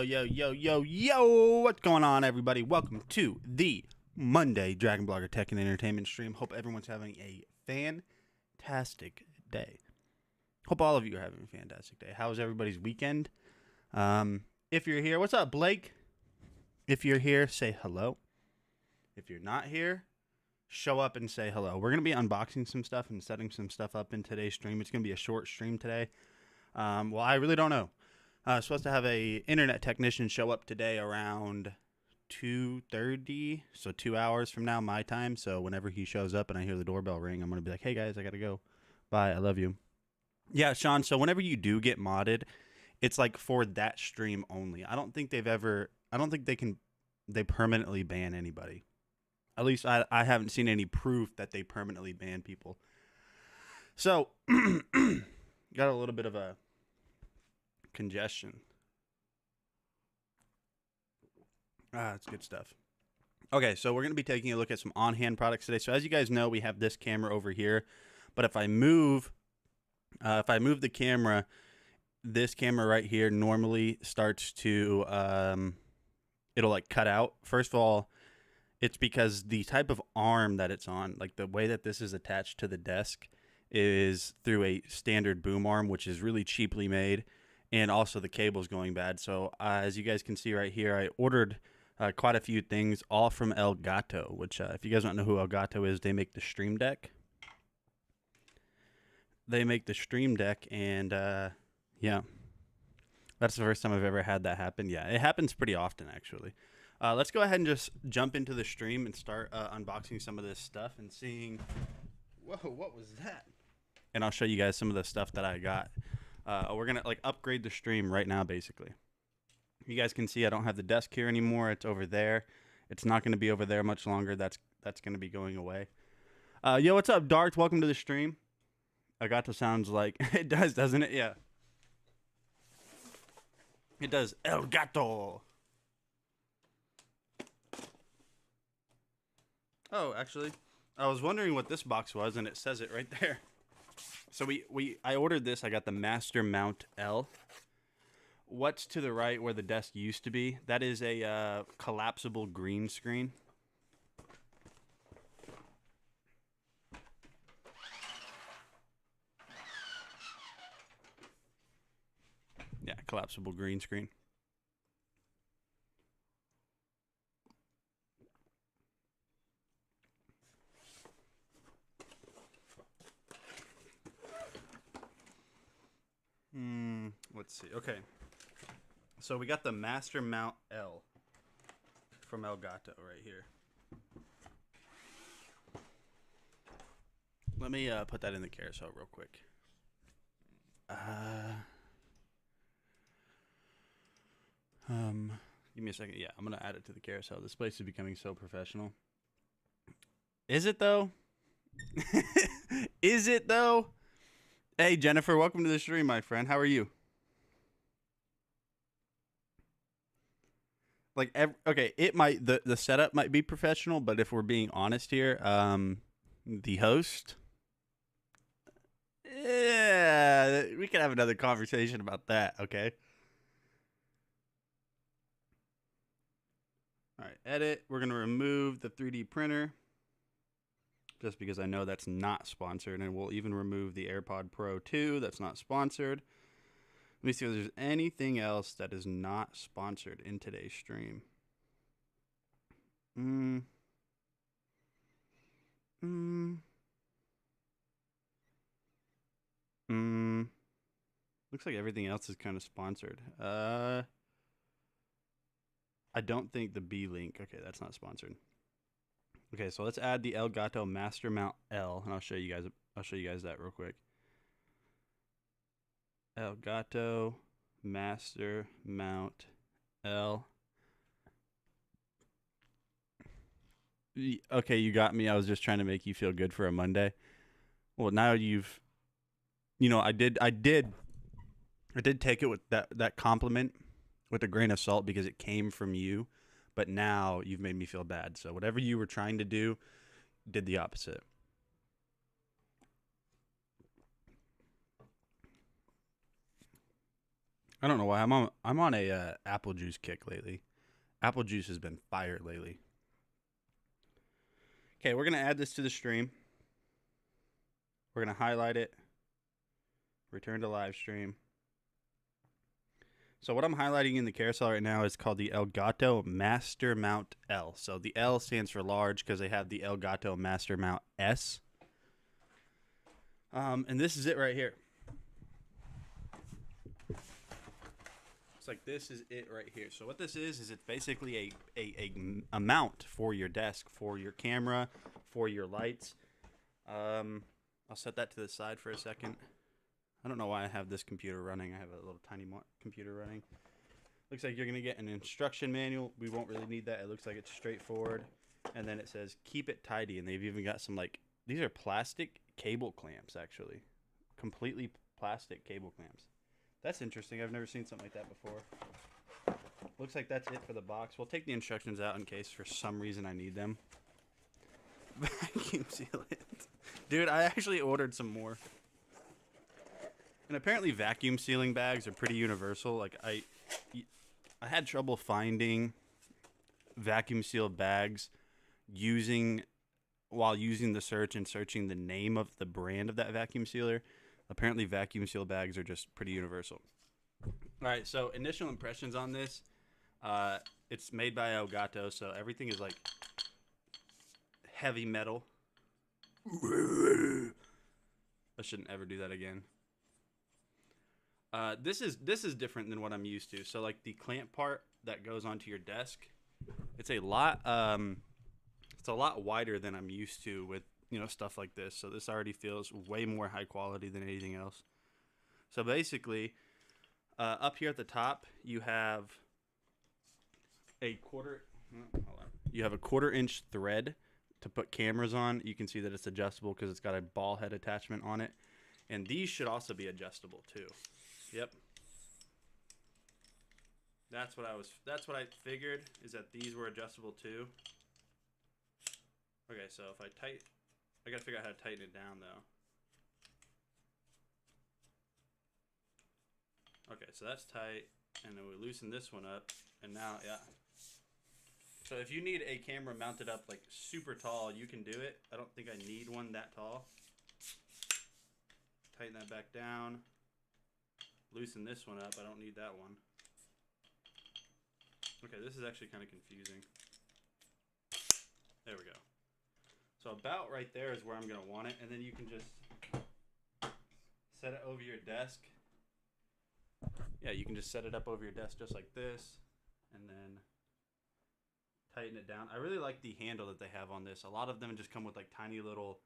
Yo, what's going on, everybody? Welcome to the Monday DragonBlogger Tech and Entertainment stream. Hope everyone's having a fantastic day. Hope all of you are having a fantastic day. How was everybody's weekend? If you're here, what's up, Blake? If you're here, say hello. If you're not here, show up and say hello. We're going to be unboxing some stuff and setting some stuff up in today's stream. It's going to be a short stream today. Well, I really don't know. Supposed to have a internet technician show up today around 2:30, so 2 hours from now, my time. So whenever he shows up and I hear the doorbell ring, I'm going to be like, hey, guys, I got to go. Bye, I love you. Yeah, Sean, so whenever you do get modded, it's like for that stream only. I don't think they permanently ban anybody. At least I haven't seen any proof that they permanently ban people. So, got a little bit of a congestion. It's good stuff. Okay, so we're going to be taking a look at some on-hand products today. So as you guys know, we have this camera over here. But if I move the camera, this camera right here normally starts to, it'll like cut out. First of all, it's because the type of arm that it's on, like the way that this is attached to the desk, is through a standard boom arm, which is really cheaply made, and also the cable's going bad. So as you guys can see right here, I ordered quite a few things, all from Elgato, which if you guys don't know who Elgato is, they make the Stream Deck. They make the Stream Deck, and yeah, that's the first time I've ever had that happen. Yeah, it happens pretty often, actually. Let's go ahead and just jump into the stream and start unboxing some of this stuff and seeing... Whoa, what was that? And I'll show you guys some of the stuff that I got. We're going to like upgrade the stream right now, basically. You guys can see I don't have the desk here anymore. It's over there. It's not going to be over there much longer. That's going to be going away. Yo, what's up, Dart? Welcome to the stream. Elgato sounds like... It does, doesn't it? Yeah. It does. Elgato. Oh, actually, I was wondering what this box was, and it says it right there. So I ordered this. I got the Master Mount L. What's to the right where the desk used to be? That is a collapsible green screen. Yeah, collapsible green screen. Let's see. Okay. So we got the Master Mount L from Elgato right here. Let me put that in the carousel real quick. Give me a second. Yeah, I'm going to add it to the carousel. This place is becoming so professional. Is it though? Is it though? Hey, Jennifer, welcome to the stream, my friend. How are you? Like, okay, it might the setup might be professional, but if we're being honest here, the host, yeah, we can have another conversation about that. Okay. All right, edit. We're gonna remove the 3D printer, just because I know that's not sponsored, and we'll even remove the AirPod Pro 2. That's not sponsored. Let me see if there's anything else that is not sponsored in today's stream. Looks like everything else is kind of sponsored. I don't think the B link. Okay, that's not sponsored. Okay, so let's add the Elgato Master Mount L, and I'll show you guys that real quick. Elgato Master Mount L. Okay, you got me. I was just trying to make you feel good for a Monday. Well, now you've, I did take it with that compliment with a grain of salt because it came from you, but now you've made me feel bad. So whatever you were trying to do, did the opposite. I don't know why I'm on a apple juice kick lately. Apple juice has been fire lately. Okay, we're gonna add this to the stream. We're gonna highlight it. Return to live stream. So what I'm highlighting in the carousel right now is called the Elgato Master Mount L. So the L stands for large because they have the Elgato Master Mount S. And this is it right here. It's like this is it right here. So what this is it's basically a mount for your desk, for your camera, for your lights. I'll set that to the side for a second. I don't know why I have this computer running. I have a little tiny computer running. Looks like you're going to get an instruction manual. We won't really need that. It looks like it's straightforward. And then it says, keep it tidy. And they've even got some, like, these are plastic cable clamps, actually. Completely plastic cable clamps. That's interesting. I've never seen something like that before. Looks like that's it for the box. We'll take the instructions out in case for some reason I need them. Vacuum seal it. Dude, I actually ordered some more. And apparently vacuum sealing bags are pretty universal. Like I had trouble finding vacuum sealed bags while using the search and searching the name of the brand of that vacuum sealer. Apparently vacuum seal bags are just pretty universal. All right, so initial impressions on this. It's made by Elgato, so everything is like heavy metal. I shouldn't ever do that again. This is different than what I'm used to. So like the clamp part that goes onto your desk, it's a lot wider than I'm used to with, stuff like this. So this already feels way more high quality than anything else. So basically, up here at the top, you have a quarter-inch thread to put cameras on. You can see that it's adjustable because it's got a ball head attachment on it. And these should also be adjustable too. Yep. That's what I figured, is that these were adjustable too. Okay, so if I gotta figure out how to tighten it down though. Okay, so that's tight, and then we loosen this one up, and now, yeah. So if you need a camera mounted up like super tall, you can do it. I don't think I need one that tall. Tighten that back down. Loosen this one up. I don't need that one. Okay, this is actually kind of confusing. There we go. So about right there is where I'm going to want it. And then you can just set it over your desk. Yeah, you can just set it up over your desk just like this. And then tighten it down. I really like the handle that they have on this. A lot of them just come with like tiny little,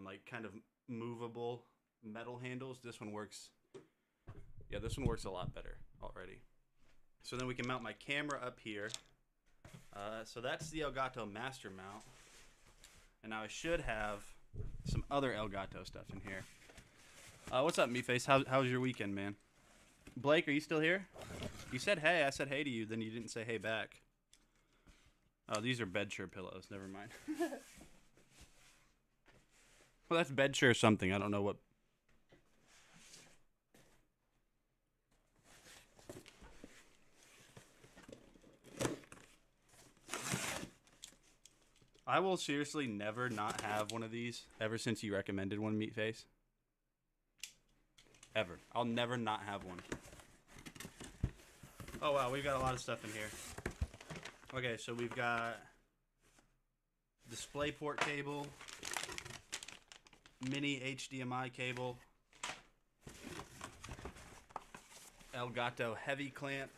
like kind of movable metal handles. This one works. Yeah, this one works a lot better already. So then we can mount my camera up here. So that's the Elgato Master Mount. And now I should have some other Elgato stuff in here. What's up, Meatface? How's your weekend, man? Blake, are you still here? You said hey. I said hey to you, then you didn't say hey back. Oh, these are bedsure pillows. Never mind. Well, that's bedsure something. I don't know what. I will seriously never not have one of these ever since you recommended one, Meatface. Ever. I'll never not have one. Oh, wow. We've got a lot of stuff in here. Okay, so we've got DisplayPort cable, mini HDMI cable, Elgato heavy clamp.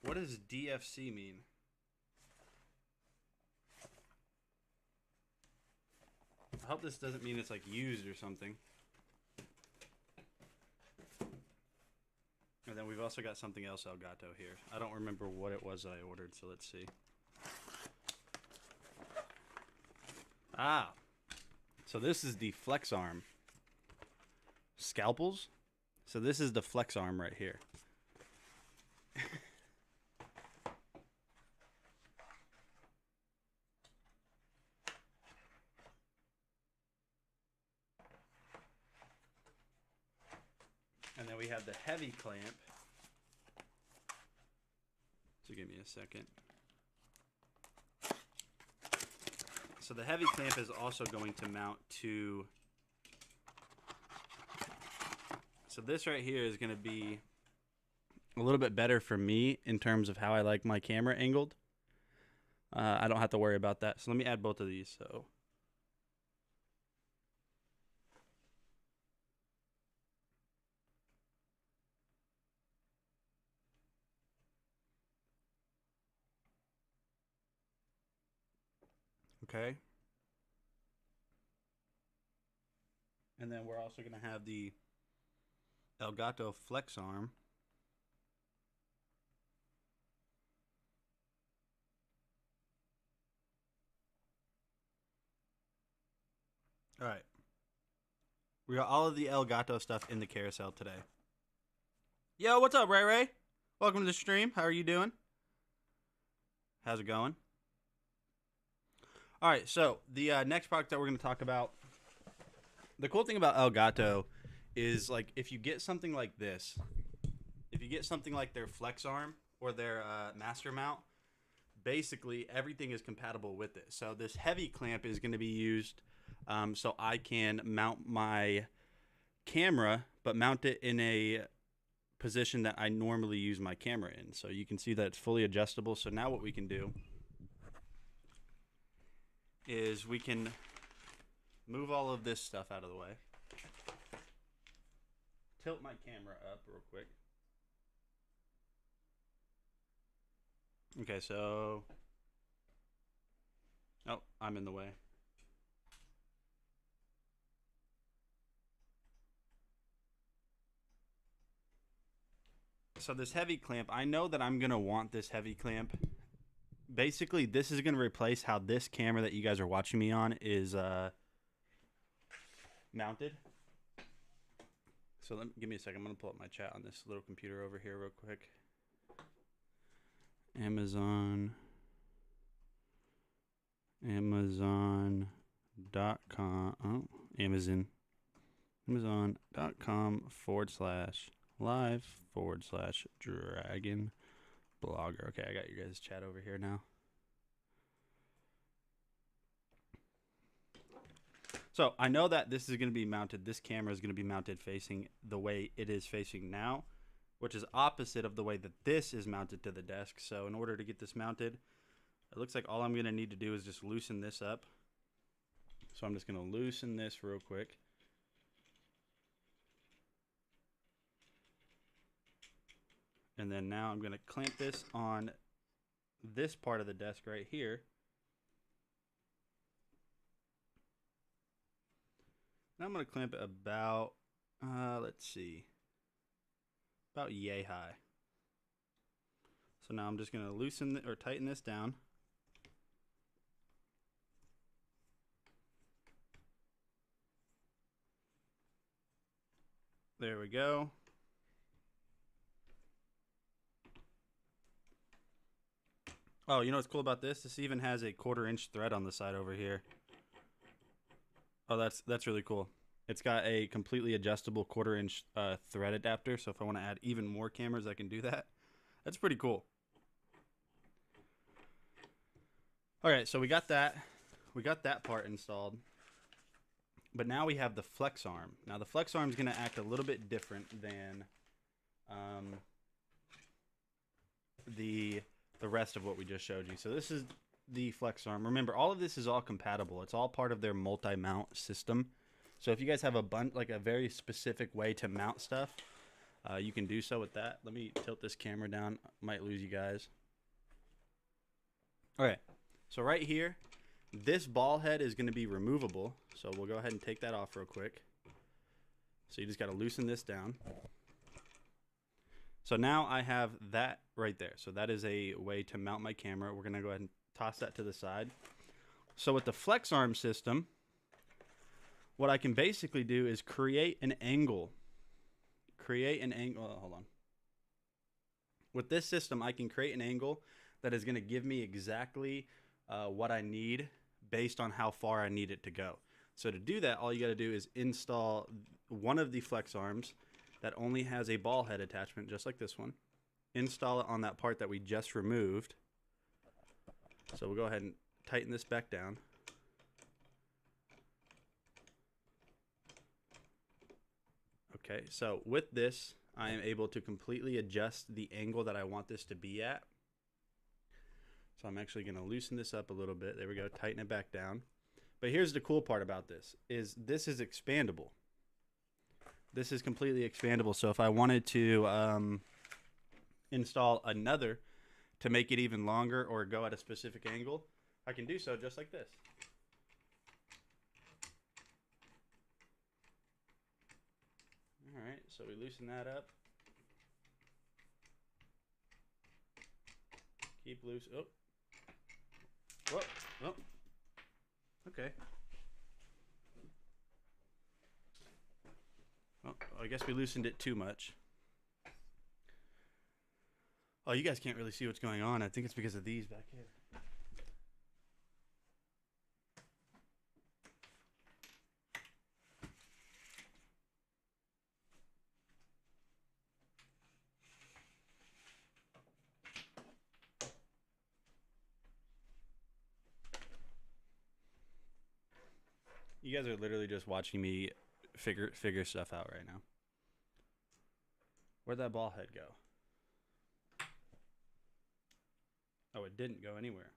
What does DFC mean? I hope this doesn't mean it's like used or something. And then we've also got something else Elgato here. I don't remember what it was that I ordered, so let's see. Ah, so this is the flex arm. Scalpels? So this is the flex arm right here. then we have the heavy clamp. So give me a second. So the heavy clamp is also going to mount to... So this right here is going to be a little bit better for me in terms of how I like my camera angled. I don't have to worry about that. So let me add both of these. So okay. And then we're also going to have the Elgato flex arm. All right. We got all of the Elgato stuff in the carousel today. Yo, what's up, Ray Ray? Welcome to the stream. How are you doing? How's it going? All right, so the next product that we're going to talk about, the cool thing about Elgato is, like, if you get something like this, if you get something like their flex arm or their master mount, basically everything is compatible with it. So this heavy clamp is going to be used so I can mount my camera, but mount it in a position that I normally use my camera in. So you can see that it's fully adjustable. So now what we can do is we can move all of this stuff out of the way. Tilt my camera up real quick. Okay, so... Oh, I'm in the way. So this heavy clamp, I know that I'm going to want this heavy clamp. Basically, this is going to replace how this camera that you guys are watching me on is mounted. So give me a second. I'm going to pull up my chat on this little computer over here real quick. Amazon.com Amazon.com/live/DragonBlogger. Okay, I got you guys' chat over here now. So I know that this is going to be mounted, this camera is going to be mounted facing the way it is facing now, which is opposite of the way that this is mounted to the desk. So in order to get this mounted, it looks like all I'm going to need to do is just loosen this up. So I'm just going to loosen this real quick. And then now I'm going to clamp this on this part of the desk right here. Now I'm going to clamp it about, let's see, about yay high. So now I'm just going to loosen or tighten this down. There we go. Oh, you know what's cool about this? This even has a 1/4-inch thread on the side over here. Oh, that's really cool. It's got a completely adjustable 1/4-inch thread adapter, so if I want to add even more cameras, I can do that. That's pretty cool. All right, so we got that. We got that part installed. But now we have the flex arm. Now the flex arm is going to act a little bit different than the rest of what we just showed you. So this is the flex arm. Remember, all of this is all compatible. It's all part of their multi-mount system. So if you guys have a very specific way to mount stuff, you can do so with that. Let me tilt this camera down. Might lose you guys. All right. So right here, this ball head is going to be removable. So we'll go ahead and take that off real quick. So you just got to loosen this down. So now I have that right there. So that is a way to mount my camera. We're going to go ahead and toss that to the side. So with the flex arm system, what I can basically do is create an angle. Hold on. With this system, I can create an angle that is going to give me exactly what I need based on how far I need it to go. So to do that, all you got to do is install one of the flex arms that only has a ball head attachment, just like this one. Install it on that part that we just removed. So we'll go ahead and tighten this back down. Okay, so with this, I am able to completely adjust the angle that I want this to be at. So I'm actually going to loosen this up a little bit. There we go, tighten it back down. But here's the cool part about this is expandable. This is completely expandable. So if I wanted to install another to make it even longer or go at a specific angle, I can do so just like this. All right, so we loosen that up. Keep loose. Oh. Whoa. Oh. Okay. Well, I guess we loosened it too much. Oh, you guys can't really see what's going on. I think it's because of these back here. You guys are literally just watching me figure stuff out right now. Where'd that ball head go? Oh, it didn't go anywhere.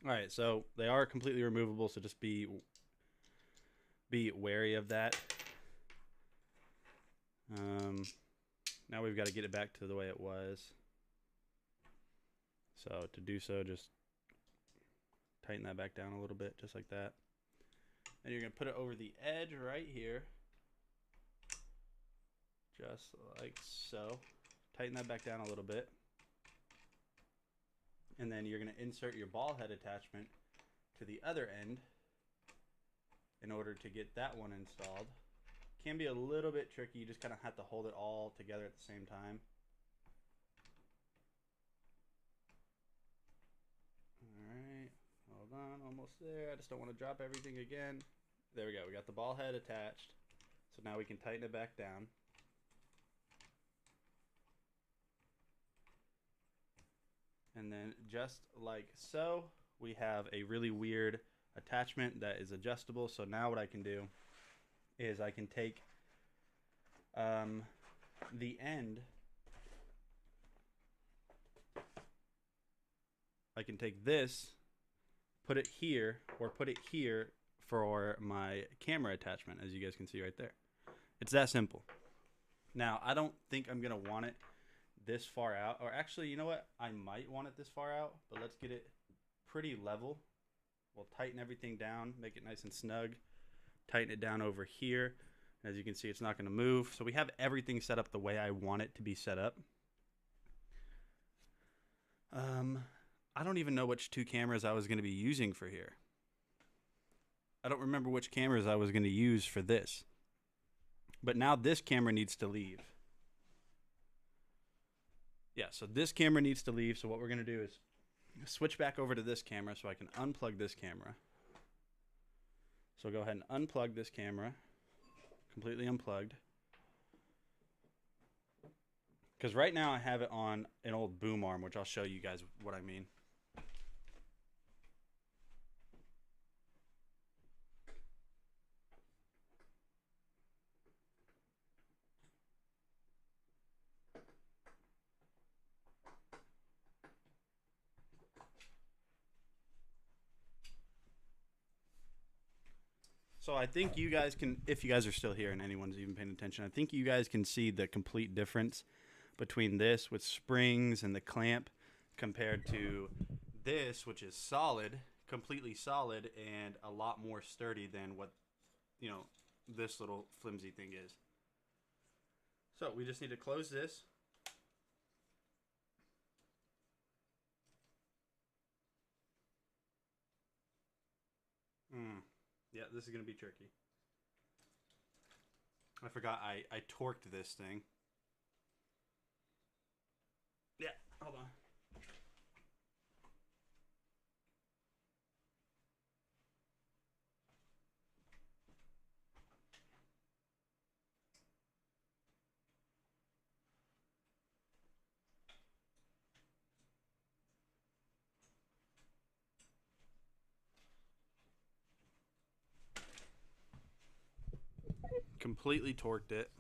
All right, so they are completely removable, so just be wary of that. Now we've got to get it back to the way it was. So to do so, just tighten that back down a little bit, just like that. And you're going to put it over the edge right here. Just like so. Tighten that back down a little bit. And then you're going to insert your ball head attachment to the other end in order to get that one installed. Can be a little bit tricky. You just kind of have to hold it all together at the same time. Alright, hold on, almost there. I just don't want to drop everything again. There we go, we got the ball head attached. So now we can tighten it back down. And then just like so, we have a really weird attachment that is adjustable. So now what I can do is I can take the end. I can take this, put it here, or put it here for my camera attachment, as you guys can see right there. It's that simple. Now, I don't think I'm going to want it this far out. Or actually, you know what? I might want it this far out, but let's get it pretty level. We'll tighten everything down, make it nice and snug. Tighten it down over here. As you can see, it's not going to move. So we have everything set up the way I want it to be set up. I don't even know which two cameras I was going to be using for here. I don't remember which cameras I was going to use for this. But now this camera needs to leave. Yeah, so this camera needs to leave. So what we're going to do is switch back over to this camera so I can unplug this camera. So go ahead and unplug this camera. Completely unplugged. Because right now I have it on an old boom arm, which I'll show you guys what I mean. So I think you guys can, if you guys are still here and anyone's even paying attention, I think you guys can see the complete difference between this with springs and the clamp compared to this, which is solid, completely solid, and a lot more sturdy than what, you know, this little flimsy thing is. So we just need to close this. Yeah, this is going to be tricky. I forgot I torqued this thing. Yeah, hold on. completely torqued it.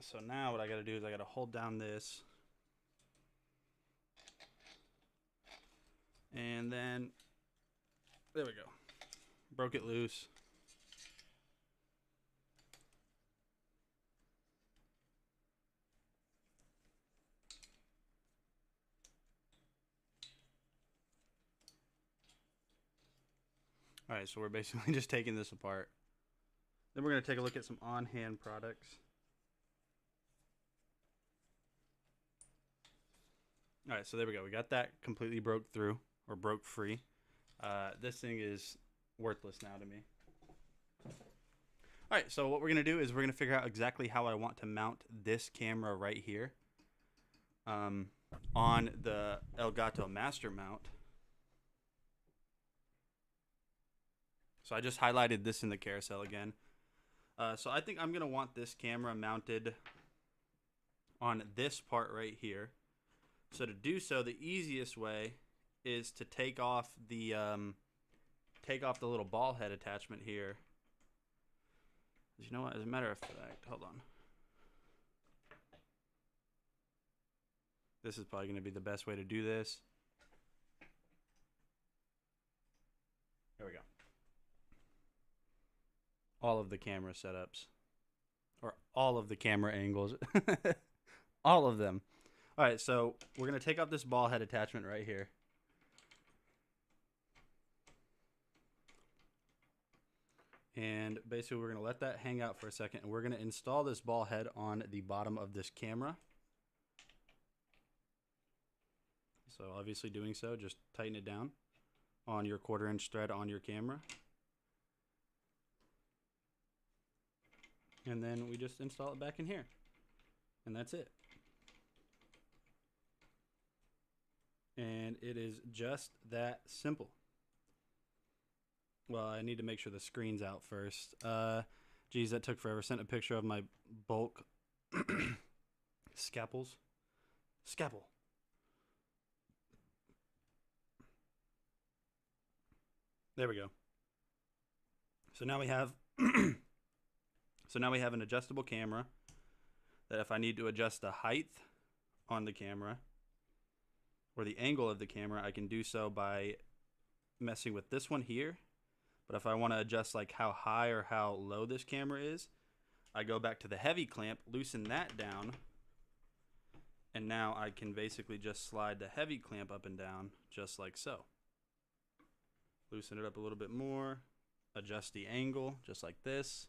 So now what I got to do is I got to hold down this. And then, there we go. Broke it loose. All right, so we're basically just taking this apart. Then we're going to take a look at some on-hand products. All right, so there we go. We got that completely broke through, or broke free. This thing is worthless now to me. All right, so what we're going to do is we're going to figure out exactly how I want to mount this camera right here on the Elgato Master Mount. So I just highlighted this in the carousel again. So I think I'm going to want this camera mounted on this part right here. So to do so, the easiest way is to take off the little ball head attachment here. You know what? As a matter of fact, hold on. This is probably going to be the best way to do this. There we go. All of the camera setups, or all of the camera angles, all of them. All right, so we're going to take off this ball head attachment right here. And basically we're going to let that hang out for a second, and we're going to install this ball head on the bottom of this camera. So obviously doing so, just tighten it down on your 1/4 inch thread on your camera. And then we just install it back in here. And that's it. And it is just that simple. Well, I need to make sure the screen's out first. Geez, that took forever. Sent a picture of my bulk scalpel. There we go. So now we have an adjustable camera that if I need to adjust the height on the camera or the angle of the camera, I can do so by messing with this one here. But if I want to adjust like how high or how low this camera is, I go back to the heavy clamp, loosen that down, and now I can basically just slide the heavy clamp up and down just like so. Loosen it up a little bit more, adjust the angle just like this,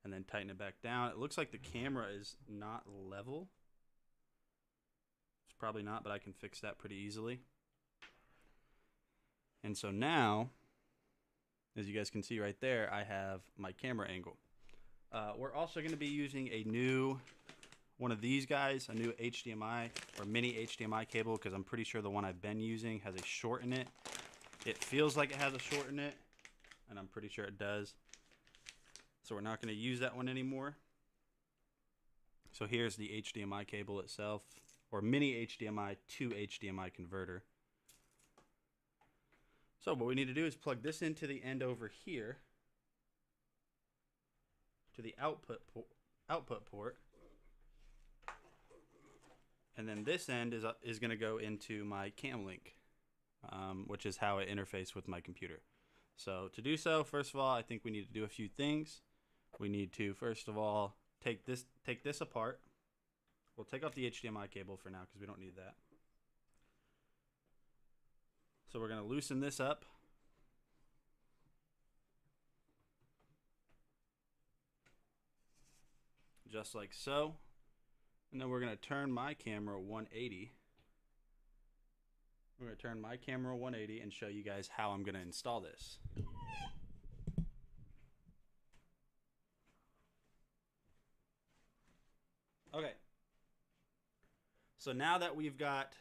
and then tighten it back down. It looks like the camera is not level. It's probably not, but I can fix that pretty easily. And so now, as you guys can see right there, I have my camera angle. We're also going to be using a new one of these guys, a new HDMI or mini HDMI cable, because I'm pretty sure the one I've been using has a short in it. It feels like it has a short in it, and I'm pretty sure it does. So we're not going to use that one anymore. So here's the HDMI cable itself, or mini HDMI to HDMI converter. So what we need to do is plug this into the end over here, to the output port, and then this end is going to go into my cam link, which is how it interfaces with my computer. So to do so, first of all, I think we need to do a few things. We need to first of all take this apart. We'll take off the HDMI cable for now because we don't need that. So we're going to loosen this up. Just like so. And then we're going to turn my camera 180. We're going to turn my camera 180 and show you guys how I'm going to install this. Okay. So now that we've got,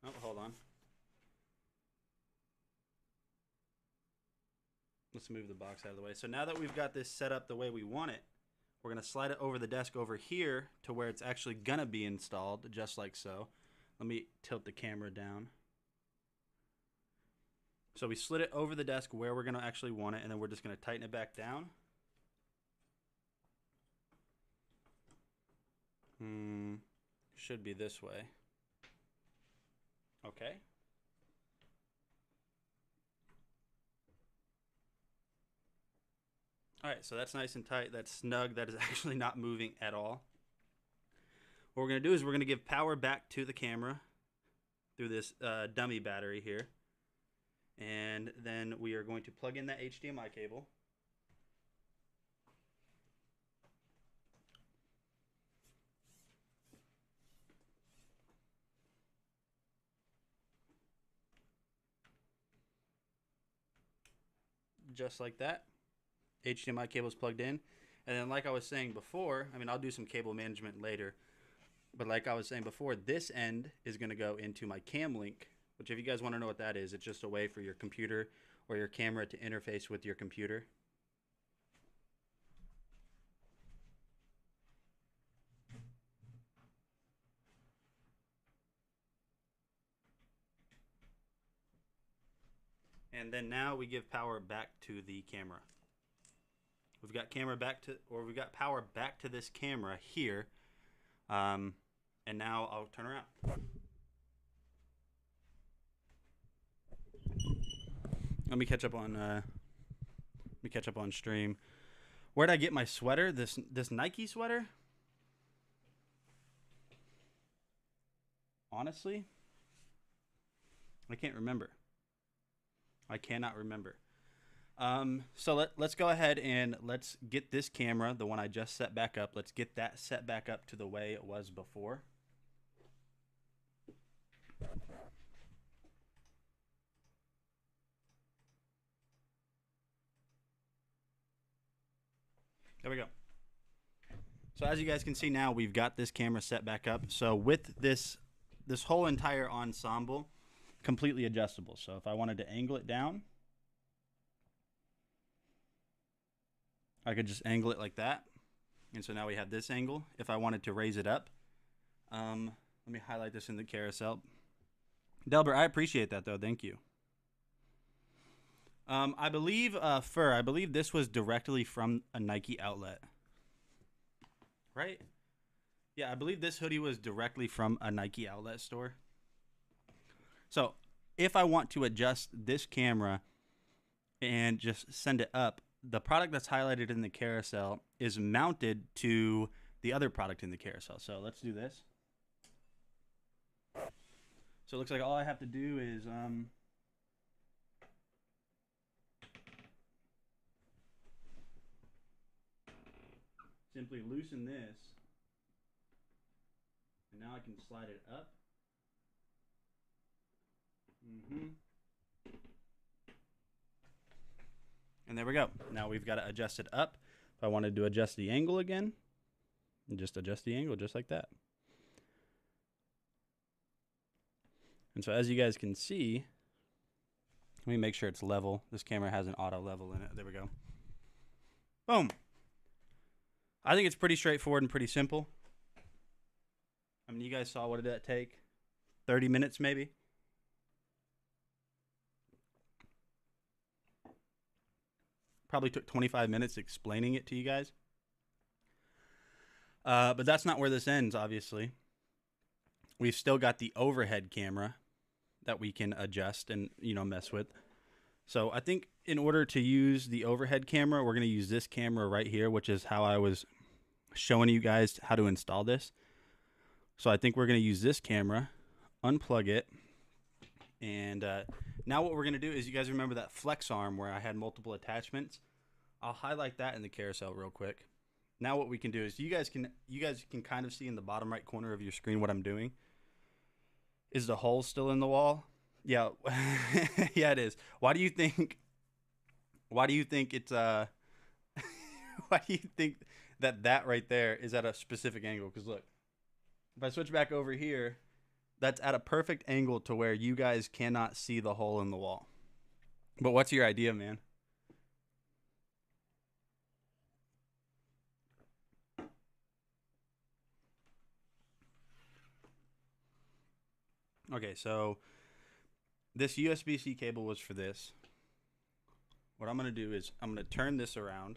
oh, hold on. Let's move the box out of the way. So now that we've got this set up the way we want it, we're going to slide it over the desk over here to where it's actually going to be installed, just like so. Let me tilt the camera down. So we slid it over the desk where we're going to actually want it, and then we're just going to tighten it back down. Should be this way. Okay. All right, so that's nice and tight. That's snug. That is actually not moving at all. What we're going to do is we're going to give power back to the camera through this dummy battery here. And then we are going to plug in that HDMI cable. Just like that. HDMI cable is plugged in. And then like I was saying before, I mean, I'll do some cable management later. But like I was saying before, this end is going to go into my cam link, which if you guys want to know what that is, it's just a way for your computer or your camera to interface with your computer. And then now we give power back to the camera. We've got we've got power back to this camera here. And now I'll turn around. Let me catch up on stream. Where'd I get my sweater? This Nike sweater? Honestly, I can't remember. I cannot remember. So let's go ahead and let's get this camera, the one I just set back up. Let's get that set back up to the way it was before. There we go. So as you guys can see now, we've got this camera set back up. So with this whole entire ensemble, completely adjustable. So if I wanted to angle it down, I could just angle it like that. And so now we have this angle. If I wanted to raise it up, let me highlight this in the carousel. Delbert, I appreciate that though. Thank you. I believe I believe this was directly from a Nike outlet. Right? Yeah, I believe this hoodie was directly from a Nike outlet store. So if I want to adjust this camera and just send it up, the product that's highlighted in the carousel is mounted to the other product in the carousel. So let's do this. So it looks like all I have to do is simply loosen this, and now I can slide it up. And there we go. Now we've got to adjust it up. If I wanted to adjust the angle again, just adjust the angle just like that. And so as you guys can see, let me make sure it's level. This camera has an auto level in it. There we go. Boom. I think it's pretty straightforward and pretty simple. I mean, you guys saw, what did that take? 30 minutes maybe? Probably took 25 minutes explaining it to you guys. But that's not where this ends, obviously. We've still got the overhead camera that we can adjust and, mess with. So I think in order to use the overhead camera, we're going to use this camera right here, which is how I was showing you guys how to install this. So I think we're going to use this camera, unplug it, and now what we're going to do is, you guys remember that flex arm where I had multiple attachments? I'll highlight that in the carousel real quick. Now what we can do is, you guys can kind of see in the bottom right corner of your screen what I'm doing. Is the hole still in the wall? Yeah. Yeah, it is. Why do you think it's why do you think that right there is at a specific angle? Because look, if I switch back over here, that's at a perfect angle to where you guys cannot see the hole in the wall. But what's your idea, man? Okay, so this USB-C cable was for this. What I'm going to do is I'm going to turn this around.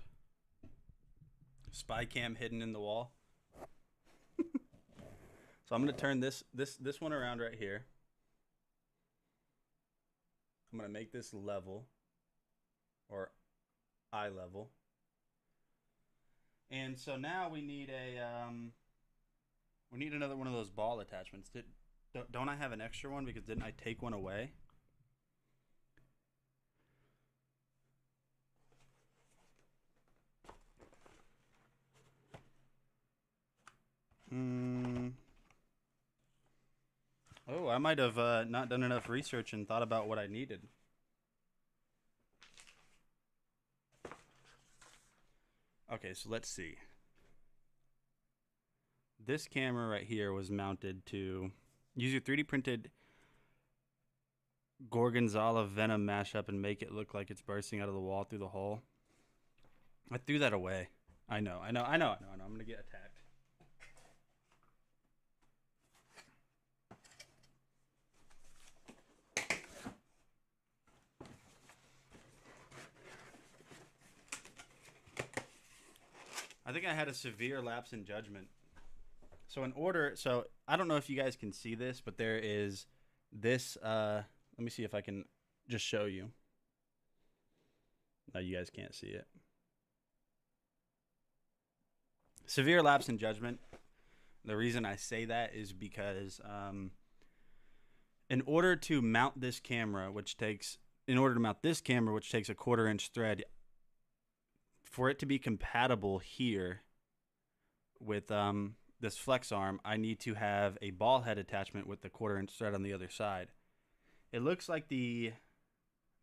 Spy cam hidden in the wall. So I'm going to turn this one around right here. I'm going to make this level, or eye level. And so now we need another one of those ball attachments. Don't I have an extra one, because didn't I take one away? Oh, I might have not done enough research and thought about what I needed. Okay, so let's see. This camera right here was mounted to use your 3D printed Gorgonzola Venom mashup and make it look like it's bursting out of the wall through the hole. I threw that away. I know. I'm gonna get attacked. I think I had a severe lapse in judgment. So I don't know if you guys can see this, but there is this, let me see if I can just show you. No, you guys can't see it. Severe lapse in judgment. The reason I say that is because in order to mount this camera, which takes a 1/4-inch thread, for it to be compatible here with this flex arm, I need to have a ball head attachment with the 1/4-inch thread on the other side. It looks like the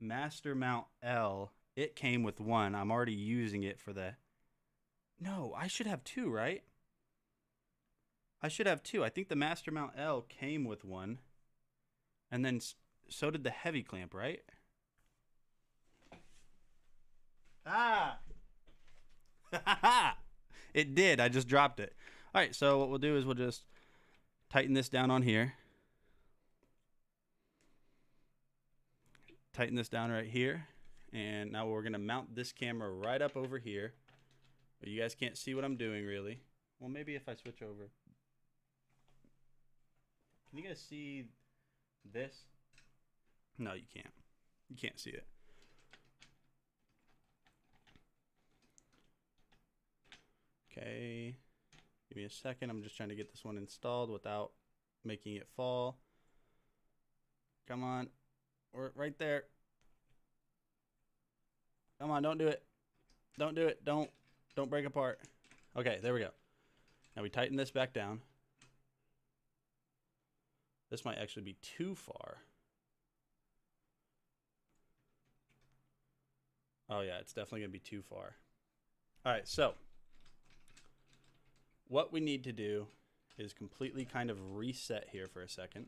Master Mount L, it came with one. I'm already using it for the... No, I should have two, right? I should have two. I think the Master Mount L came with one. And then so did the heavy clamp, right? Ah! It did. I just dropped it. All right, so what we'll do is we'll just tighten this down on here. Tighten this down right here. And now we're going to mount this camera right up over here. But you guys can't see what I'm doing, really. Well, maybe if I switch over. Can you guys see this? No, you can't. You can't see it. Okay. Give me a second. I'm just trying to get this one installed without making it fall. Come on. We're right there. Come on, don't do it. Don't do it. Don't break apart. Okay, there we go. Now we tighten this back down. This might actually be too far. Oh yeah, it's definitely going to be too far. All right, so what we need to do is completely kind of reset here for a second.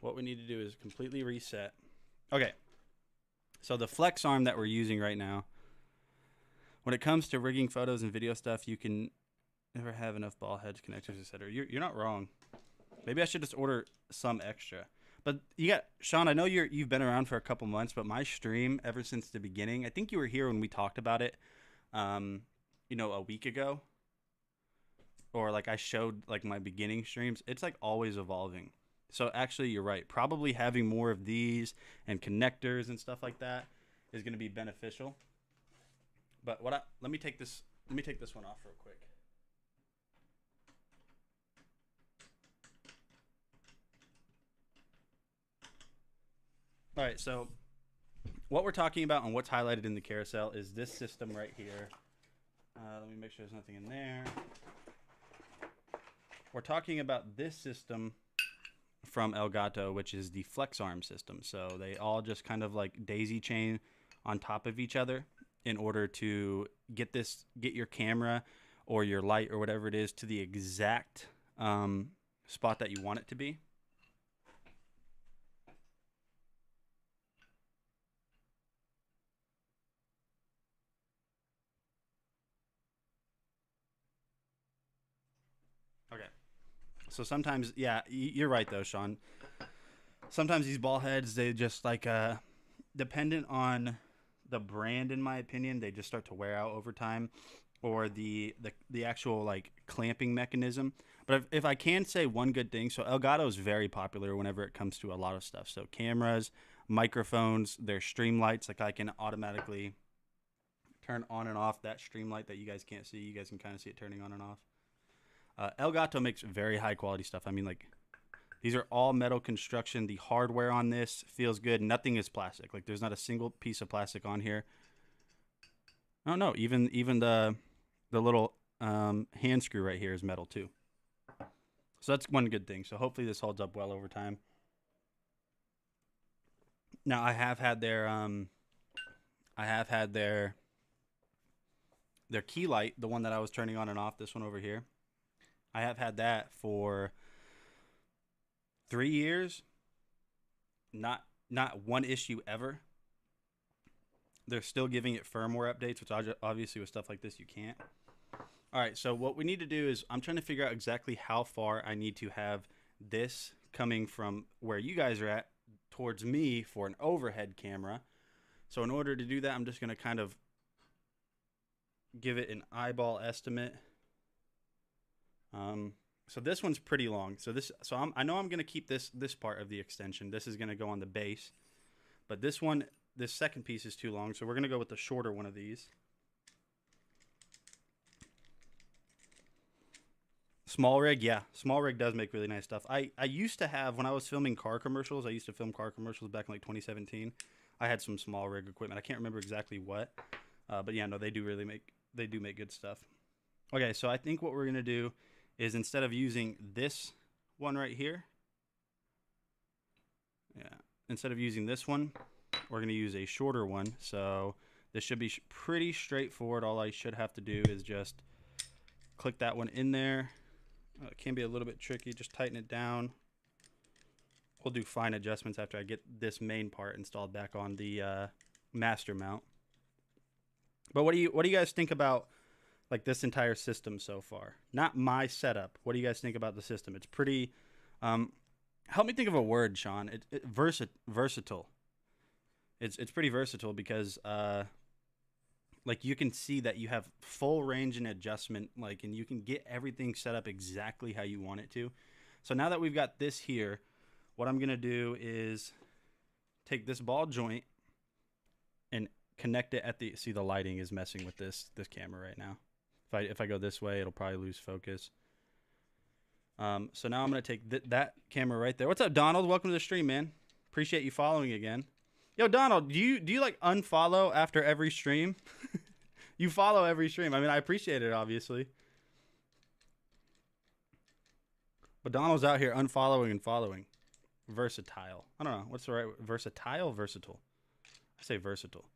What we need to do is completely reset. Okay, so the flex arm that we're using right now, when it comes to rigging photos and video stuff, you can never have enough ball heads, connectors, etc. You're not wrong. Maybe I should just order some extra. But you got, Sean, I know you've been around for a couple months, but my stream ever since the beginning, I think you were here when we talked about it, you know, a week ago. Or like I showed like my beginning streams. It's like always evolving. So actually you're right. Probably having more of these and connectors and stuff like that is going to be beneficial. But let me take this one off real quick. All right, so what we're talking about and what's highlighted in the carousel is this system right here. Let me make sure there's nothing in there. We're talking about this system from Elgato, which is the flex arm system. So they all just kind of like daisy chain on top of each other in order to get your camera or your light or whatever it is to the exact spot that you want it to be. Okay. So sometimes, yeah, you're right though, Sean. Sometimes these ball heads, they just like dependent on the brand, in my opinion, they just start to wear out over time, or the actual like clamping mechanism. But if I can say one good thing, so Elgato is very popular whenever it comes to a lot of stuff. So cameras, microphones, their stream lights, like I can automatically turn on and off that stream light that you guys can't see. You guys can kind of see it turning on and off. Elgato makes very high quality stuff. I mean, like, these are all metal construction. The hardware on this feels good. Nothing is plastic. Like, there's not a single piece of plastic on here. Oh no, even the little hand screw right here is metal too. So that's one good thing. So hopefully this holds up well over time. Now I have had their key light, the one that I was turning on and off, this one over here. I have had that for 3 years. Not one issue ever. They're still giving it firmware updates, which obviously with stuff like this you can't. All right, so what we need to do is I'm trying to figure out exactly how far I need to have this coming from where you guys are at towards me for an overhead camera. So in order to do that, I'm just going to kind of give it an eyeball estimate. So this one's pretty long. I know I'm going to keep this part of the extension. This is going to go on the base. But this second piece is too long, so we're going to go with the shorter one of these. Small rig, yeah. Small rig does make really nice stuff. I used to have, when I was filming car commercials, I used to film car commercials back in like 2017. I had some small rig equipment. I can't remember exactly what. But yeah, no, they do make good stuff. Okay, so I think what we're going to do is instead of using this one right here, instead of using this one, we're going to use a shorter one. So this should be pretty straightforward. All I should have to do is just click that one in there. It can be a little bit tricky. Just tighten it down. We'll do fine adjustments after I get this main part installed back on the master mount. But what do you guys think about like this entire system so far? Not my setup. What do you guys think about the system? It's pretty. Help me think of a word, Sean. Versatile. It's pretty versatile because like you can see that you have full range and adjustment, like, and you can get everything set up exactly how you want it to. So now that we've got this here, what I'm gonna do is take this ball joint and connect it at the. See, the lighting is messing with this camera right now. If I go this way, it'll probably lose focus. So now I'm gonna take that camera right there. What's up, Donald? Welcome to the stream, man. Appreciate you following again. Yo, Donald, do you like unfollow after every stream? You follow every stream. I mean, I appreciate it, obviously. But Donald's out here unfollowing and following. Versatile. I don't know. What's the right word? Versatile? Versatile. I say versatile.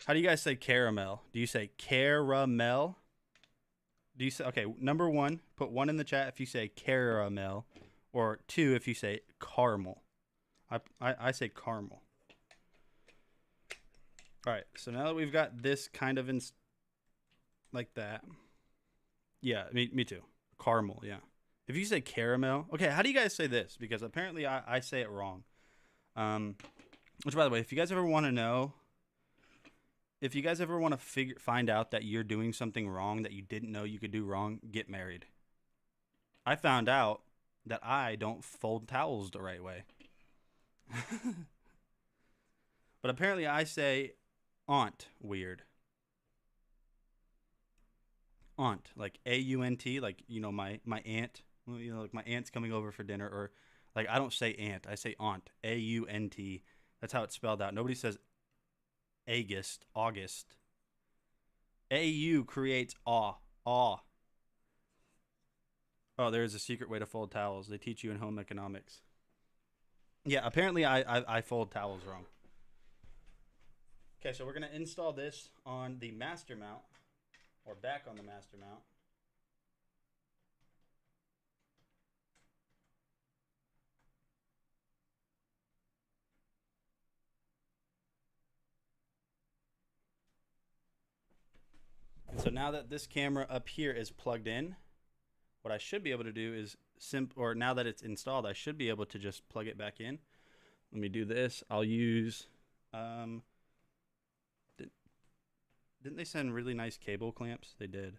How do you guys say caramel? Do you say caramel? Do you say, okay, number one, put 1 in the chat if you say caramel, or 2 if you say caramel. I say caramel. All right, so now that we've got this kind of in like that. Yeah, me too. Caramel, yeah. If you say caramel, okay, how do you guys say this? Because apparently I say it wrong. Which, by the way, if you guys ever want to know, if you guys ever want to find out that you're doing something wrong that you didn't know you could do wrong, get married. I found out that I don't fold towels the right way. But apparently I say aunt weird. Aunt, like A-U-N-T, like, you know, my aunt, you know, like my aunt's coming over for dinner, or like I don't say aunt, I say aunt, A-U-N-T. That's how it's spelled out. Nobody says August. A-U creates awe. Oh, there's a secret way to fold towels. They teach you in home economics. Yeah, apparently I fold towels wrong. Okay, so we're going to install this on the master mount, or back on the master mount. And so now that this camera up here is plugged in, what I should be able to do is or now that it's installed, I should be able to just plug it back in. Let me do this. I'll use, didn't they send really nice cable clamps? They did.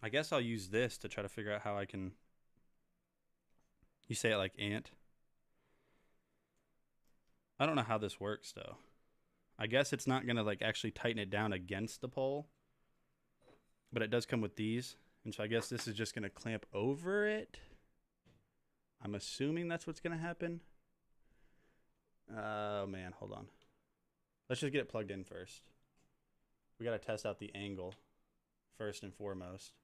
I guess I'll use this to try to figure out how I can, you say it like ant. I don't know how this works though. I guess it's not gonna like actually tighten it down against the pole, but it does come with these. And so I guess this is just gonna clamp over it. I'm assuming that's what's gonna happen. Oh man, hold on. Let's just get it plugged in first. We gotta test out the angle first and foremost.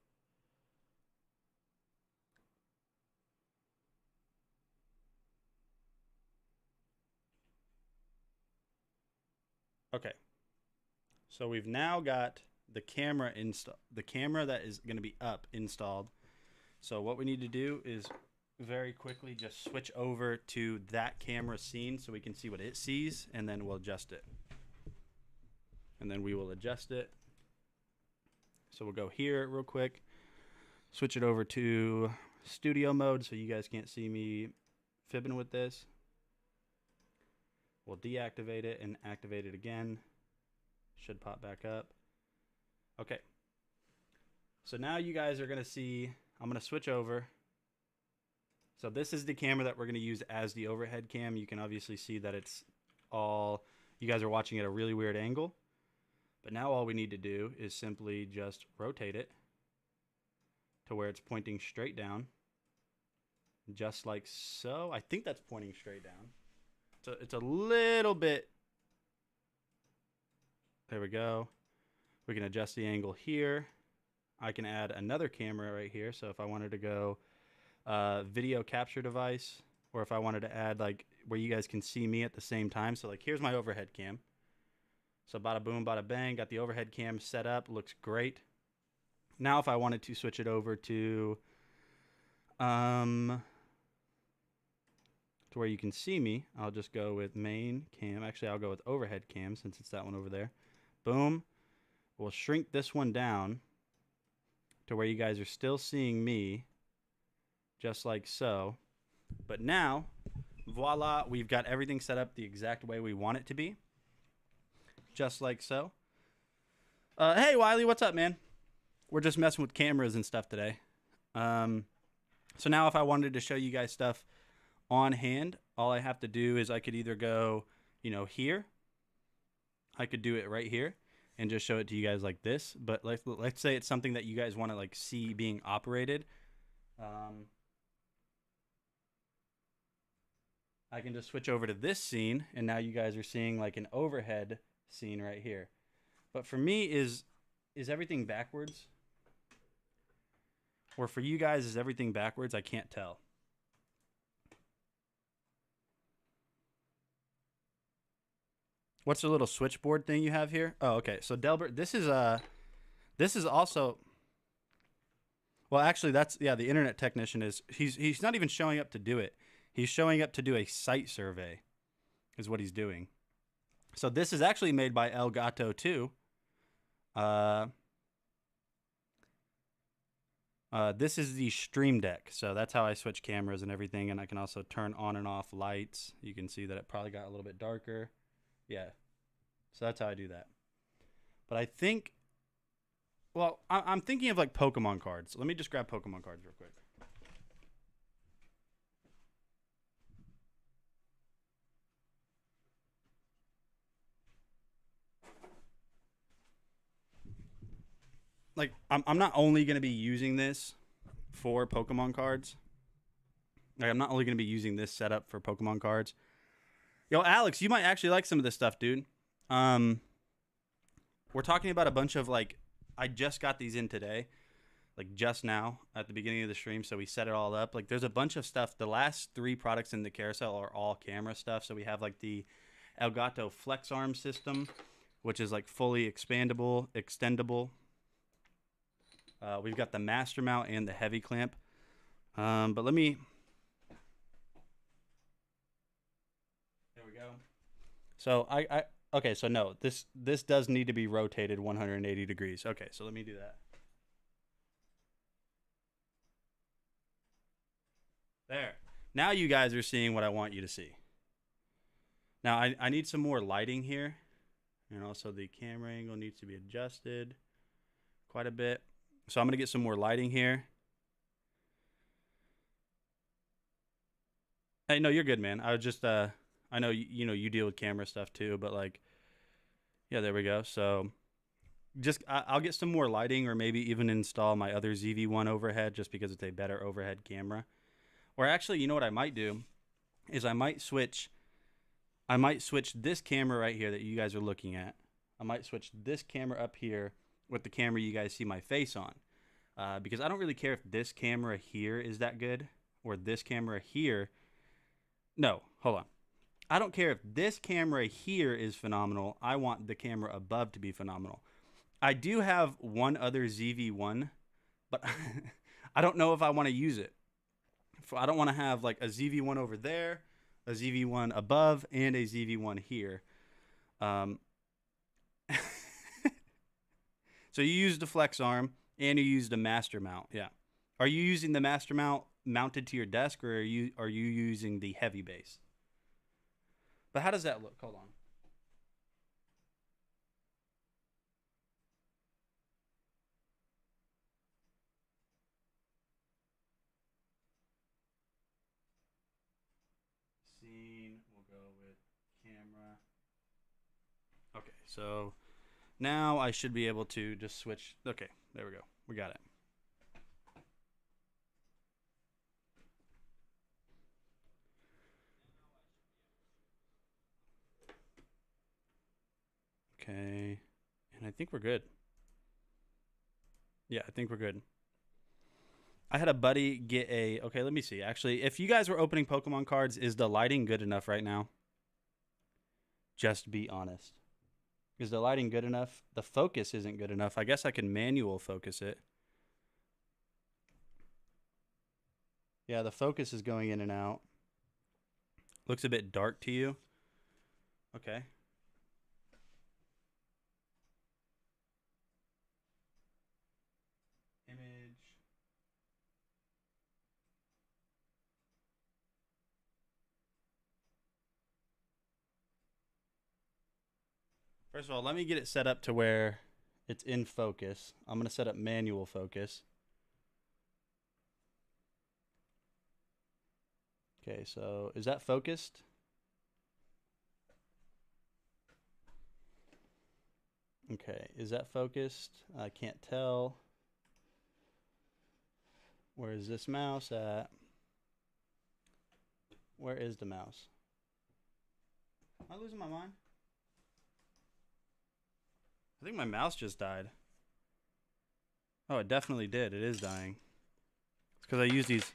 Okay. So we've now got the camera that is going to be up installed. So what we need to do is very quickly just switch over to that camera scene so we can see what it sees, and then we'll adjust it. And then we will adjust it. So we'll go here real quick, switch it over to studio mode so you guys can't see me fibbing with this. We'll deactivate it and activate it again. Should pop back up. Okay. So now you guys are going to see, I'm going to switch over. So this is the camera that we're going to use as the overhead cam. You can obviously see that it's all, you guys are watching at a really weird angle. But now all we need to do is simply just rotate it to where it's pointing straight down. Just like so. I think that's pointing straight down. So it's a little bit, there we go. We can adjust the angle here. I can add another camera right here. So if I wanted to go video capture device, or if I wanted to add like where you guys can see me at the same time. So like here's my overhead cam. So bada boom, bada bang, got the overhead cam set up, looks great. Now if I wanted to switch it over to where you can see me, I'll just go with main cam. Actually, I'll go with overhead cam since it's that one over there. Boom. We'll shrink this one down to where you guys are still seeing me, just like so. But now, voila, we've got everything set up the exact way we want it to be, just like so. Hey, Wiley, what's up, man? We're just messing with cameras and stuff today. So now if I wanted to show you guys stuff on hand, all I have to do is I could either go, you know, here. I could do it right here and just show it to you guys like this. But let's say it's something that you guys want to like see being operated. I can just switch over to this scene, and now you guys are seeing like an overhead scene right here. But for me, is everything backwards? Or for you guys, is everything backwards? I can't tell. What's the little switchboard thing you have here? Oh, okay. So Delbert, this is also, well, actually that's, yeah, the internet technician is, he's not even showing up to do it. He's showing up to do a site survey is what he's doing. So this is actually made by Elgato too. This is the Stream Deck. So that's how I switch cameras and everything. And I can also turn on and off lights. You can see that it probably got a little bit darker. Yeah. So that's how I do that. But I think, well, I'm thinking of like Pokemon cards. Let me just grab Pokemon cards real quick. Like, I'm not only going to be using this for Pokemon cards. Like, I'm not only going to be using this setup for Pokemon cards. Yo, Alex, you might actually like some of this stuff, dude. We're talking about a bunch of, like, I just got these in today. Like, just now at the beginning of the stream, so we set it all up. Like, there's a bunch of stuff. The last 3 products in the carousel are all camera stuff. So we have, like, the Elgato Flex Arm system, which is, like, fully expandable, extendable. We've got the master mount and the heavy clamp. But let me... There we go. So Okay, so no, this does need to be rotated 180 degrees. Okay, so let me do that. There. Now you guys are seeing what I want you to see. Now I need some more lighting here. And also the camera angle needs to be adjusted quite a bit. So I'm going to get some more lighting here. Hey, no, you're good, man. I was just I know you know you deal with camera stuff too, but like yeah, there we go. So just I'll get some more lighting or maybe even install my other ZV-1 overhead just because it's a better overhead camera. Or actually, you know what I might do is I might switch this camera right here that you guys are looking at. I might switch this camera up here with the camera you guys see my face on. Because I don't really care if this camera here is that good or this camera here. No, hold on. I don't care if this camera here is phenomenal. I want the camera above to be phenomenal. I do have one other ZV-1, but I don't know if I want to use it. I don't want to have like a ZV-1 over there, a ZV-1 above, and a ZV-1 here. So you used the flex arm and you used a master mount. Yeah. Are you using the master mount mounted to your desk, or are you using the heavy base? But how does that look? Hold on. Scene. We'll go with camera. Okay, so now I should be able to just switch. Okay, there we go. We got it. Okay, and I think we're good. Yeah, I think we're good. I had a buddy get a. Okay, let me see. Actually, if you guys were opening Pokemon cards, is the lighting good enough right now? Just be honest. Is the lighting good enough? The focus isn't good enough. I guess I can manual focus it. Yeah, the focus is going in and out. Looks a bit dark to you. Okay. Image. First of all, let me get it set up to where it's in focus. I'm going to set up manual focus. Okay, so is that focused? Okay, is that focused? I can't tell. Where is this mouse at? Where is the mouse? Am I losing my mind? I think my mouse just died. Oh, it definitely did. It is dying. It's because I use these.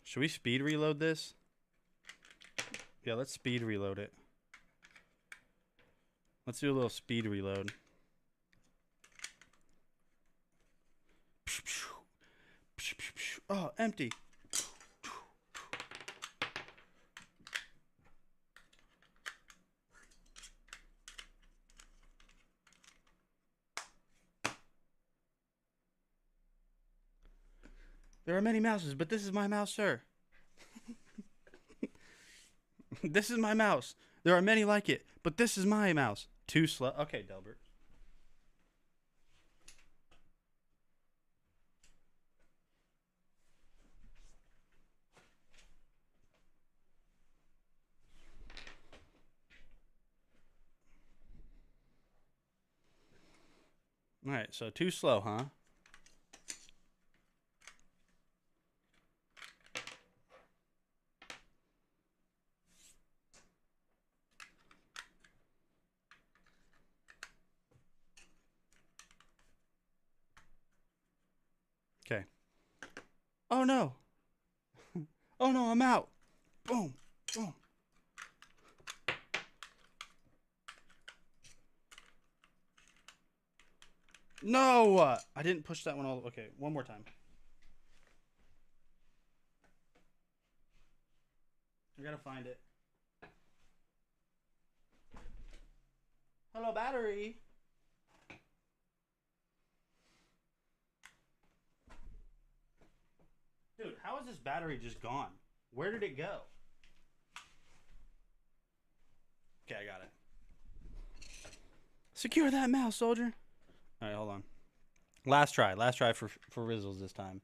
Should we speed reload this? Yeah, let's speed reload it. Let's do a little speed reload. Oh, empty. There are many mouses, but this is my mouse, sir. This is my mouse. There are many like it, but this is my mouse. Too slow. Okay, Delbert. All right, so too slow, huh? Okay. Oh no. Oh no, I'm out. Boom. Boom. No! I didn't push that one all... Okay, one more time. I gotta find it. Hello, battery. Dude, how is this battery just gone? Where did it go? Okay, I got it. Secure that mouse, soldier. All right, hold on. Last try for Rizzles this time.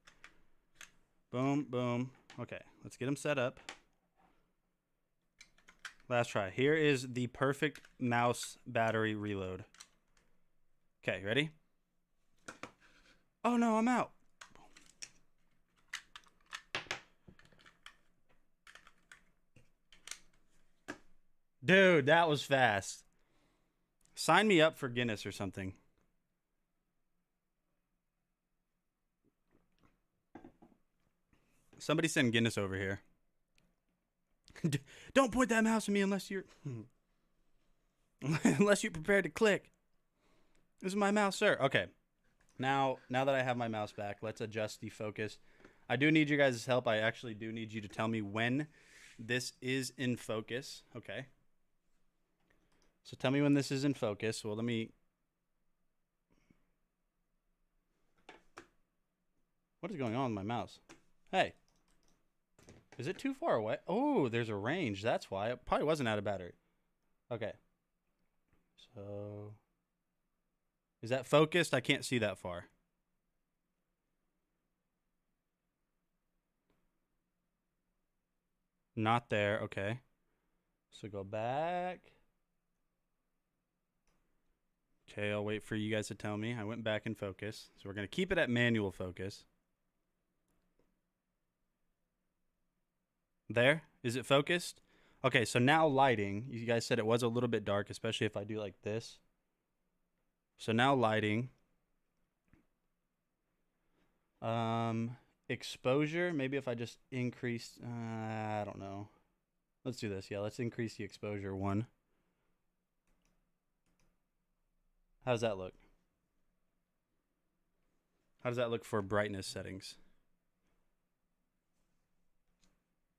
Boom, boom. Okay, let's get him set up. Last try. Here is the perfect mouse battery reload. Okay, ready? Oh no, I'm out. Dude, that was fast. Sign me up for Guinness or something. Somebody send Guinness over here. Don't point that mouse at me unless you're unless you're prepared to click. This is my mouse, sir. Okay. Now that I have my mouse back, let's adjust the focus. I do need you guys' help. I actually do need you to tell me when this is in focus. Okay. So tell me when this is in focus. Well, let me... What is going on with my mouse? Hey. Is it too far away? Oh, there's a range. That's why. It probably wasn't out of battery. Okay. So... Is that focused? I can't see that far. Not there. Okay. So go back. Okay, I'll wait for you guys to tell me. I went back in focus. So we're going to keep it at manual focus. There? Is it focused? Okay, so now lighting. You guys said it was a little bit dark, especially if I do like this. So now lighting. Exposure. Maybe if I just increase... I don't know. Let's do this. Yeah, let's increase the exposure 1. How does that look? How does that look for brightness settings?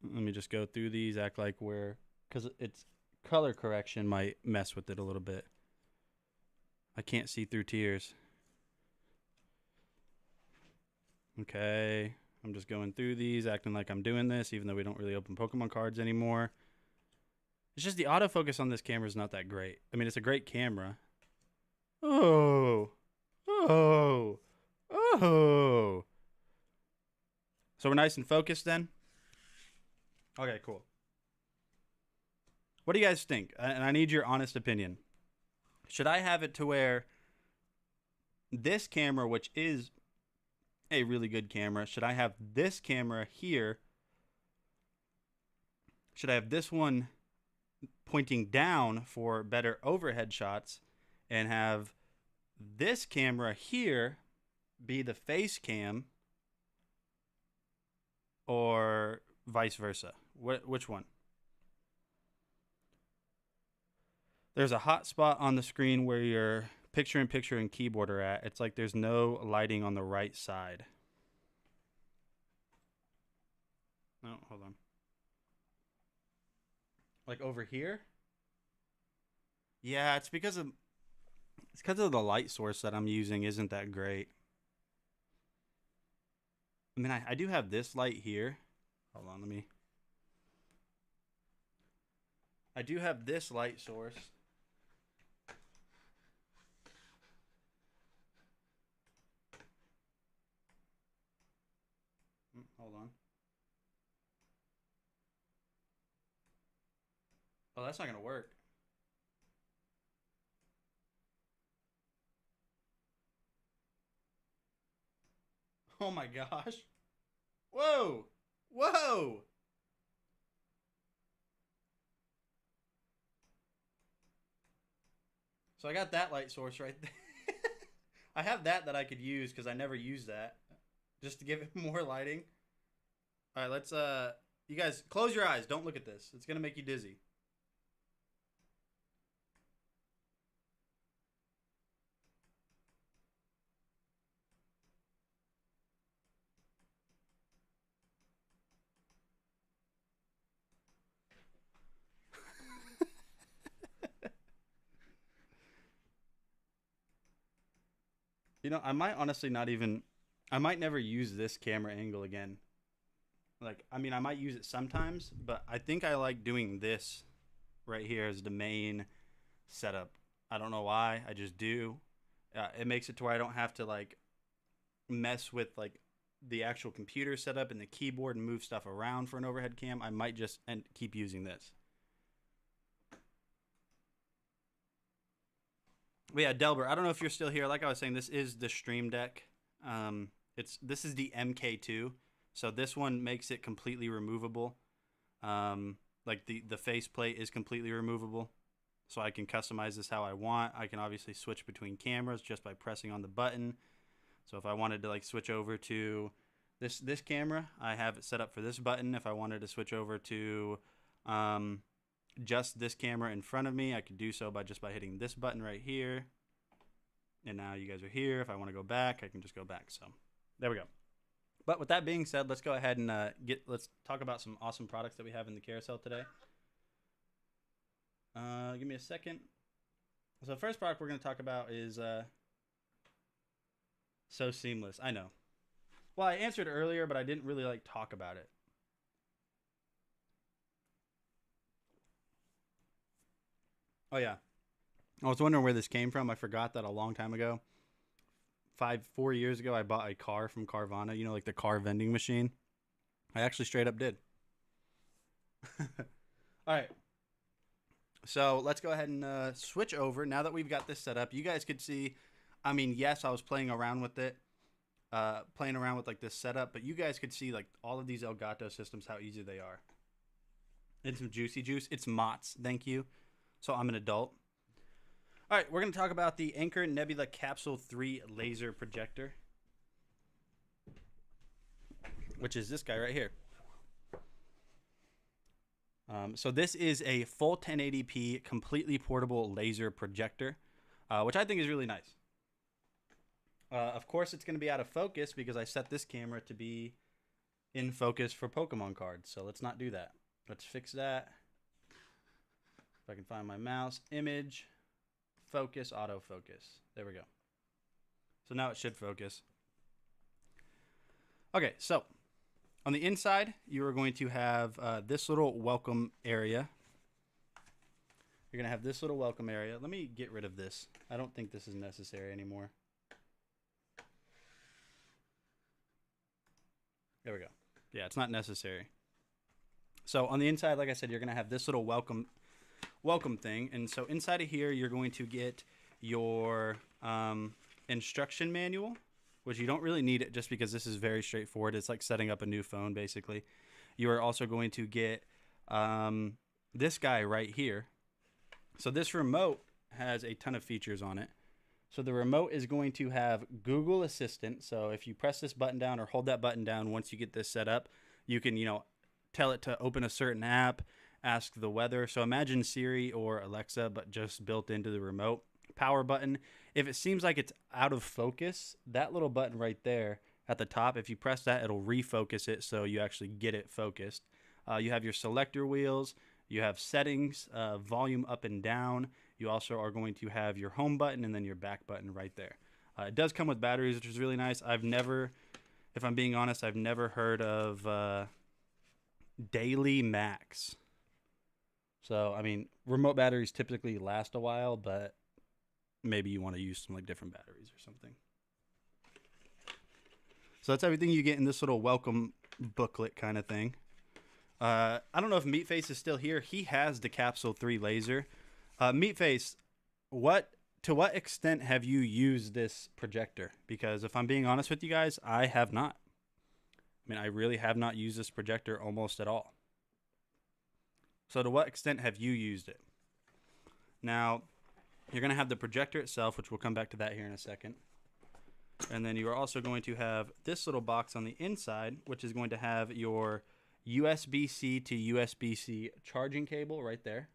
Let me just go through these, act like we're... Because it's color correction might mess with it a little bit. I can't see through tears. Okay. I'm just going through these, acting like I'm doing this, even though we don't really open Pokemon cards anymore. It's just the autofocus on this camera is not that great. I mean, it's a great camera. Oh. Oh. Oh. So we're nice and focused then? Okay, cool. What do you guys think? And I need your honest opinion. Should I have it to where this camera, which is a really good camera, should I have this camera here? Should I have this one pointing down for better overhead shots and have this camera here be the face cam, or vice versa? Which one? There's a hot spot on the screen where your picture-in-picture and keyboard are at. It's like there's no lighting on the right side. No, hold on. Like over here? Yeah, it's because of the light source that I'm using isn't that great. I mean, I do have this light here. Hold on, let me... I do have this light source. Hold on. Oh, that's not going to work. Oh my gosh. Whoa. Whoa. So I got that light source right there. I have that I could use because I never use that. Just to give it more lighting. All right, let's... You guys, close your eyes. Don't look at this. It's going to make you dizzy. You know, I might honestly not even. I might never use this camera angle again. Like, I mean, I might use it sometimes, but I think I like doing this right here as the main setup. I don't know why. I just do. It makes it to where I don't have to like mess with like the actual computer setup and the keyboard and move stuff around for an overhead cam. I might just keep using this. But yeah, Delbert, I don't know if you're still here. Like I was saying, this is the Stream Deck. This is the MK2, so this one makes it completely removable. Like the faceplate is completely removable, so I can customize this how I want. I can obviously switch between cameras just by pressing on the button. So if I wanted to like switch over to this camera, I have it set up for this button. If I wanted to switch over to just this camera in front of me, I could do so by hitting this button right here. And now you guys are here. If I want to go back, I can just go back. So there we go. But with that being said, let's go ahead and let's talk about some awesome products that we have in the carousel today. Give me a second. So the first product we're going to talk about is So Seamless. I know. Well, I answered earlier, but I didn't really like talk about it. Oh yeah, I was wondering where this came from. I forgot that a long time ago, 4 years ago, I bought a car from Carvana. You know, like the car vending machine. I actually straight up did. All right. So let's go ahead and switch over. Now that we've got this set up, you guys could see, I mean, yes, I was playing around with it, playing around with like this setup, but you guys could see like all of these Elgato systems, how easy they are. And some juicy juice. It's Mott's, thank you. So I'm an adult. All right, we're going to talk about the Anker Nebula Capsule 3 laser projector, which is this guy right here. So this is a full 1080p, completely portable laser projector, which I think is really nice. Of course, it's going to be out of focus because I set this camera to be in focus for Pokemon cards. So let's not do that. Let's fix that. If I can find my mouse, image, focus, autofocus. There we go. So now it should focus. Okay, so on the inside, you are going to have this little welcome area. You're going to have this little welcome area. Let me get rid of this. I don't think this is necessary anymore. There we go. Yeah, it's not necessary. So on the inside, like I said, you're going to have this little welcome thing. And so inside of here, you're going to get your instruction manual, which you don't really need it just because this is very straightforward. It's like setting up a new phone, basically. You are also going to get this guy right here. So this remote has a ton of features on it. So the remote is going to have Google Assistant. So if you press this button down or hold that button down once you get this set up, you can, you know, tell it to open a certain app, ask the weather. So imagine Siri or Alexa, but just built into the remote. Power button. If it seems like it's out of focus, that little button right there at the top, if you press that, it'll refocus it so you actually get it focused. You have your selector wheels. You have settings, volume up and down. You also are going to have your home button and then your back button right there. It does come with batteries, which is really nice. I've never, if I'm being honest, I've never heard of Daily Max. So, I mean, remote batteries typically last a while, but maybe you want to use some like different batteries or something. So that's everything you get in this little welcome booklet kind of thing. I don't know if Meatface is still here. He has the Capsule 3 laser. Meatface, to what extent have you used this projector? Because if I'm being honest with you guys, I have not. I mean, I really have not used this projector almost at all. So to what extent have you used it? Now, you're going to have the projector itself, which we'll come back to that here in a second. And then you are also going to have this little box on the inside, which is going to have your USB-C to USB-C charging cable right there.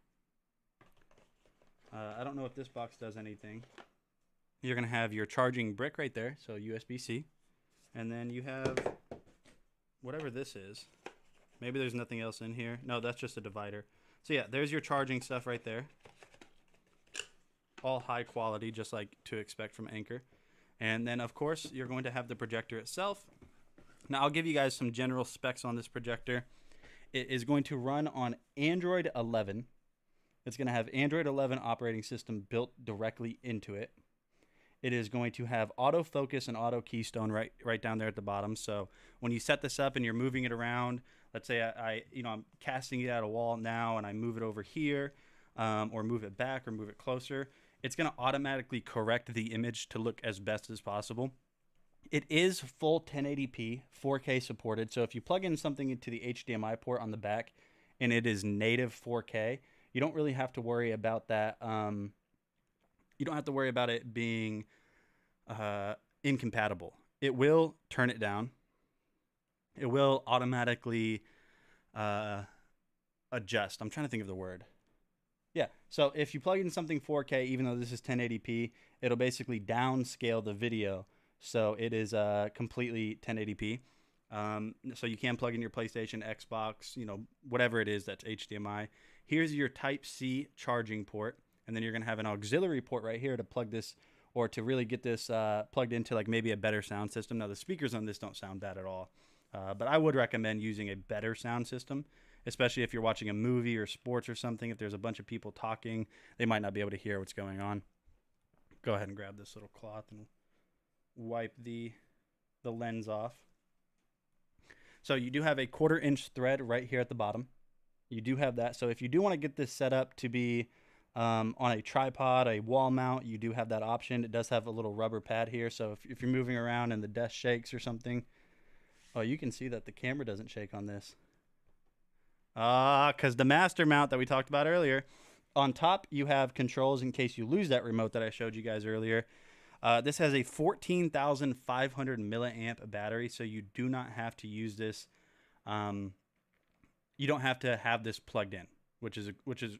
I don't know if this box does anything. You're going to have your charging brick right there, so USB-C. And then you have whatever this is. Maybe there's nothing else in here. No, that's just a divider. So yeah, there's your charging stuff right there. All high quality, just like to expect from Anker. And then, of course, you're going to have the projector itself. Now, I'll give you guys some general specs on this projector. It is going to run on Android 11. It's going to have Android 11 operating system built directly into it. It is going to have autofocus and auto keystone right down there at the bottom. So when you set this up and you're moving it around, let's say I'm casting it at a wall now and I move it over here, or move it back or move it closer, it's going to automatically correct the image to look as best as possible. It is full 1080p, 4K supported. So if you plug in something into the HDMI port on the back and it is native 4K, you don't really have to worry about that. You don't have to worry about it being incompatible. It will turn it down. It will automatically adjust. I'm trying to think of the word. Yeah, so if you plug in something 4K, even though this is 1080p, it'll basically downscale the video. So it is completely 1080p. So you can plug in your PlayStation, Xbox, whatever it is that's HDMI. Here's your Type-C charging port. And then you're going to have an auxiliary port right here to plug this, or to really get this plugged into like maybe a better sound system. Now, the speakers on this don't sound bad at all. But I would recommend using a better sound system, especially if you're watching a movie or sports or something. If there's a bunch of people talking, they might not be able to hear what's going on. Go ahead and grab this little cloth and wipe the lens off. So you do have a 1/4-inch thread right here at the bottom. You do have that. So if you do want to get this set up to be on a tripod, a wall mount, you do have that option. It does have a little rubber pad here, so if you're moving around and the desk shakes or something, oh, you can see that the camera doesn't shake on this. Because the master mount that we talked about earlier, on top you have controls in case you lose that remote that I showed you guys earlier. This has a 14,500 milliamp battery, so you do not have to use this. You don't have to have this plugged in, which is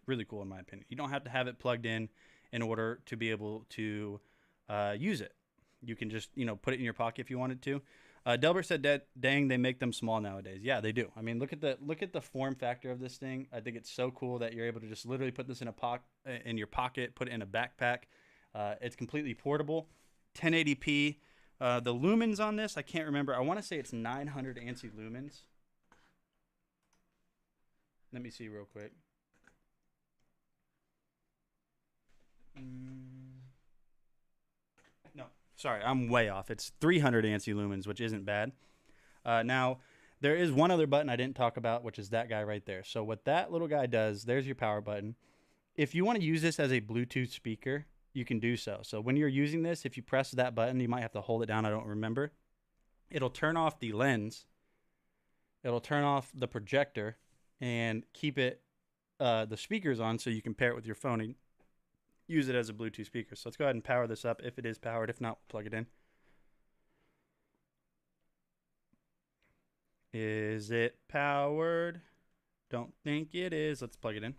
really cool in my opinion. You don't have to have it plugged in order to be able to use it. You can just put it in your pocket if you wanted to. Delbert said that dang, they make them small nowadays. Yeah, they do. I mean, look at the form factor of this thing. I think it's so cool that you're able to just literally put this in your pocket, put it in a backpack. It's completely portable. 1080p. The lumens on this, I can't remember. I want to say it's 900 ANSI lumens. Let me see real quick. No, sorry, I'm way off. It's 300 ANSI lumens, which isn't bad. Now, there is one other button I didn't talk about, which is that guy right there. So what that little guy does, there's your power button. If you want to use this as a Bluetooth speaker, you can do so. So when you're using this, if you press that button, you might have to hold it down. I don't remember. It'll turn off the lens. It'll turn off the projector and keep it the speakers on so you can pair it with your phone and use it as a Bluetooth speaker. So let's go ahead and power this up if it is powered. If not, plug it in. Is it powered? Don't think it is. Let's plug it in.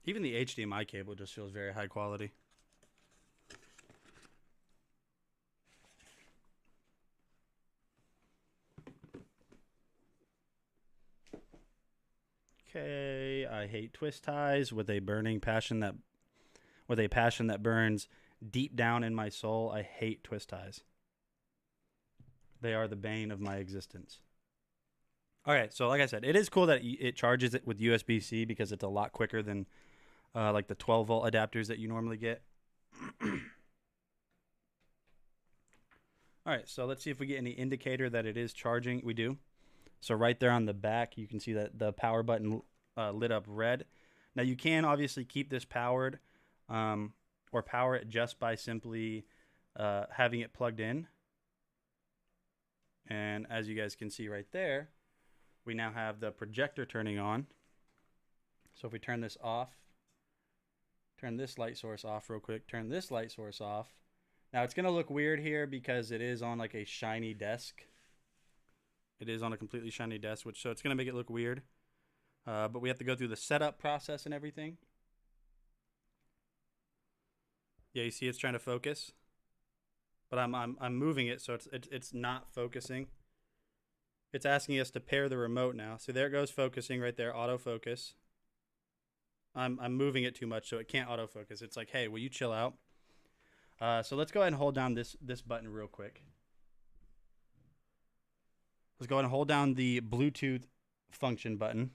Even the HDMI cable just feels very high quality. Okay, I hate twist ties with a passion that burns deep down in my soul. I hate twist ties. They are the bane of my existence. All right, so like I said, it is cool that it charges it with USB-C because it's a lot quicker than like the 12-volt adapters that you normally get. All right, so let's see if we get any indicator that it is charging. We do. So right there on the back, you can see that the power button lit up red. Now you can obviously keep this powered or power it just by simply having it plugged in. And as you guys can see right there, we now have the projector turning on. So if we turn this off, turn this light source off real quick, turn this light source off. Now it's going to look weird here because it is on like a shiny desk. It is on a completely shiny desk, so it's going to make it look weird. But we have to go through the setup process and everything. Yeah, you see it's trying to focus. But I'm moving it, so it's not focusing. It's asking us to pair the remote now. So there it goes focusing right there, autofocus. I'm moving it too much, so it can't autofocus. It's like, hey, will you chill out? So let's go ahead and hold down this button real quick. Let's go ahead and hold down the Bluetooth function button.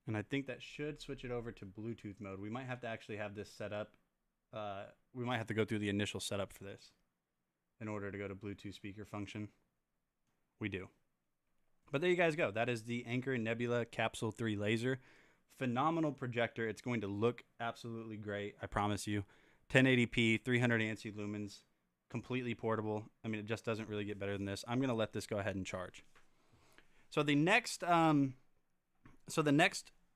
And I think that should switch it over to Bluetooth mode. We might have to actually have this set up. We might have to go through the initial setup for this in order to go to Bluetooth speaker function. We do. But there you guys go. That is the Anker Nebula Capsule 3 laser. Phenomenal projector. It's going to look absolutely great, I promise you. 1080p, 300 ANSI lumens, completely portable. I mean, it just doesn't really get better than this. I'm going to let this go ahead and charge. So the next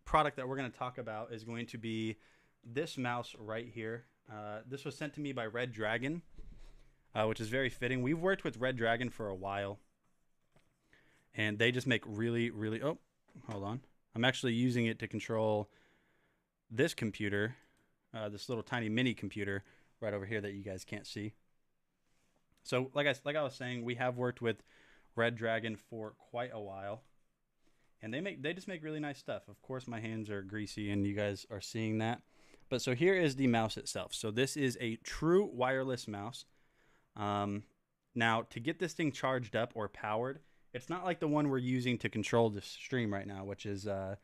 product that we're going to talk about is going to be this mouse right here. This was sent to me by Red Dragon, which is very fitting. We've worked with Red Dragon for a while, and they just make really, really... Oh, hold on. I'm actually using it to control this computer, this little tiny mini computer right over here that you guys can't see. So like I was saying, we have worked with Red Dragon for quite a while, and they just make really nice stuff. Of course, my hands are greasy, and you guys are seeing that. But so here is the mouse itself. So this is a true wireless mouse. Now, to get this thing charged up or powered, it's not like the one we're using to control the stream right now, which is a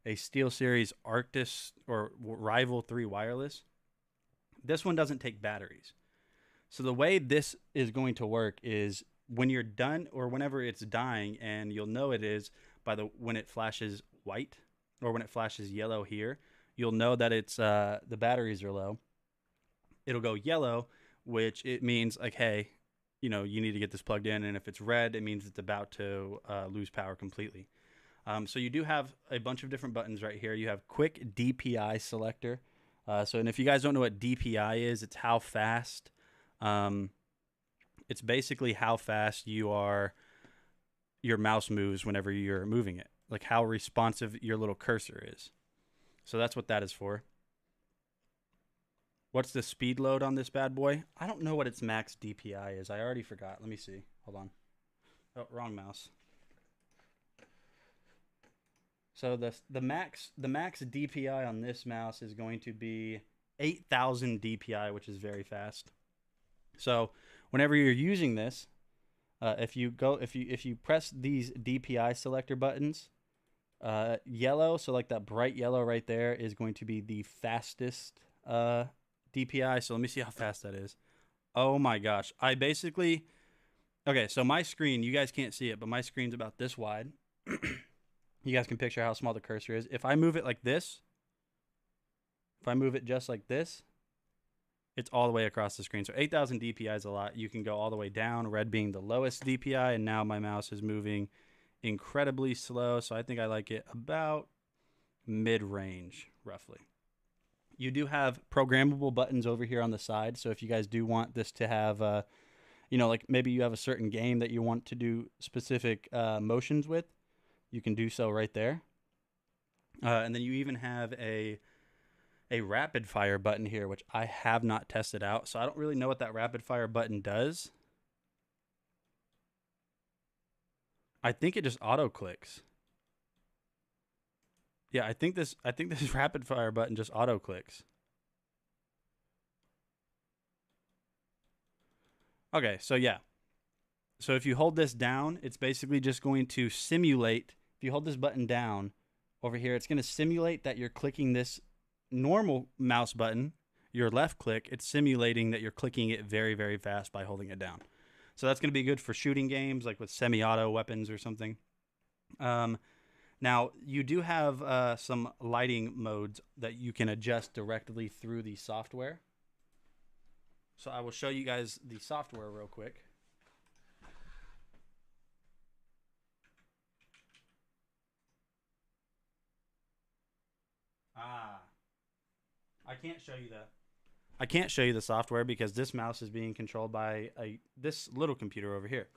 SteelSeries Arctis or Rival 3 wireless. This one doesn't take batteries. So the way this is going to work is when you're done or whenever it's dying, and you'll know it is by when it flashes white or when it flashes yellow here, you'll know that it's the batteries are low. It'll go yellow, which it means like, hey, you know, you need to get this plugged in. And if it's red, it means it's about to lose power completely. So you do have a bunch of different buttons right here. You have quick DPI selector. And if you guys don't know what DPI is, it's how fast, it's basically how fast your mouse moves whenever you're moving it, like how responsive your little cursor is. So that's what that is for. What's the speed load on this bad boy? I don't know what its max DPI is. I already forgot. Let me see. Hold on. Oh, wrong mouse. So the max DPI on this mouse is going to be 8,000 DPI, which is very fast. So whenever you're using this, if you press these DPI selector buttons, yellow, so like that bright yellow right there is going to be the fastest DPI. So let me see how fast that is. Oh my gosh. Okay, so my screen, you guys can't see it, but my screen's about this wide. You guys can picture how small the cursor is. If I move it like this, if I move it just like this, it's all the way across the screen. So 8,000 DPI is a lot. You can go all the way down, red being the lowest DPI, and now my mouse is moving incredibly slow. So I think I like it about mid-range, roughly. You do have programmable buttons over here on the side. So if you guys do want this to have, like maybe you have a certain game that you want to do specific motions with, you can do so right there. And then you even have a rapid fire button here, which I have not tested out. So I don't really know what that rapid fire button does. I think it just auto clicks. Yeah, I think this rapid fire button just auto clicks. Okay, so yeah. So if you hold this down, it's basically just going to simulate. If you hold this button down over here, it's going to simulate that you're clicking this normal mouse button, your left click. It's simulating that you're clicking it very, very fast by holding it down. So that's going to be good for shooting games, like with semi-auto weapons or something. Now, you do have some lighting modes that you can adjust directly through the software. So I will show you guys the software real quick. I can't show you the software because this mouse is being controlled by this little computer over here.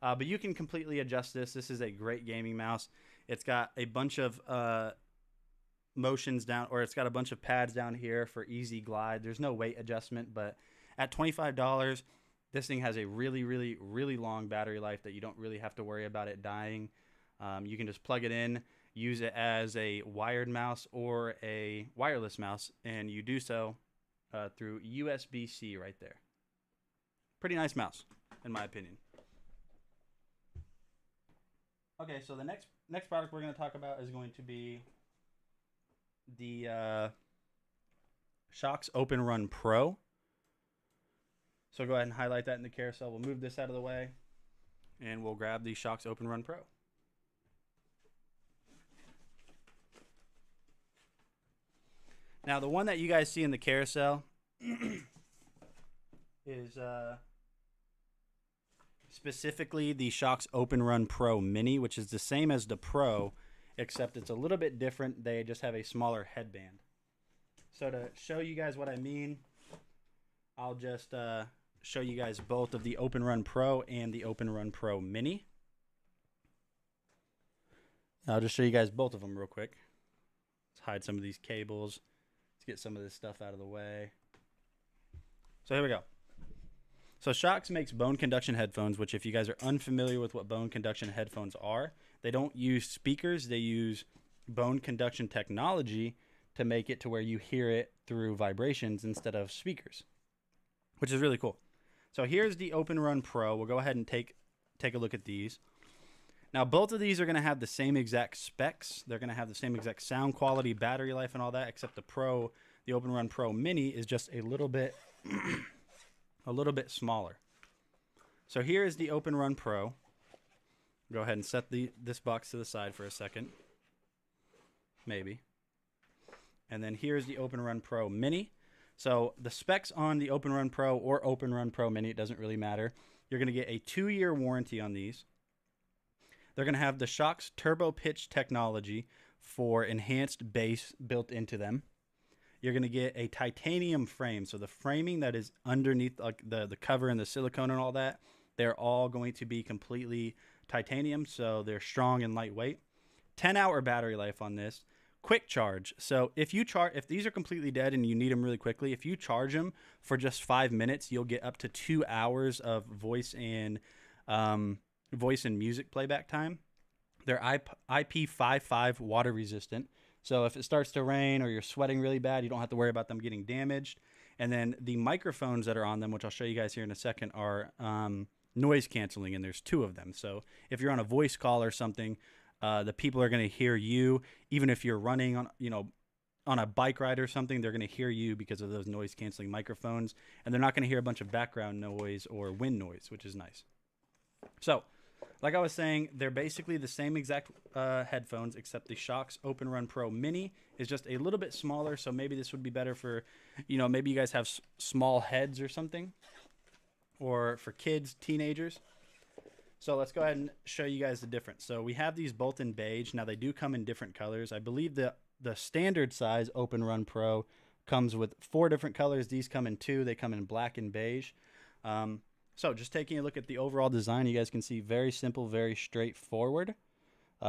But you can completely adjust this. This is a great gaming mouse. It's got a bunch of motions down, or it's got a bunch of pads down here for easy glide. There's no weight adjustment, but at $25, this thing has a really, really, really long battery life that you don't really have to worry about it dying. You can just plug it in. use it as a wired mouse or a wireless mouse, and you do so through USB-C right there. Pretty nice mouse, in my opinion. Okay, so the next product we're going to talk about is going to be the Shox Open Run Pro. So go ahead and highlight that in the carousel. We'll move this out of the way, and we'll grab the Shox Open Run Pro. Now, the one that you guys see in the carousel is specifically the Shox Open Run Pro Mini, which is the same as the Pro, except it's a little bit different. They just have a smaller headband. So to show you guys what I mean, I'll just show you guys both of the Open Run Pro and the Open Run Pro Mini. I'll just show you guys both of them real quick. Let's hide some of these cables. Let's get some of this stuff out of the way. So here we go. So Shox makes bone conduction headphones, which if you guys are unfamiliar with what bone conduction headphones are, they don't use speakers. They use bone conduction technology to make it to where you hear it through vibrations instead of speakers, which is really cool. So here's the Open Run Pro. We'll go ahead and take a look at these. Now, both of these are going to have the same exact specs. They're going to have the same exact sound quality, battery life, and all that, except the Open Run Pro Mini is just a little bit smaller. So here is the Open Run Pro. Go ahead and set this box to the side for a second. Maybe. And then here's the Open Run Pro Mini. So the specs on the Open Run Pro or Open Run Pro Mini, it doesn't really matter. You're going to get a 2-year warranty on these. They're going to have the Shox Turbo Pitch technology for enhanced bass built into them. You're going to get a titanium frame. So the framing that is underneath, like the cover and the silicone and all that, they're all going to be completely titanium. So they're strong and lightweight. 10-hour battery life on this. Quick charge. So if these are completely dead and you need them really quickly, if you charge them for just 5 minutes, you'll get up to 2 hours of voice and music playback time. They're IP55 water resistant. So if it starts to rain or you're sweating really bad, you don't have to worry about them getting damaged. And then the microphones that are on them, which I'll show you guys here in a second, are noise canceling, and there's 2 of them. So if you're on a voice call or something, the people are going to hear you. Even if you're running on a bike ride or something, they're going to hear you because of those noise canceling microphones, and they're not going to hear a bunch of background noise or wind noise, which is nice. So, like I was saying, they're basically the same exact headphones, except the Shox Open Run Pro Mini is just a little bit smaller. So maybe this would be better for, maybe you guys have small heads or something, or for kids, teenagers. So let's go ahead and show you guys the difference. So we have these both in beige. Now they do come in different colors. I believe the standard size Open Run Pro comes with 4 different colors. These come in 2. They come in black and beige. So just taking a look at the overall design, you guys can see very simple, very straightforward.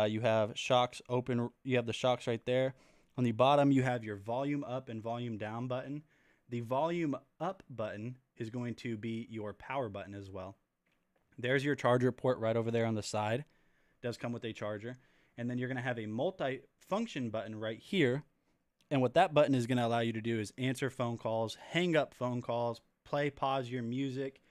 You have Shox open. You have the Shox right there. On the bottom, you have your volume up and volume down button. The volume up button is going to be your power button as well. There's your charger port right over there on the side. It does come with a charger. And then you're going to have a multi-function button right here. And what that button is going to allow you to do is answer phone calls, hang up phone calls, play, pause your music.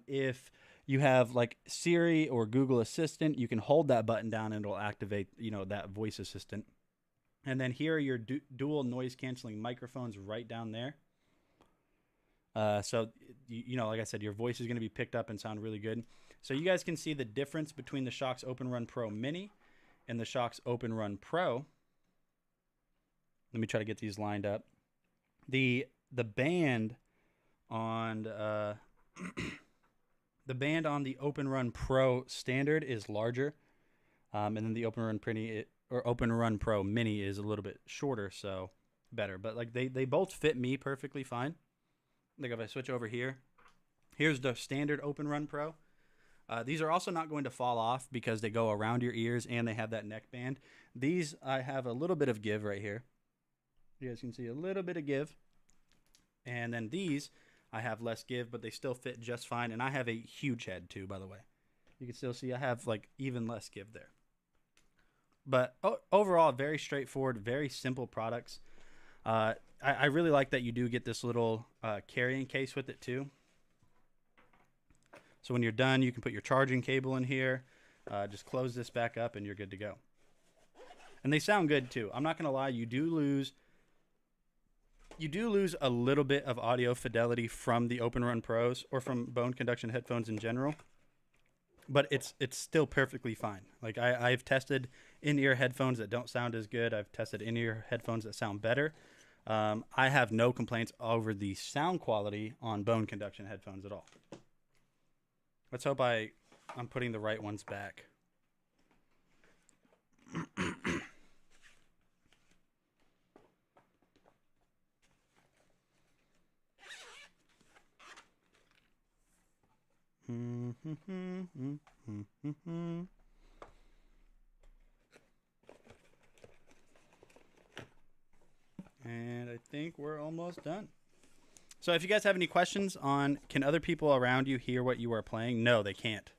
If you have like Siri or Google Assistant, you can hold that button down and it'll activate, that voice assistant. And then here are your dual noise canceling microphones right down there. So, like I said, your voice is going to be picked up and sound really good. So you guys can see the difference between the Shox Open Run Pro Mini and the Shox Open Run Pro. Let me try to get these lined up. The band on the Open Run Pro Standard is larger, and then the Open Run Pro Mini is a little bit shorter, so better. But like they both fit me perfectly fine. Like if I switch over here, here's the standard Open Run Pro. These are also not going to fall off because they go around your ears and they have that neck band. These, I have a little bit of give right here. You guys can see a little bit of give. And then these, I have less give, but they still fit just fine. And I have a huge head too, by the way. You can still see I have like even less give there. But overall, very straightforward, very simple products. I really like that you do get this little carrying case with it too. So when you're done, you can put your charging cable in here. Just close this back up and you're good to go. And they sound good too. I'm not going to lie, you do lose a little bit of audio fidelity from the Open Run Pros or from bone conduction headphones in general. But it's still perfectly fine. Like I've tested in-ear headphones that don't sound as good. I've tested in-ear headphones that sound better. I have no complaints over the sound quality on bone conduction headphones at all. Let's hope I'm putting the right ones back. And I think we're almost done. So if you guys have any questions on can other people around you hear what you are playing? No, they can't.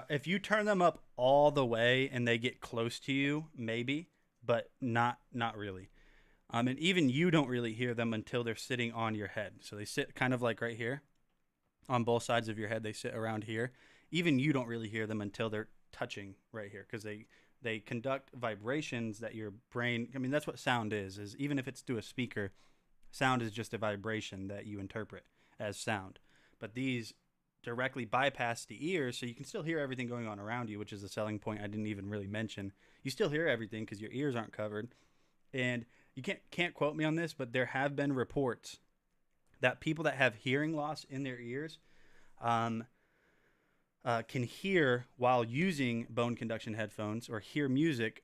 If you turn them up all the way and they get close to you, maybe, but not really. And even you don't really hear them until they're sitting on your head. So they sit kind of like right here on both sides of your head. They sit around here. Even you don't really hear them until they're touching right here because they conduct vibrations that your brain, I mean, that's what sound is even if it's through a speaker, sound is just a vibration that you interpret as sound. But these directly bypass the ears, so you can still hear everything going on around you, which is a selling point I didn't even really mention. You still hear everything because your ears aren't covered. And you can't quote me on this, but there have been reports that people that have hearing loss in their ears can hear while using bone conduction headphones or hear music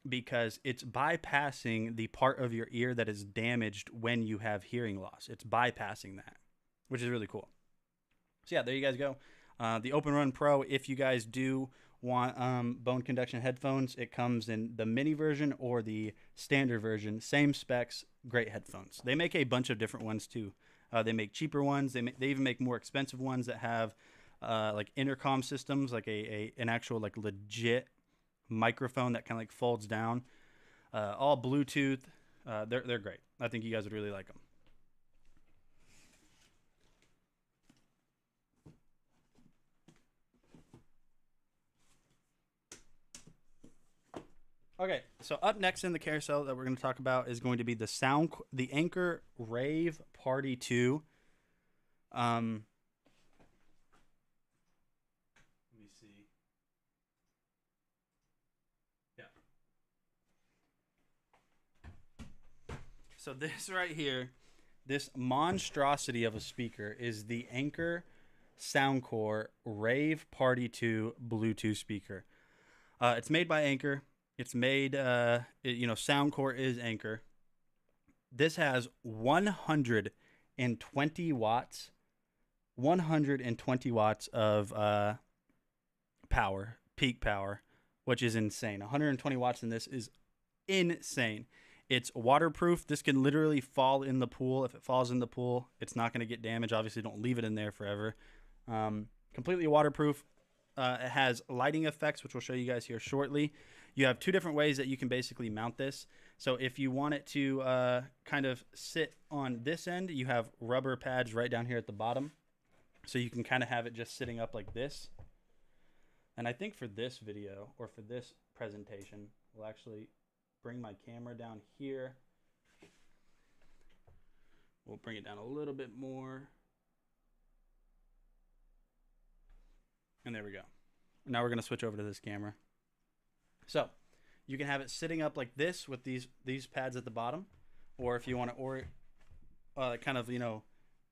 because it's bypassing the part of your ear that is damaged when you have hearing loss. It's bypassing that, which is really cool. So yeah, there you guys go. The Open Run Pro, if you guys do want bone conduction headphones, it comes in the mini version or the standard version. Same specs, great headphones. They make a bunch of different ones too. They make cheaper ones. They even make more expensive ones that have like intercom systems, like an actual like legit microphone that kind of like folds down. All Bluetooth. They're great. I think you guys would really like them. Okay, so up next in the carousel that we're going to talk about is going to be the Anchor Rave Party 2. Let me see. Yeah. So this right here, this monstrosity of a speaker is the Anchor Soundcore Rave Party 2 Bluetooth speaker. It's made by Anchor. It's made, Soundcore is Anchor. This has 120 watts of power, peak power, which is insane. 120 watts in this is insane. It's waterproof. This can literally fall in the pool. If it falls in the pool, it's not going to get damaged. Obviously, don't leave it in there forever. Completely waterproof. It has lighting effects, which we'll show you guys here shortly. You have two different ways that you can basically mount this. So if you want it to kind of sit on this end, you have rubber pads right down here at the bottom. So you can kind of have it just sitting up like this. And I think for this video or for this presentation, we'll actually bring my camera down here. We'll bring it down a little bit more. And there we go. Now we're going to switch over to this camera. So you can have it sitting up like this with these pads at the bottom, or if you want to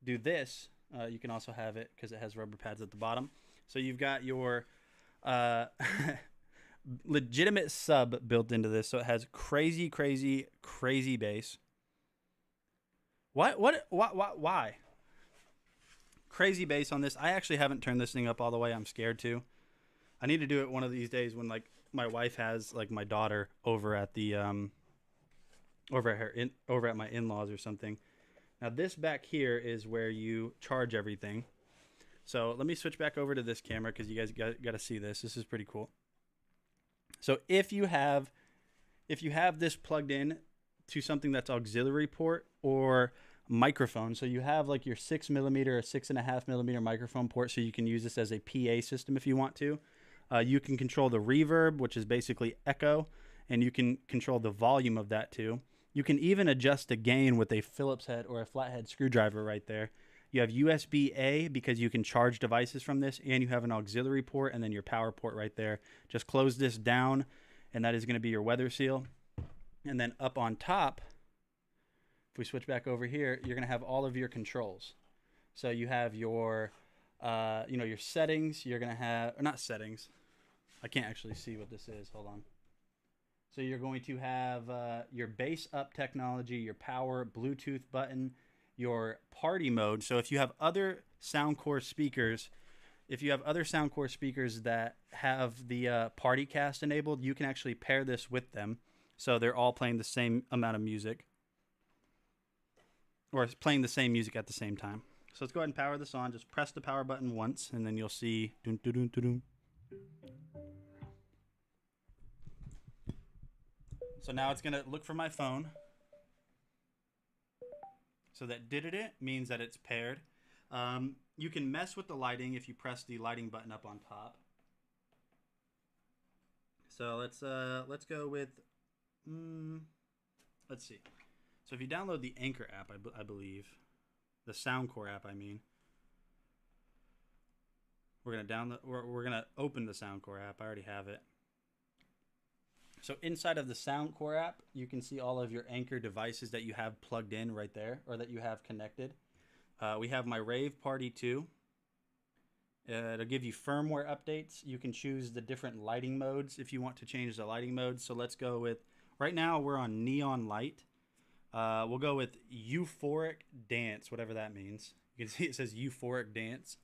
do this, you can also have it because it has rubber pads at the bottom. So you've got your legitimate sub built into this, so it has crazy bass. Why? Crazy bass on this. I actually haven't turned this thing up all the way. I'm scared to. I need to do it one of these days when like my wife has like my daughter over at the over at my in-laws or something. Now this back here is where you charge everything. So let me switch back over to this camera because you guys got to see this. This is pretty cool. So if you have this plugged in to something that's auxiliary port or microphone, so you have like your 6mm or 6.5mm microphone port, so you can use this as a PA system if you want to. You can control the reverb, which is basically echo, and you can control the volume of that too. You can even adjust the gain with a Phillips head or a flathead screwdriver right there. You have USB-A because you can charge devices from this, and you have an auxiliary port and then your power port right there. Just close this down, and that is going to be your weather seal. And then up on top, if we switch back over here, you're going to have all of your controls. So you have your, your settings. You're going to have, or not settings. I can't actually see what this is. Hold on. So you're going to have your bass up technology, your power, Bluetooth button, your party mode. So if you have other Soundcore speakers, that have the party cast enabled, you can actually pair this with them. So they're all playing the same amount of music, or playing the same music at the same time. So let's go ahead and power this on. Just press the power button once, and then you'll see. Dun, dun, dun, dun, dun. So now it's going to look for my phone. So that did it means that it's paired. You can mess with the lighting if you press the lighting button up on top. So let's go with, let's see. So if you download the Anchor app, I believe, the Soundcore app, I mean, we're gonna open the Soundcore app. I already have it. So inside of the Soundcore app, you can see all of your Anchor devices that you have plugged in right there, or that you have connected. We have my Rave Party 2. It'll give you firmware updates. You can choose the different lighting modes if you want to change the lighting modes. So let's go with, right now we're on Neon Light. We'll go with Euphoric Dance, whatever that means. You can see it says Euphoric Dance.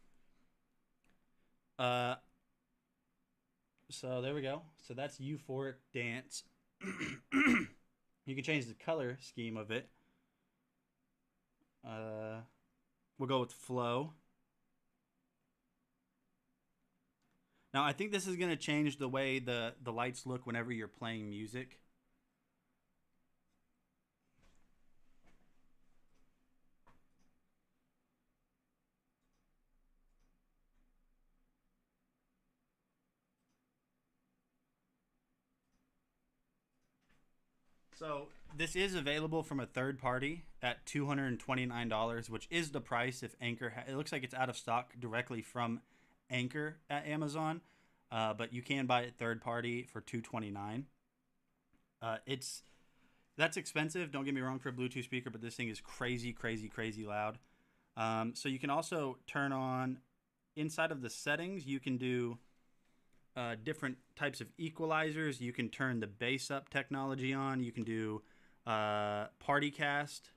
So there we go. So that's Euphoric Dance. You can change the color scheme of it. We'll go with Flow. Now, I think this is going to change the way the lights look whenever you're playing music. So this is available from a third party at $229, which is the price if Anchor. It looks like it's out of stock directly from Anchor at Amazon, but you can buy it third party for $229. That's expensive. Don't get me wrong for a Bluetooth speaker, but this thing is crazy, crazy, crazy loud. So you can also turn on inside of the settings. You can do different types of equalizers. You can turn the bass up technology on. You can do party cast.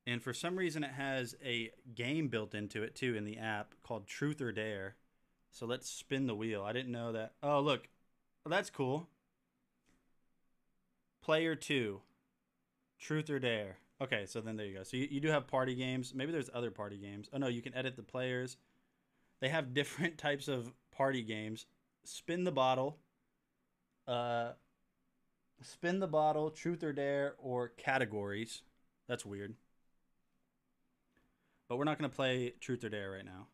And for some reason, it has a game built into it, too, in the app called Truth or Dare. So let's spin the wheel. I didn't know that. Oh, look. Well, that's cool. Player 2. Truth or Dare. Okay, so then there you go. So you do have party games. Maybe there's other party games. Oh, no, you can edit the players. They have different types of party games. Spin the bottle. Truth or Dare, or categories. That's weird. But we're not going to play Truth or Dare right now.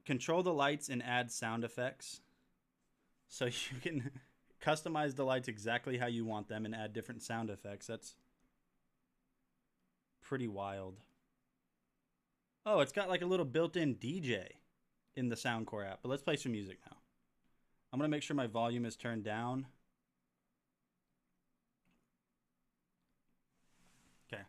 Control the lights and add sound effects. So you can customize the lights exactly how you want them and add different sound effects. That's pretty wild. Oh, it's got like a little built-in DJ in the Soundcore app. But let's play some music now. I'm going to make sure my volume is turned down. Okay.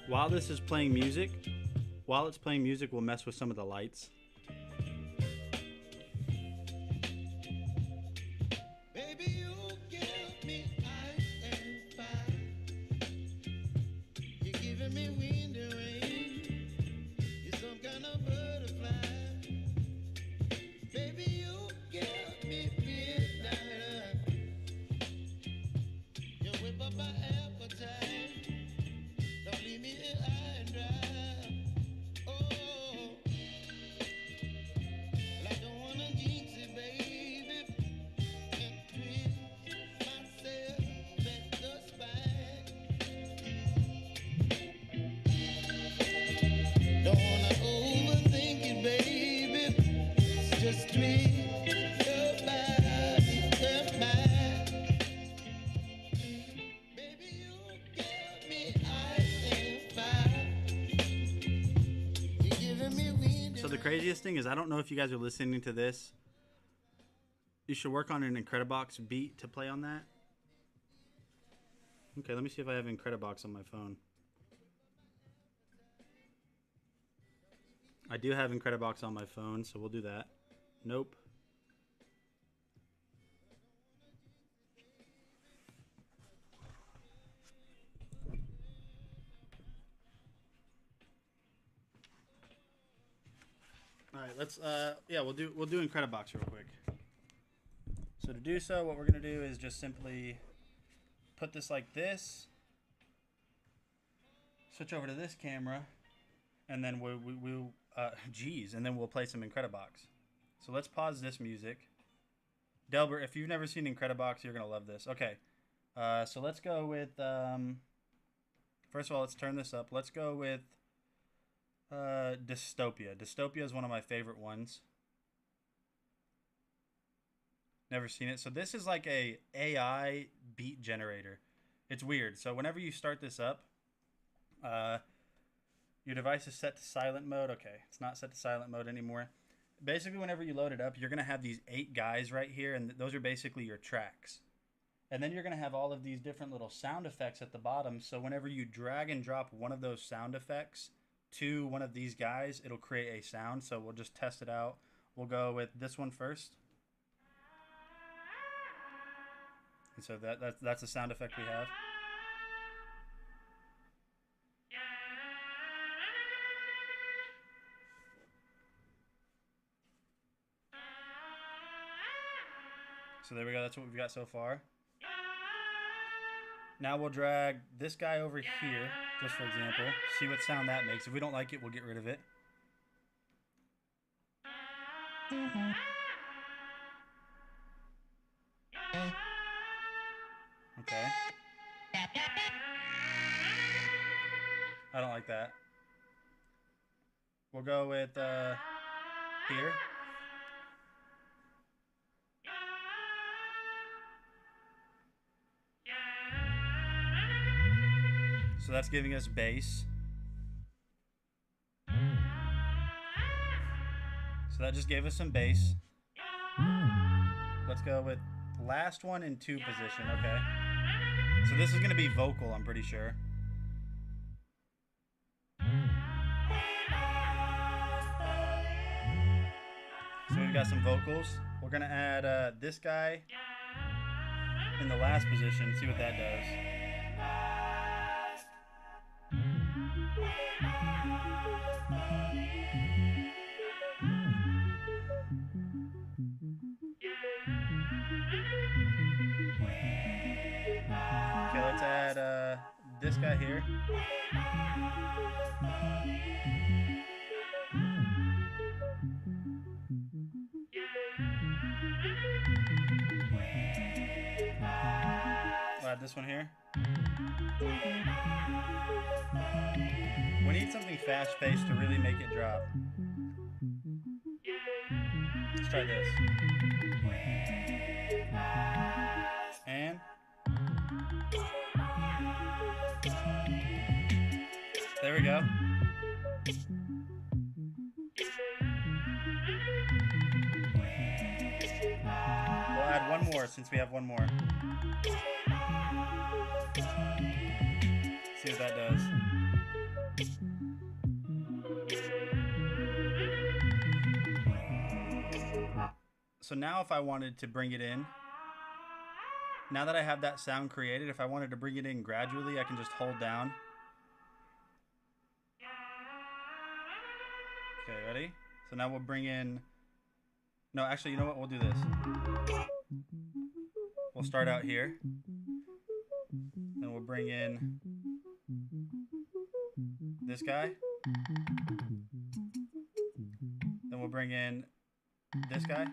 While it's playing music, we'll mess with some of the lights. up my appetite. Don't leave me here high and dry. Oh, well, I don't wanna jinx it, baby, and twist myself at the spine. Don't wanna overthink it, baby. It's just twist your body, your mind. Baby, you give me ice and fire. You're giving me wind. So the craziest thing is, I don't know if you guys are listening to this. You should work on an Incredibox beat to play on that. Okay, let me see if I have Incredibox on my phone. I do have Incredibox on my phone, so we'll do that. Nope. All right, let's yeah, we'll do Incredibox real quick. So to do so, what we're going to do is just simply put this like this. Switch over to this camera, and then we'll and then we'll play some Incredibox. So let's pause this music. Delbert, if you've never seen Incredibox, you're gonna love this. Okay, so let's go with first of all, let's turn this up. Let's go with Dystopia. Dystopia is one of my favorite ones. Never seen it. So this is like a AI beat generator. It's weird. So whenever you start this up, your device is set to silent mode. Okay, it's not set to silent mode anymore. Basically, whenever you load it up, you're going to have these 8 guys right here, and those are basically your tracks. And then you're going to have all of these different little sound effects at the bottom. So whenever you drag and drop one of those sound effects to one of these guys, it'll create a sound. So we'll just test it out. We'll go with this one first. And so that's the sound effect we have. So there we go. That's what we've got so far. Now we'll drag this guy over here, just for example. See what sound that makes. If we don't like it, we'll get rid of it. Okay. I don't like that. We'll go with here. So that's giving us bass. So that just gave us some bass. Let's go with last one in 2 position. Okay. So this is going to be vocal, I'm pretty sure. So we've got some vocals. We're going to add this guy in the last position. See what that does. Okay, let's add this guy here. We'll add this one here. We need something fast-paced to really make it drop. Let's try this. And there we go. We'll add one more since we have one more. See what that does. So now if I wanted to bring it in, now that I have that sound created, if I wanted to bring it in gradually, I can just hold down. Okay, ready? So now we'll bring in... No, actually, you know what? We'll do this. We'll start out here. we'll bring in this guy. Then we'll bring in this guy.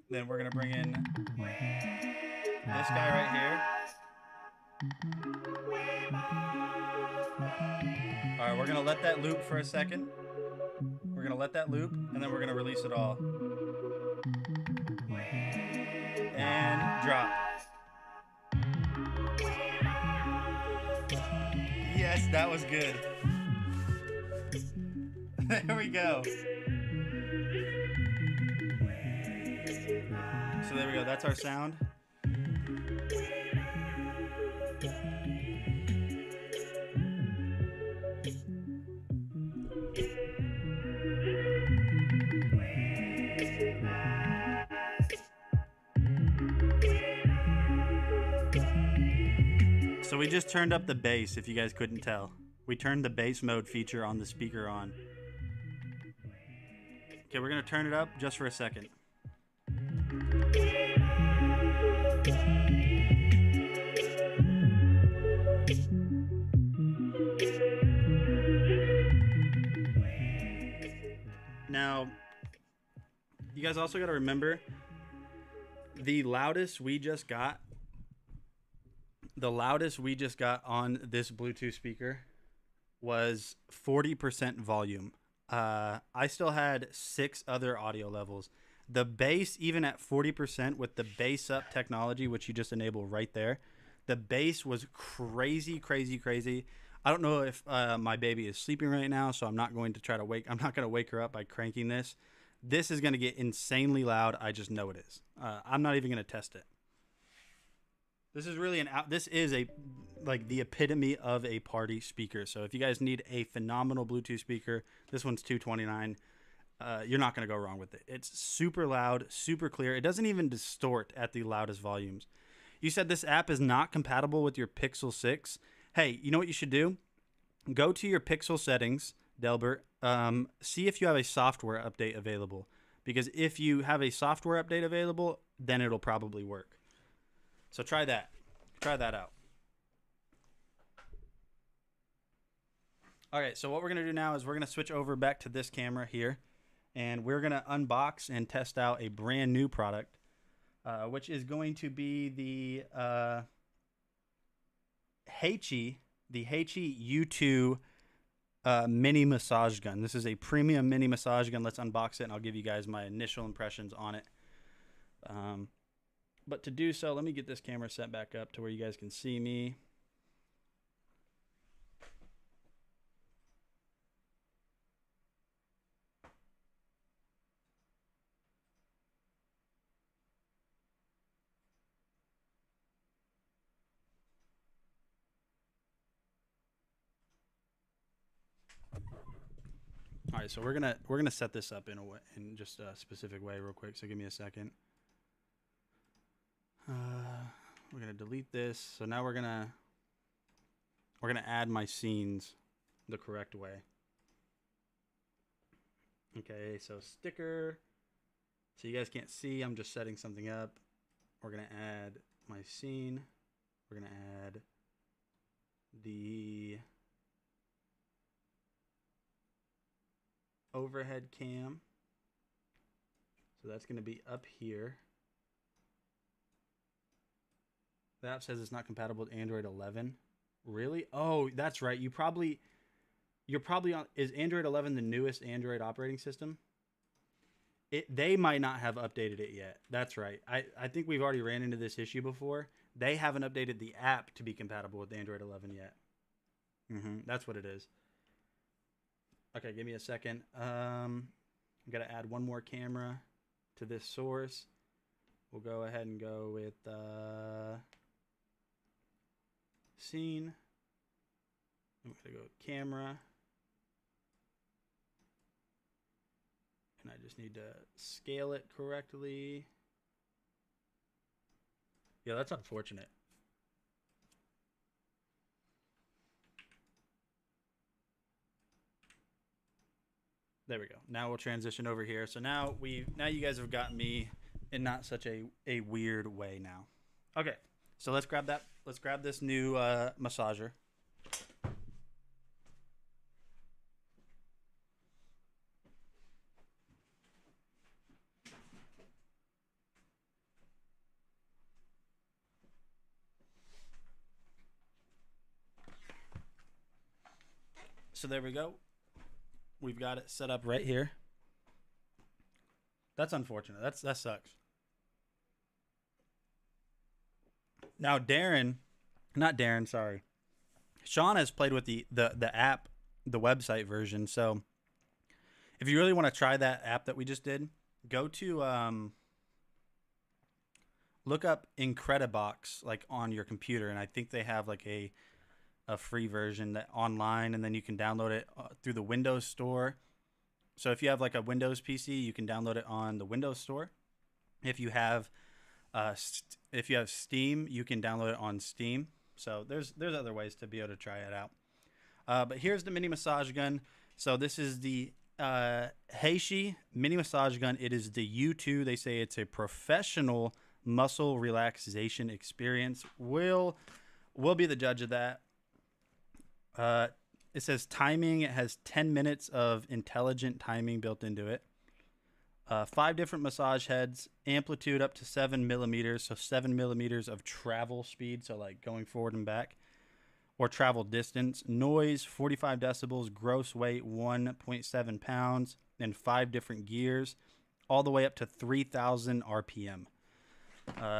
Then we're going to bring in this guy right here. All right, we're going to let that loop for a second. We're going to let that loop, and then we're going to release it all. And drop. Yes, that was good. There we go. So there we go. That's our sound. So we just turned up the bass, if you guys couldn't tell. We turned the bass mode feature on the speaker on. Okay, we're going to turn it up just for a second. Now, you guys also got to remember the loudest we just got on this Bluetooth speaker was 40% volume. I still had 6 other audio levels. The bass, even at 40% with the bass up technology, which you just enable right there, the bass was crazy, crazy, crazy. I don't know if my baby is sleeping right now, so I'm not going to wake her up by cranking this. This is going to get insanely loud. I just know it is. I'm not even going to test it. This is really like the epitome of a party speaker. So if you guys need a phenomenal Bluetooth speaker, this one's $229. You're not going to go wrong with it. It's super loud, super clear. It doesn't even distort at the loudest volumes. You said this app is not compatible with your Pixel 6. Hey, you know what you should do? Go to your Pixel settings, Delbert. See if you have a software update available. Because if you have a software update available, then it'll probably work. So try that. Try that out. All right, so what we're going to do now is we're going to switch over back to this camera here. And we're going to unbox and test out a brand new product, which is going to be the Heichi U2 mini massage gun. This is a premium mini massage gun. Let's unbox it, and I'll give you guys my initial impressions on it. But to do so, let me get this camera set back up to where you guys can see me. All right, so we're gonna set this up in just a specific way real quick. So give me a second. We're gonna delete this. So now we're gonna add my scenes the correct way. Okay, so sticker. So you guys can't see, I'm just setting something up. We're gonna add my scene. We're gonna add the overhead cam. So that's gonna be up here. The app says it's not compatible with Android 11. Really? Oh, that's right. You're probably on. Is Android 11 the newest Android operating system? They might not have updated it yet. That's right. I think we've already ran into this issue before. They haven't updated the app to be compatible with Android 11 yet. That's what it is. Okay, give me a second. I'm gonna add one more camera to this source. We'll go ahead and go with scene. I'm gonna go with camera. And I just need to scale it correctly. Yeah, that's unfortunate. There we go. Now we'll transition over here. So now you guys have got me in not such a weird way now. Okay. So let's grab that. Let's grab this new massager. So there we go. We've got it set up right here. That's unfortunate. That sucks. Now not Darren, sorry. Sean has played with the app, the website version. So if you really want to try that app that we just did, go to look up Incredibox like on your computer, and I think they have like a free version that online, and then you can download it through the Windows Store. So if you have like a Windows PC, you can download it on the Windows Store. If you have Steam, you can download it on Steam. So there's other ways to be able to try it out. But here's the mini massage gun. So this is the Heishi mini massage gun. It is the U2. They say it's a professional muscle relaxation experience. We'll be the judge of that. It says timing. It has 10 minutes of intelligent timing built into it. 5 different massage heads, amplitude up to 7 millimeters. So 7 millimeters of travel speed. So like going forward and back, or travel distance. Noise, 45 decibels. Gross weight, 1.7 pounds. And 5 different gears, all the way up to 3,000 RPM.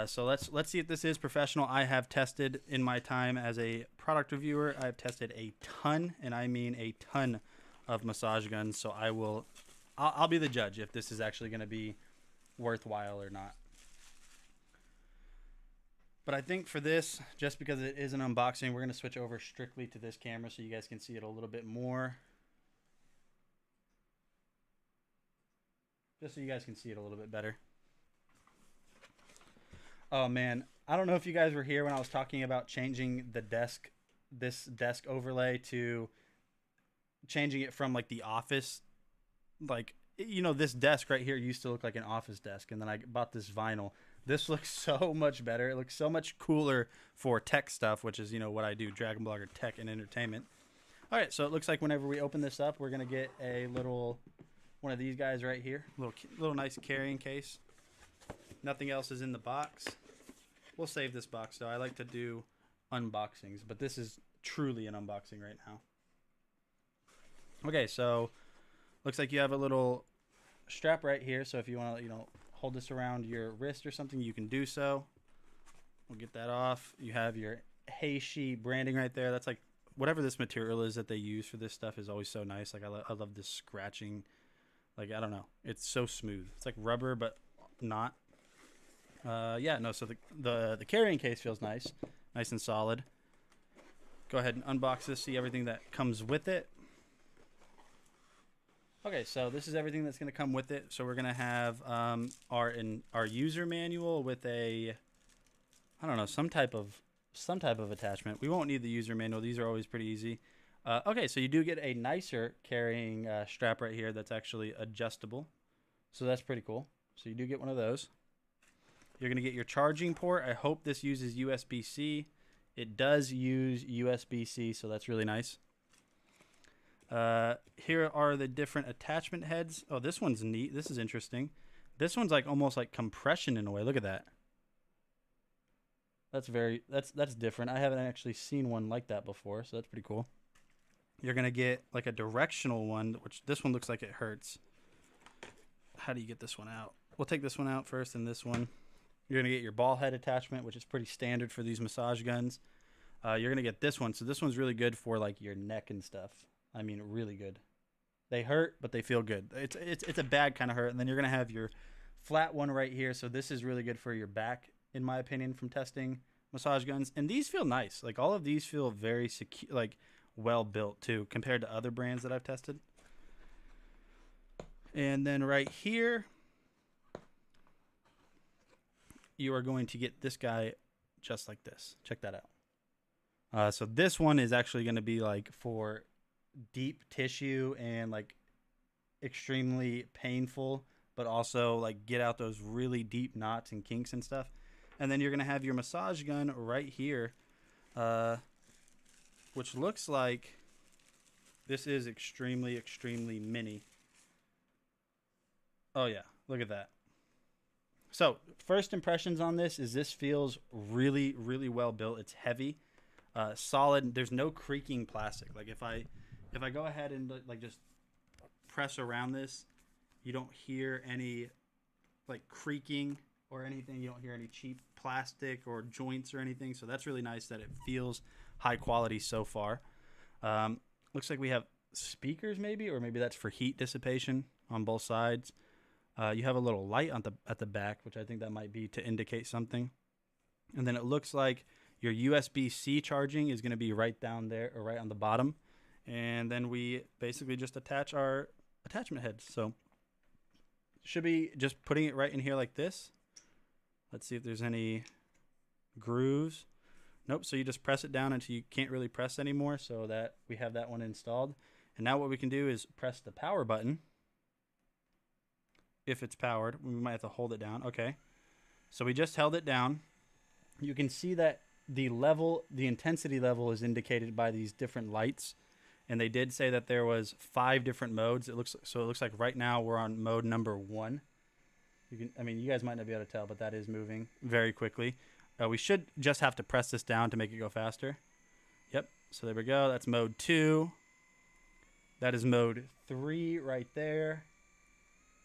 So let's see if this is professional. I have tested in my time as a product reviewer. I have tested a ton, and I mean a ton, of massage guns. So I'll be the judge if this is actually going to be worthwhile or not. But I think for this, just because it is an unboxing, we're going to switch over strictly to this camera so you guys can see it a little bit more. Just so you guys can see it a little bit better. Oh man, I don't know if you guys were here when I was talking about changing this desk overlay to changing it from like the office, like, you know, this desk right here used to look like an office desk, and then I bought this vinyl. This looks so much better. It looks so much cooler for tech stuff, which is, you know, what I do, Dragon Blogger Tech and Entertainment. All right, so it looks like whenever we open this up, we're gonna get a little one of these guys right here, little nice carrying case. Nothing else is in the box. We'll save this box though. I like to do unboxings, but this is truly an unboxing right now. Okay, so looks like you have a little strap right here. So if you want to, you know, hold this around your wrist or something, you can do so. We'll get that off. You have your Heishi branding right there. That's like whatever this material is that they use for this stuff is always so nice. Like I love this scratching. Like, I don't know. It's so smooth. It's like rubber, but not. Yeah, no, so the carrying case feels nice and solid. Go ahead and unbox this, see everything that comes with it. Okay, so this is everything that's going to come with it. So we're going to have our user manual with a, I don't know, some type of attachment. We won't need the user manual. These are always pretty easy. Okay, so you do get a nicer carrying strap right here that's actually adjustable. So that's pretty cool. So you do get one of those. You're going to get your charging port. I hope this uses USB-C. It does use USB-C, so that's really nice. Here are the different attachment heads. Oh, this one's neat. This is interesting. This one's like almost like compression in a way. Look at that. That's different. I haven't actually seen one like that before, so that's pretty cool. You're going to get like a directional one, which this one looks like it hurts. How do you get this one out? We'll take this one out first and this one. You're going to get your ball head attachment, which is pretty standard for these massage guns. You're going to get this one. So this one's really good for like your neck and stuff. I mean, really good. They hurt, but they feel good. It's a bad kind of hurt. And then you're going to have your flat one right here. So this is really good for your back, in my opinion, from testing massage guns. And these feel nice. Like all of these feel very secure, like well built too, compared to other brands that I've tested. And then right here, you are going to get this guy just like this. Check that out. So this one is actually going to be like for deep tissue and like extremely painful, but also like get out those really deep knots and kinks and stuff. And then you're gonna have your massage gun right here, which looks like this is extremely, extremely mini. Oh yeah, look at that. So first impressions on this feels really, really well built. It's heavy, solid. There's no creaking plastic. Like if I go ahead and like just press around this, you don't hear any like creaking or anything. You don't hear any cheap plastic or joints or anything. So that's really nice that it feels high quality so far. Looks like we have speakers maybe, or maybe that's for heat dissipation on both sides. You have a little light at the back, which I think that might be to indicate something. And then it looks like your USB-C charging is going to be right down there or right on the bottom. And then we basically just attach our attachment heads. So should be just putting it right in here like this. Let's see if there's any grooves. Nope. So you just press it down until you can't really press anymore, so that we have that one installed. And now what we can do is press the power button. If it's powered, we might have to hold it down. Okay. So we just held it down. You can see that the intensity level is indicated by these different lights. And they did say that there was 5 different modes. It looks like right now we're on mode number 1. You guys might not be able to tell, but that is moving very quickly. We should just have to press this down to make it go faster. Yep. So there we go. That's mode 2. That is mode 3 right there.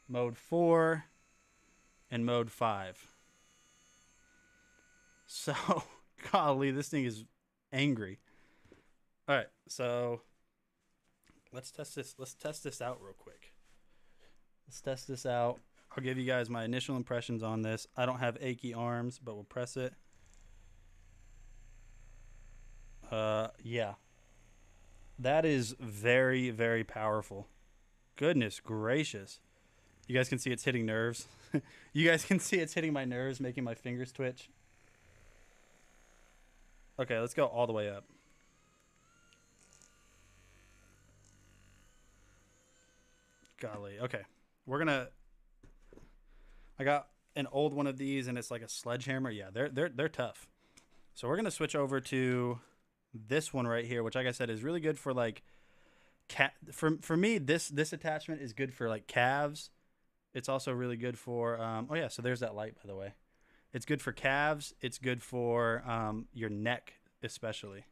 Mode 4 and mode 5. So, golly, this thing is angry. All right, so let's test this. Let's test this out real quick. Let's test this out. I'll give you guys my initial impressions on this. I don't have achy arms, but we'll press it. Yeah. That is very, very powerful. Goodness gracious. You guys can see it's hitting nerves. You guys can see it's hitting my nerves, making my fingers twitch. Okay, let's go all the way up. Golly. Okay. I got an old one of these and it's like a sledgehammer. Yeah, they're tough. So we're going to switch over to this one right here, which like I said is really good for like for me this attachment is good for like calves. It's also really good for oh yeah, so there's that light, by the way. It's good for calves. It's good for your neck especially.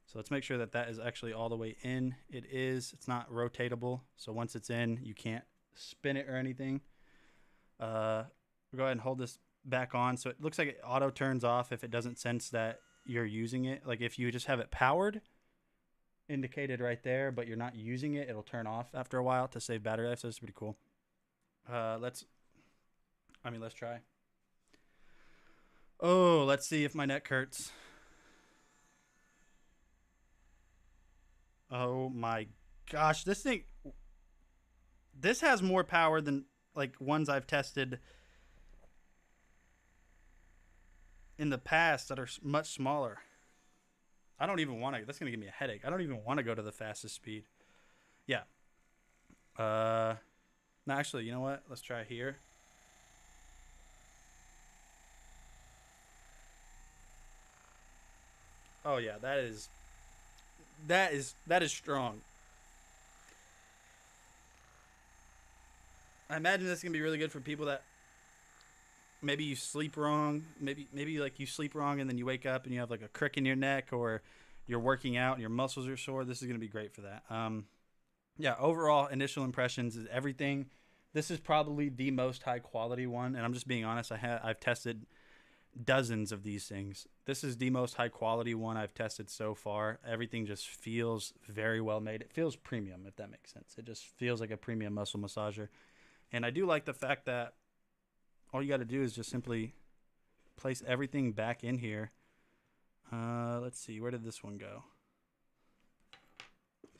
So let's make sure that that is actually all the way in. It is. It's not rotatable. So once it's in, you can't spin it or anything. We'll go ahead and hold this back on. So it looks like it auto turns off if it doesn't sense that you're using it. Like if you just have it powered, indicated right there, but you're not using it, it'll turn off after a while to save battery life. So it's pretty cool. Let's try. Oh, let's see if my neck hurts. Oh my gosh, this has more power than like ones I've tested in the past that are much smaller. I don't even want to. That's going to give me a headache. I don't even want to go to the fastest speed. Yeah. No, actually, you know what? Let's try here. Oh yeah, that is strong. I imagine this is gonna be really good for people that maybe you sleep wrong. Maybe like you sleep wrong and then you wake up and you have like a crick in your neck, or you're working out and your muscles are sore. This is gonna be great for that. Yeah. Overall, initial impressions is everything. This is probably the most high quality one, and I'm just being honest. I've tested dozens of these things. This is the most high quality one I've tested so far. Everything just feels very well made. It feels premium, if that makes sense. It just feels like a premium muscle massager. And I do like the fact that all you got to do is just simply place everything back in here. Let's see, where did this one go?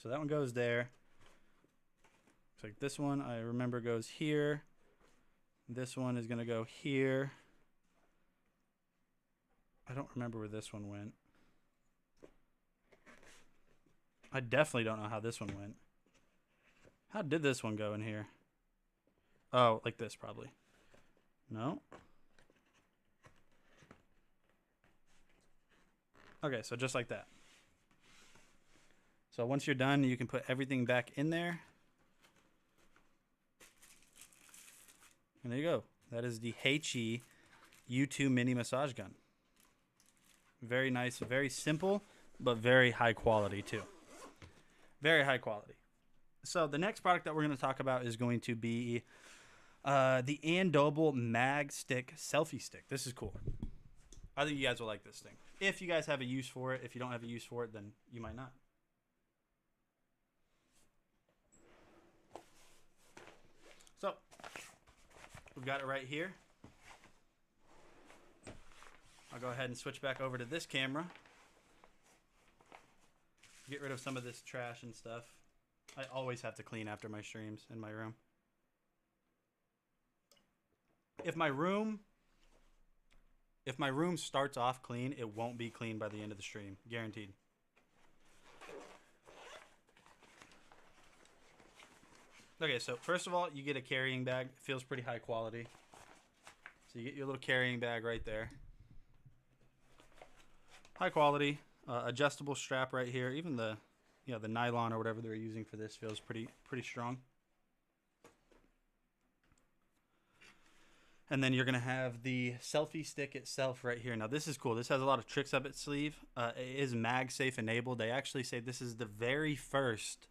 So that one goes there. Looks like this one, I remember, goes here. This one is going to go here. I don't remember where this one went. I definitely don't know how this one went. How did this one go in here? Oh, like this probably. No. Okay, so just like that. So once you're done, you can put everything back in there. And there you go. That is the HE U2 mini massage gun. Very nice, very simple, but very high quality too. Very high quality. So the next product that we're going to talk about is going to be the Andoble Mag Stick Selfie Stick. This is cool. I think you guys will like this thing. If you guys have a use for it. If you don't have a use for it, then you might not. So we've got it right here. I'll go ahead and switch back over to this camera. Get rid of some of this trash and stuff. I always have to clean after my streams in my room. If my room starts off clean, it won't be clean by the end of the stream. Guaranteed. Okay, so first of all, you get a carrying bag. It feels pretty high quality. So you get your little carrying bag right there. High quality, adjustable strap right here. Even the nylon or whatever they're using for this feels pretty strong. And then you're going to have the selfie stick itself right here. Now, this is cool. This has a lot of tricks up its sleeve. It is MagSafe enabled. They actually say this is the very first...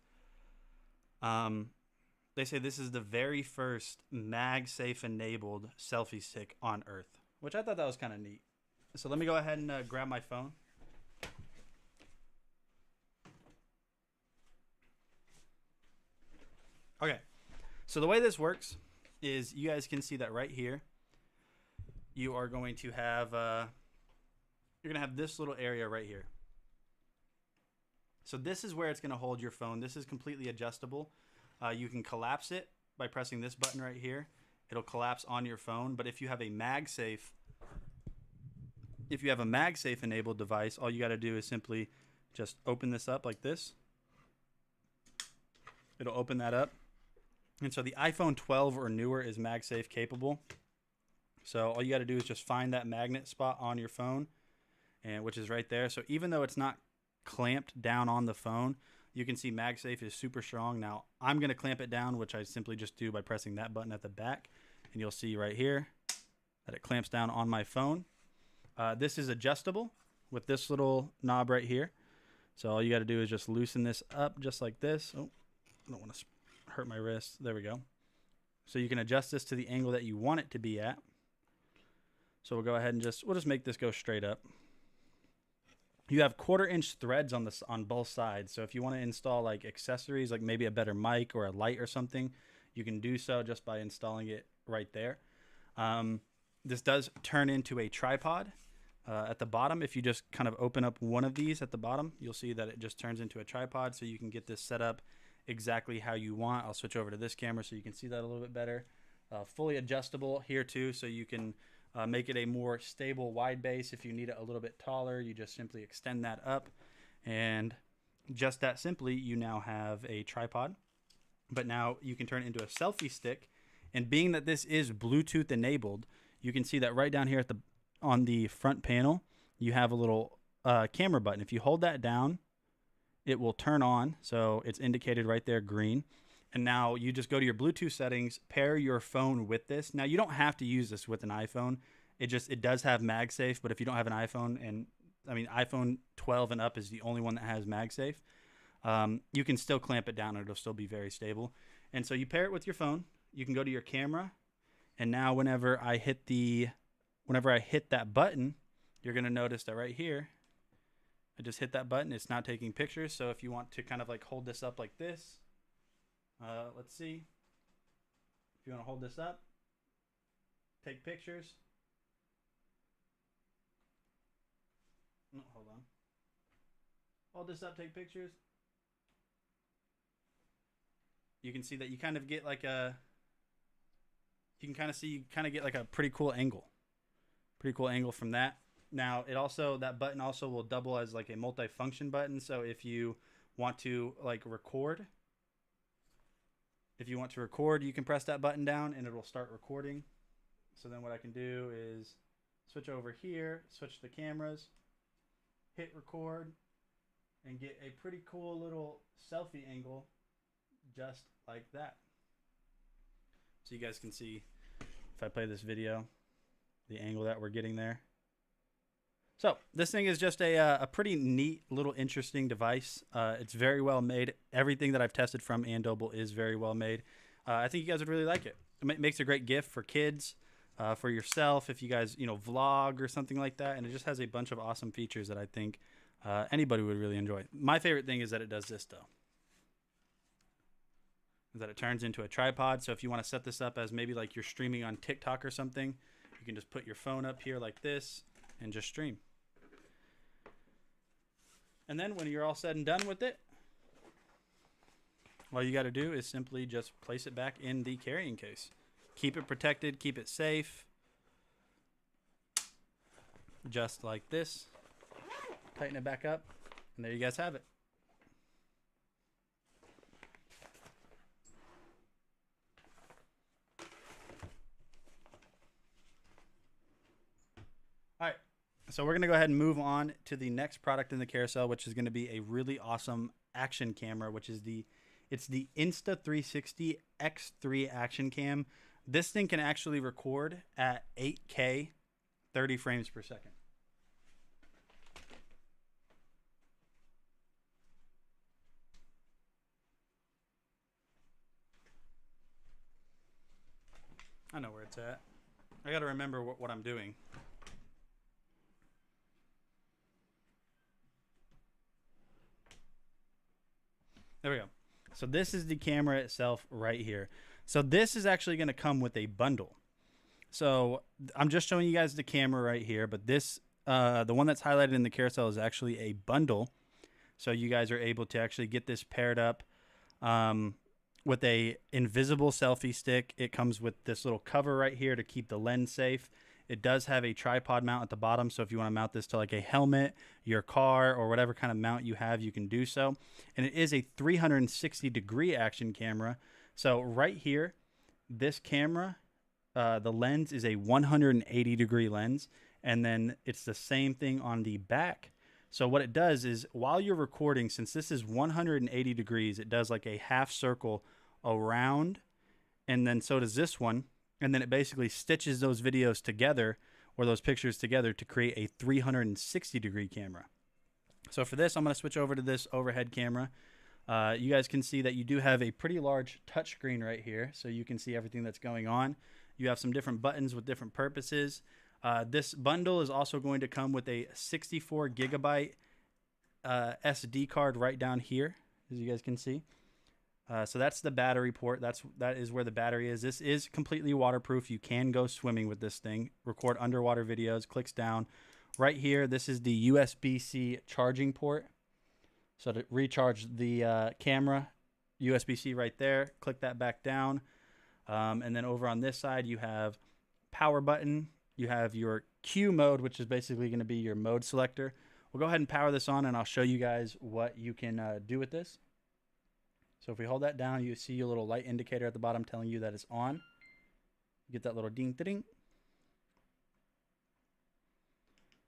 they say this is the very first MagSafe enabled selfie stick on Earth, which I thought that was kind of neat. So let me go ahead and grab my phone. Okay, so the way this works is you guys can see that right here. You are going to have this little area right here. So this is where it's going to hold your phone. This is completely adjustable. You can collapse it by pressing this button right here. It'll collapse on your phone. But if you have a MagSafe enabled device, all you got to do is simply just open this up like this. It'll open that up. And so the iPhone 12 or newer is MagSafe capable. So all you got to do is just find that magnet spot on your phone, and which is right there. So even though it's not clamped down on the phone, you can see MagSafe is super strong. Now I'm going to clamp it down, which I simply just do by pressing that button at the back. And you'll see right here that it clamps down on my phone. This is adjustable with this little knob right here. So all you got to do is just loosen this up just like this. Oh, I don't want to hurt my wrist. There we go. So you can adjust this to the angle that you want it to be at. So we'll go ahead and we'll just make this go straight up. You have 1/4-inch threads on both sides. So if you want to install like accessories, like maybe a better mic or a light or something, you can do so just by installing it right there. This does turn into a tripod. At the bottom, if you just kind of open up one of these at the bottom, you'll see that it just turns into a tripod, so you can get this set up exactly how you want. I'll switch over to this camera so you can see that a little bit better. Fully adjustable here too, so you can make it a more stable wide base. If you need it a little bit taller, you just simply extend that up, and just that simply, you now have a tripod. But now you can turn it into a selfie stick, and being that this is Bluetooth enabled, you can see that right down here on the front panel, you have a little camera button. If you hold that down, it will turn on. So it's indicated right there, green. And now you just go to your Bluetooth settings, pair your phone with this. Now you don't have to use this with an iPhone. It does have MagSafe, but if you don't have an iPhone, and I mean iPhone 12 and up is the only one that has MagSafe, you can still clamp it down and it'll still be very stable. And so you pair it with your phone. You can go to your camera, and now whenever I hit that button, you're going to notice that right here, I just hit that button. It's now taking pictures. So if you want to kind of like hold this up like this, let's see. If you want to hold this up, take pictures. No, hold on. Hold this up, take pictures. You can see that you kind of get like you get like a pretty cool angle. Pretty cool angle from that. Now that button also will double as like a multi-function button. So if you want to like record, If you want to record, you can press that button down and it'll start recording. So then what I can do is switch over here, switch the cameras, hit record, and get a pretty cool little selfie angle just like that. So you guys can see, if I play this video, the angle that we're getting there. So this thing is just a pretty neat little interesting device. It's very well made. Everything that I've tested from Andoble is very well made. I think you guys would really like it. It makes a great gift for kids, for yourself, if you guys vlog or something like that. And it just has a bunch of awesome features that I think anybody would really enjoy. My favorite thing is that it does this though. Is that it turns into a tripod. So if you want to set this up as maybe like you're streaming on TikTok or something, you can just put your phone up here like this and just stream. And then when you're all said and done with it, all you got to do is simply just place it back in the carrying case. Keep it protected, keep it safe. Just like this. Tighten it back up, and there you guys have it. All right, so we're going to go ahead and move on to the next product in the carousel, which is going to be a really awesome action camera, which is the Insta360 X3 action cam. This thing can actually record at 8K, 30 frames per second. I know where it's at. I got to remember what I'm doing. There we go. So this is the camera itself right here. So this is actually going to come with a bundle. So I'm just showing you guys the camera right here, but this, the one that's highlighted in the carousel is actually a bundle. So you guys are able to actually get this paired up with a invisible selfie stick. It comes with this little cover right here to keep the lens safe. It does have a tripod mount at the bottom, so if you want to mount this to like a helmet, your car, or whatever kind of mount you have, you can do so. And it is a 360-degree action camera. So right here, this camera, the lens is a 180-degree lens, and then it's the same thing on the back. So what it does is while you're recording, since this is 180 degrees, it does like a half circle around, and then so does this one. And then it basically stitches those videos together, or those pictures together, to create a 360-degree camera. So for this, I'm going to switch over to this overhead camera. You guys can see that you do have a pretty large touchscreen right here, so you can see everything that's going on. You have some different buttons with different purposes. This bundle is also going to come with a 64 gigabyte SD card right down here, as you guys can see. So that's the battery port. That is where the battery is. This is completely waterproof. You can go swimming with this thing. Record underwater videos. Clicks down. Right here, this is the USB-C charging port. So to recharge the camera, USB-C right there. Click that back down. And then over on this side, you have power button. You have your Q mode, which is basically going to be your mode selector. We'll go ahead and power this on, and I'll show you guys what you can do with this. So if we hold that down, you see your little light indicator at the bottom telling you that it's on. You get that little ding-ding.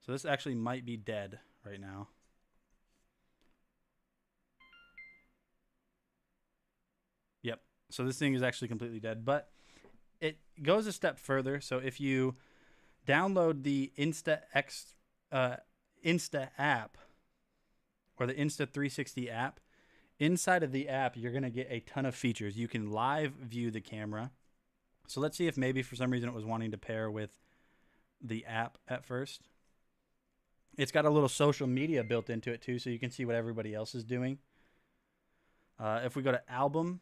So this actually might be dead right now. Yep. So this thing is actually completely dead, but it goes a step further. So if you download the Insta app, or the Insta360 app, inside of the app, you're going to get a ton of features. You can live view the camera. So let's see if maybe for some reason it was wanting to pair with the app at first. It's got a little social media built into it too, so you can see what everybody else is doing. If we go to album,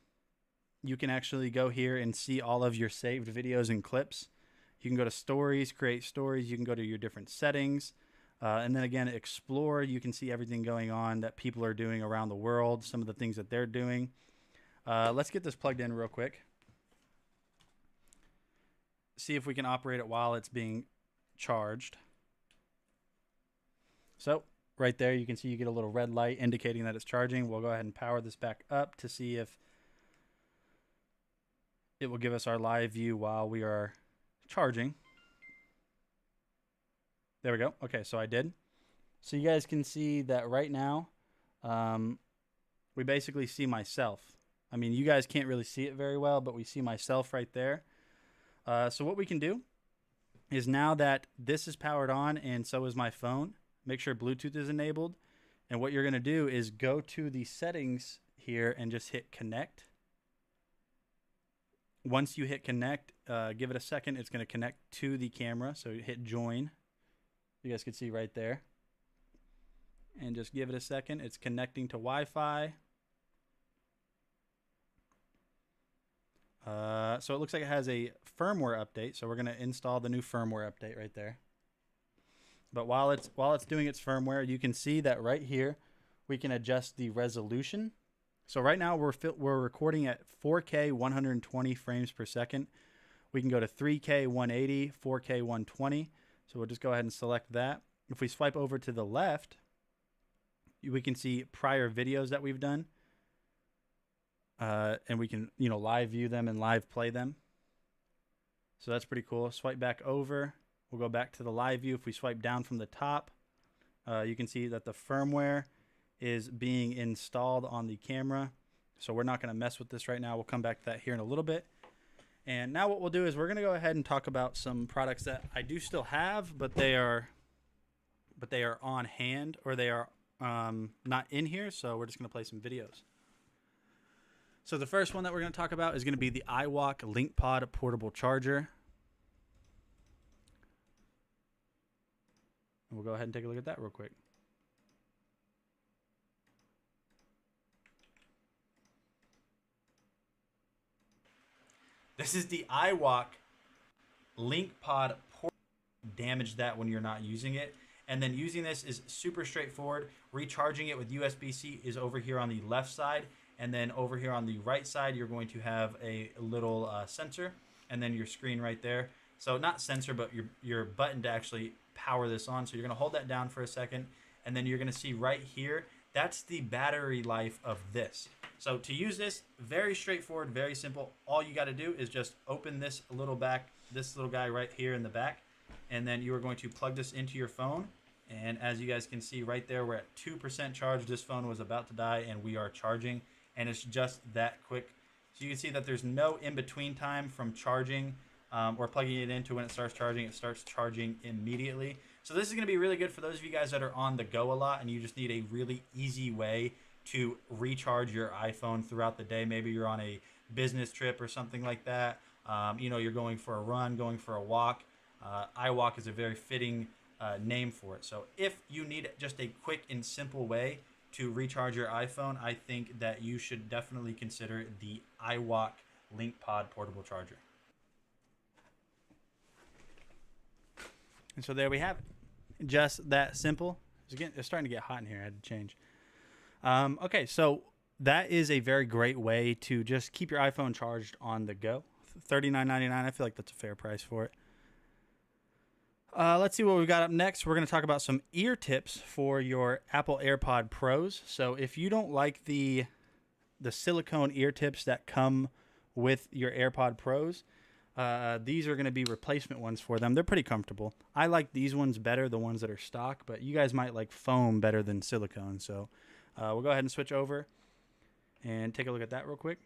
you can actually go here and see all of your saved videos and clips. You can go to stories, create stories. You can go to your different settings. And then again, explore. You can see everything going on that people are doing around the world, some of the things that they're doing. Let's get this plugged in real quick. See if we can operate it while it's being charged. So right there, you can see you get a little red light indicating that it's charging. We'll go ahead and power this back up to see if it will give us our live view while we are charging. There we go. Okay, so I did. So you guys can see that right now, we basically see myself. I mean, you guys can't really see it very well, but we see myself right there. So what we can do is, now that this is powered on and so is my phone, make sure Bluetooth is enabled. And what you're going to do is go to the settings here and just hit connect. Once you hit connect, give it a second. It's going to connect to the camera. So hit join. You guys can see right there. And just give it a second. It's connecting to Wi-Fi. So it looks like it has a firmware update. So we're going to install the new firmware update right there. But while it's doing its firmware, you can see that right here we can adjust the resolution. So right now we're recording at 4K 120 frames per second. We can go to 3K 180, 4K 120. So we'll just go ahead and select that. If we swipe over to the left, we can see prior videos that we've done. And we can, live view them and live play them. So that's pretty cool. Swipe back over. We'll go back to the live view. If we swipe down from the top, you can see that the firmware is being installed on the camera. So we're not going to mess with this right now. We'll come back to that here in a little bit. And now what we'll do is we're going to go ahead and talk about some products that I do still have, but they are on hand, or they are not in here. So we're just going to play some videos. So the first one that we're going to talk about is going to be the iWalk LinkPod portable charger. And we'll go ahead and take a look at that real quick. This is the iWalk LinkPod port. Damage that when you're not using it. And then using this is super straightforward. Recharging it with USB-C is over here on the left side. And then over here on the right side, you're going to have a little sensor. And then your screen right there. So not sensor, but your button to actually power this on. So you're going to hold that down for a second. And then you're going to see right here, that's the battery life of this. So to use this, very straightforward, very simple. All you got to do is just open this little guy right here in the back. And then you are going to plug this into your phone. And as you guys can see right there, we're at 2% charge. This phone was about to die and we are charging. And it's just that quick. So you can see that there's no in-between time from charging or plugging it into when it starts charging. It starts charging immediately. So this is going to be really good for those of you guys that are on the go a lot and you just need a really easy way to recharge your iPhone throughout the day. Maybe you're on a business trip or something like that. You're going for a run, going for a walk. iWalk is a very fitting name for it. So if you need just a quick and simple way to recharge your iPhone, I think that you should definitely consider the iWalk LinkPod portable charger. And so there we have it. Just that simple. It's starting to get hot in here. I had to change. Okay, so that is a very great way to just keep your iPhone charged on the go. $39.99. I feel like that's a fair price for it. Let's see what we've got up next. We're going to talk about some ear tips for your Apple AirPod Pros. So if you don't like the silicone ear tips that come with your AirPod Pros, these are going to be replacement ones for them. They're pretty comfortable. I like these ones better, the ones that are stock, but you guys might like foam better than silicone. So we'll go ahead and switch over and take a look at that real quick.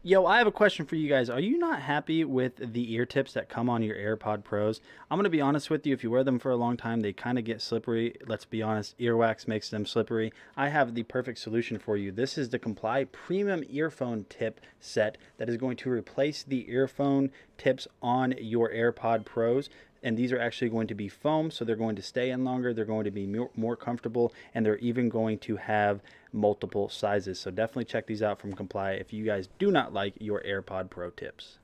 Yo, I have a question for you guys. Are you not happy with the ear tips that come on your AirPod Pros? I'm going to be honest with you. If you wear them for a long time, they kind of get slippery. Let's be honest. Earwax makes them slippery. I have the perfect solution for you. This is the Comply Premium Earphone Tip Set that is going to replace the earphone tips on your AirPod Pros. And these are actually going to be foam, so they're going to stay in longer, they're going to be more comfortable, and they're even going to have multiple sizes. So definitely check these out from Comply if you guys do not like your AirPod Pro tips.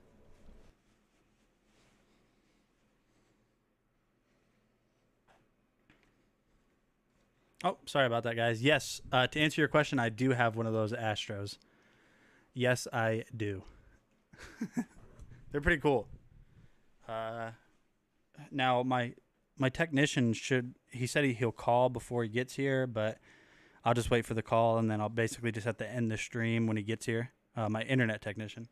Oh, sorry about that, guys. Yes, to answer your question, I do have one of those Astros. Yes, I do. They're pretty cool. Now my technician he said he'll call before he gets here, but I'll just wait for the call, and then I'll basically just have to end the stream when he gets here. My internet technician.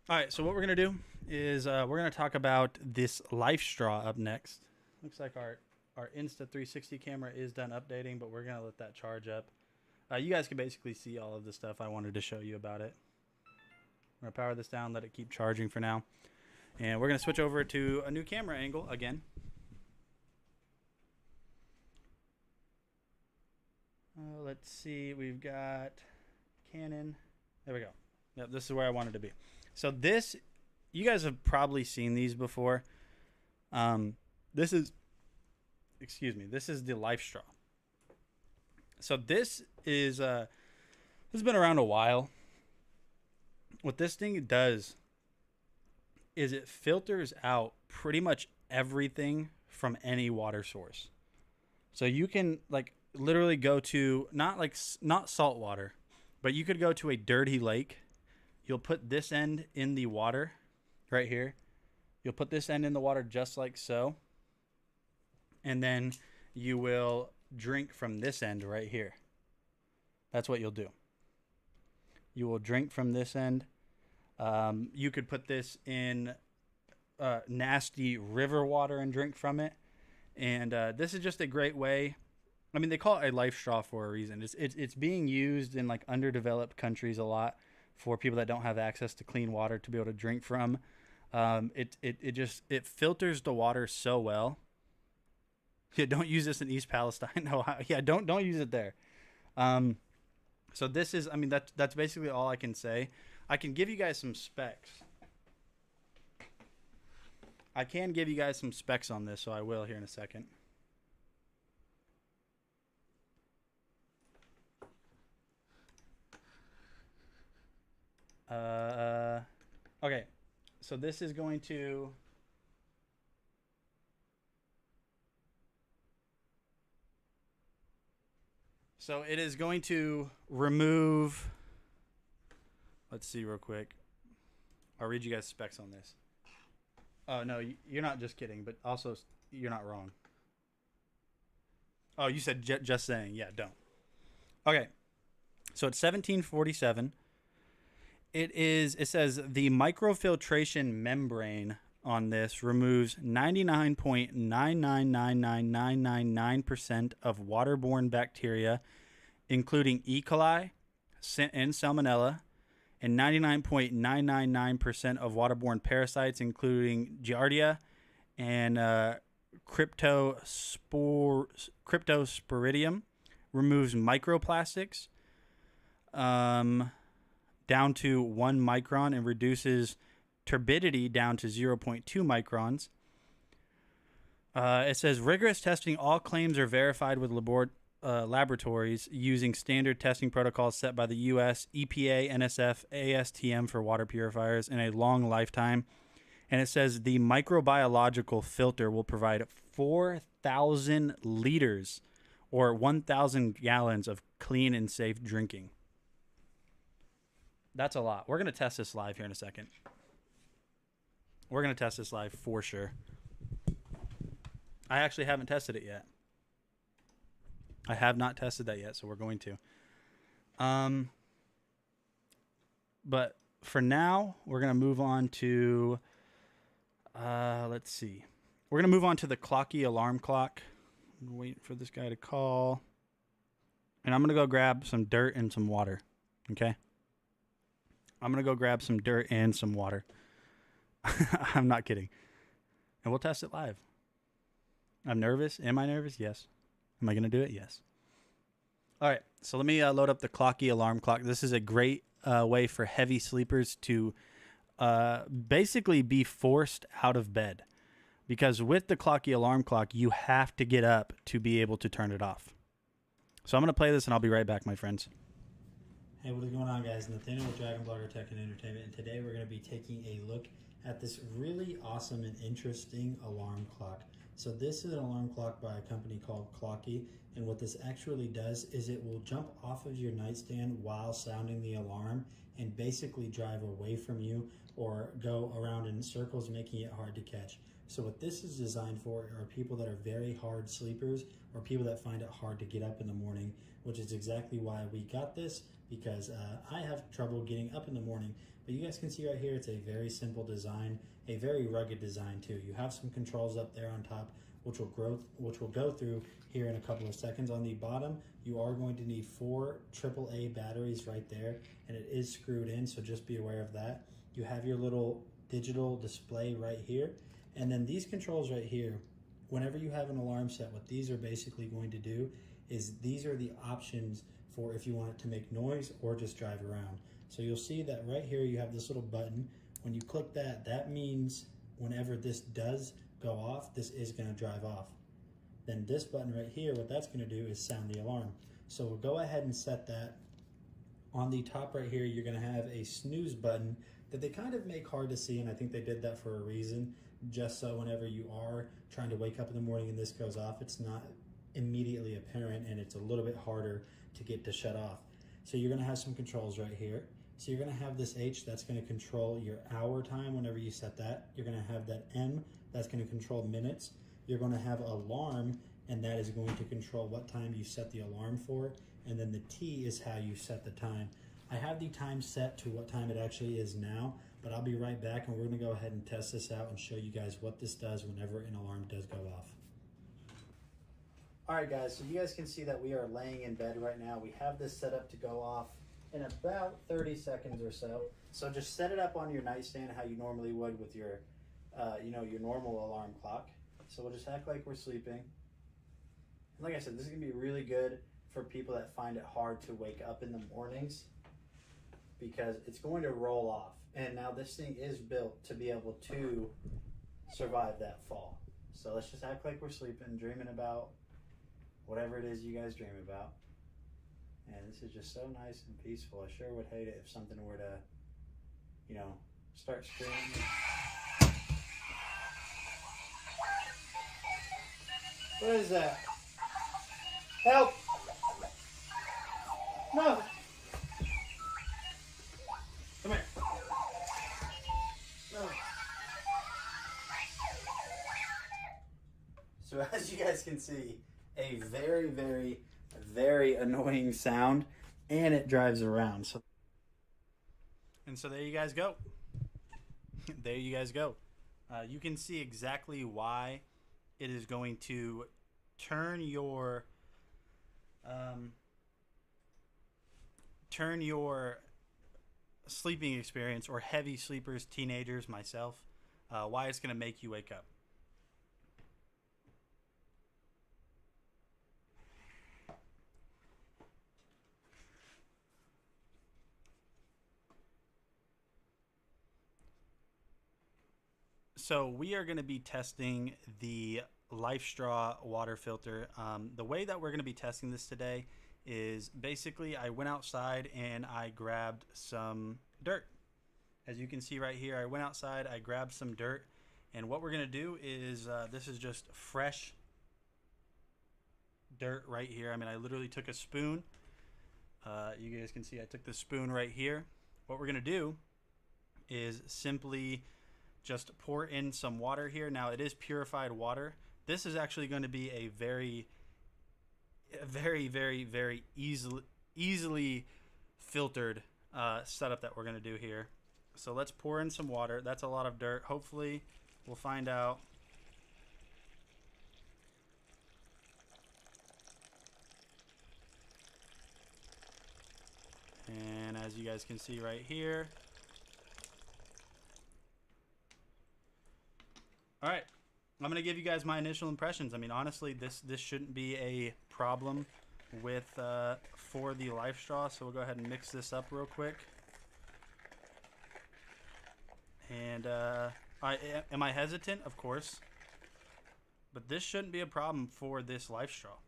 All right, so what we're going to do is we're going to talk about this Life Straw up next. Looks like our Insta360 camera is done updating, but we're going to let that charge up. You guys can basically see all of the stuff I wanted to show you about it. I'm going to power this down, let it keep charging for now. And we're going to switch over to a new camera angle again. Let's see, we've got Canon. There we go. Yep, this is where I wanted to be. So this, you guys have probably seen these before. This is the Life Straw. So this has been around a while. What this thing does is it filters out pretty much everything from any water source. So you can like literally go to not salt water, but you could go to a dirty lake. You'll put this end in the water right here. You'll put this end in the water just like so. And then you will drink from this end right here. That's what you'll do. You will drink from this end. You could put this in nasty river water and drink from it. And this is just a great way. I mean, they call it a life straw for a reason. It's being used in like underdeveloped countries a lot for people that don't have access to clean water to be able to drink from. It filters the water so well. Yeah, don't use this in East Palestine. No, yeah, don't use it there. So this is, I mean, that's basically all I can say. I can give you guys some specs. I can give you guys some specs on this, so I will here in a second. Okay, so this is going to it is going to remove, let's see real quick. I'll read you guys specs on this. Oh, no, you're not just kidding, but also you're not wrong. Oh, you said just saying. Yeah, don't. Okay, so it's 1747. It says the microfiltration membrane on this removes 99.9999999% of waterborne bacteria, including E. coli and Salmonella, and 99.999% of waterborne parasites, including Giardia and Cryptosporidium. Removes microplastics down to 1 micron and reduces turbidity down to 0.2 microns. It says rigorous testing. All claims are verified with laboratories using standard testing protocols set by the U.S. EPA, NSF, ASTM for water purifiers in a long lifetime. And it says the microbiological filter will provide 4,000 liters or 1,000 gallons of clean and safe drinking. That's a lot. We're going to test this live here in a second. We're going to test this live for sure. I actually haven't tested it yet. I have not tested that yet, so we're going to. But for now, we're going to move on to, let's see. We're going to move on to the clocky alarm clock. I'm waiting for this guy to call. And I'm going to go grab some dirt and some water. Okay? I'm going to go grab some dirt and some water. I'm not kidding. And we'll test it live. I'm nervous. Am I nervous? Yes. Am I going to do it? Yes. All right. So let me load up the clocky alarm clock. This is a great way for heavy sleepers to basically be forced out of bed. Because with the clocky alarm clock, you have to get up to be able to turn it off. So I'm going to play this and I'll be right back, my friends. Hey, what is going on, guys? Nathaniel with DragonBlogger Tech and Entertainment, and today we're going to be taking a look at this really awesome and interesting alarm clock So this is an alarm clock by a company called Clocky, and what this actually does is it will jump off of your nightstand while sounding the alarm and basically drive away from you or go around in circles, making it hard to catch. So what this is designed for are people that are very hard sleepers or people that find it hard to get up in the morning, which is exactly why we got this, because I have trouble getting up in the morning. But you guys can see right here, it's a very simple design, a very rugged design too. You have some controls up there on top, which will go through here in a couple of seconds. On the bottom, you are going to need 4 AAA batteries right there, and it is screwed in, so just be aware of that. You have your little digital display right here, and then these controls right here, whenever you have an alarm set, what these are basically going to do is these are the options for if you want it to make noise or just drive around. So you'll see that right here you have this little button. When you click that, that means whenever this does go off, this is going to drive off. Then this button right here, what that's going to do is sound the alarm. So we'll go ahead and set that. On the top right here, you're going to have a snooze button that they kind of make hard to see, and I think they did that for a reason, just so whenever you are trying to wake up in the morning and this goes off, it's not immediately apparent and it's a little bit harder to get to shut off. So you're going to have some controls right here. So you're going to have this H that's going to control your hour time whenever you set that. You're going to have that M that's going to control minutes. You're going to have alarm, and that is going to control what time you set the alarm for. And then the T is how you set the time. I have the time set to what time it actually is now, but I'll be right back and we're going to go ahead and test this out and show you guys what this does whenever an alarm does go off. Alright guys, so you guys can see that we are laying in bed right now. We have this set up to go off in about 30 seconds or so. So just set it up on your nightstand how you normally would with your, your normal alarm clock. So we'll just act like we're sleeping. And like I said, this is going to be really good for people that find it hard to wake up in the mornings because it's going to roll off. And now this thing is built to be able to survive that fall. So let's just act like we're sleeping, dreaming about whatever it is you guys dream about. And this is just so nice and peaceful. I sure would hate it if something were to, start screaming. What is that? Help! No! Come here. No. So as you guys can see, a very, very, very annoying sound, and it drives around. So there you guys go. There you guys go. You can see exactly why it is going to turn your sleeping experience, or heavy sleepers, teenagers, myself, why it's going to make you wake up. So we are going to be testing the LifeStraw water filter. The way that we're going to be testing this today is basically I went outside and I grabbed some dirt. As you can see right here, I went outside, I grabbed some dirt, and what we're going to do is this is just fresh dirt right here. I mean, I literally took a spoon. You guys can see I took the spoon right here. What we're going to do is simply just pour in some water here. Now it is purified water. This is actually going to be a very, very, very, very easily filtered setup that we're going to do here. So let's pour in some water. That's a lot of dirt. Hopefully we'll find out. And as you guys can see right here. All right, I'm gonna give you guys my initial impressions. I mean, honestly, this shouldn't be a problem with for the LifeStraw. So we'll go ahead and mix this up real quick. And am I hesitant? Of course, but this shouldn't be a problem for this LifeStraw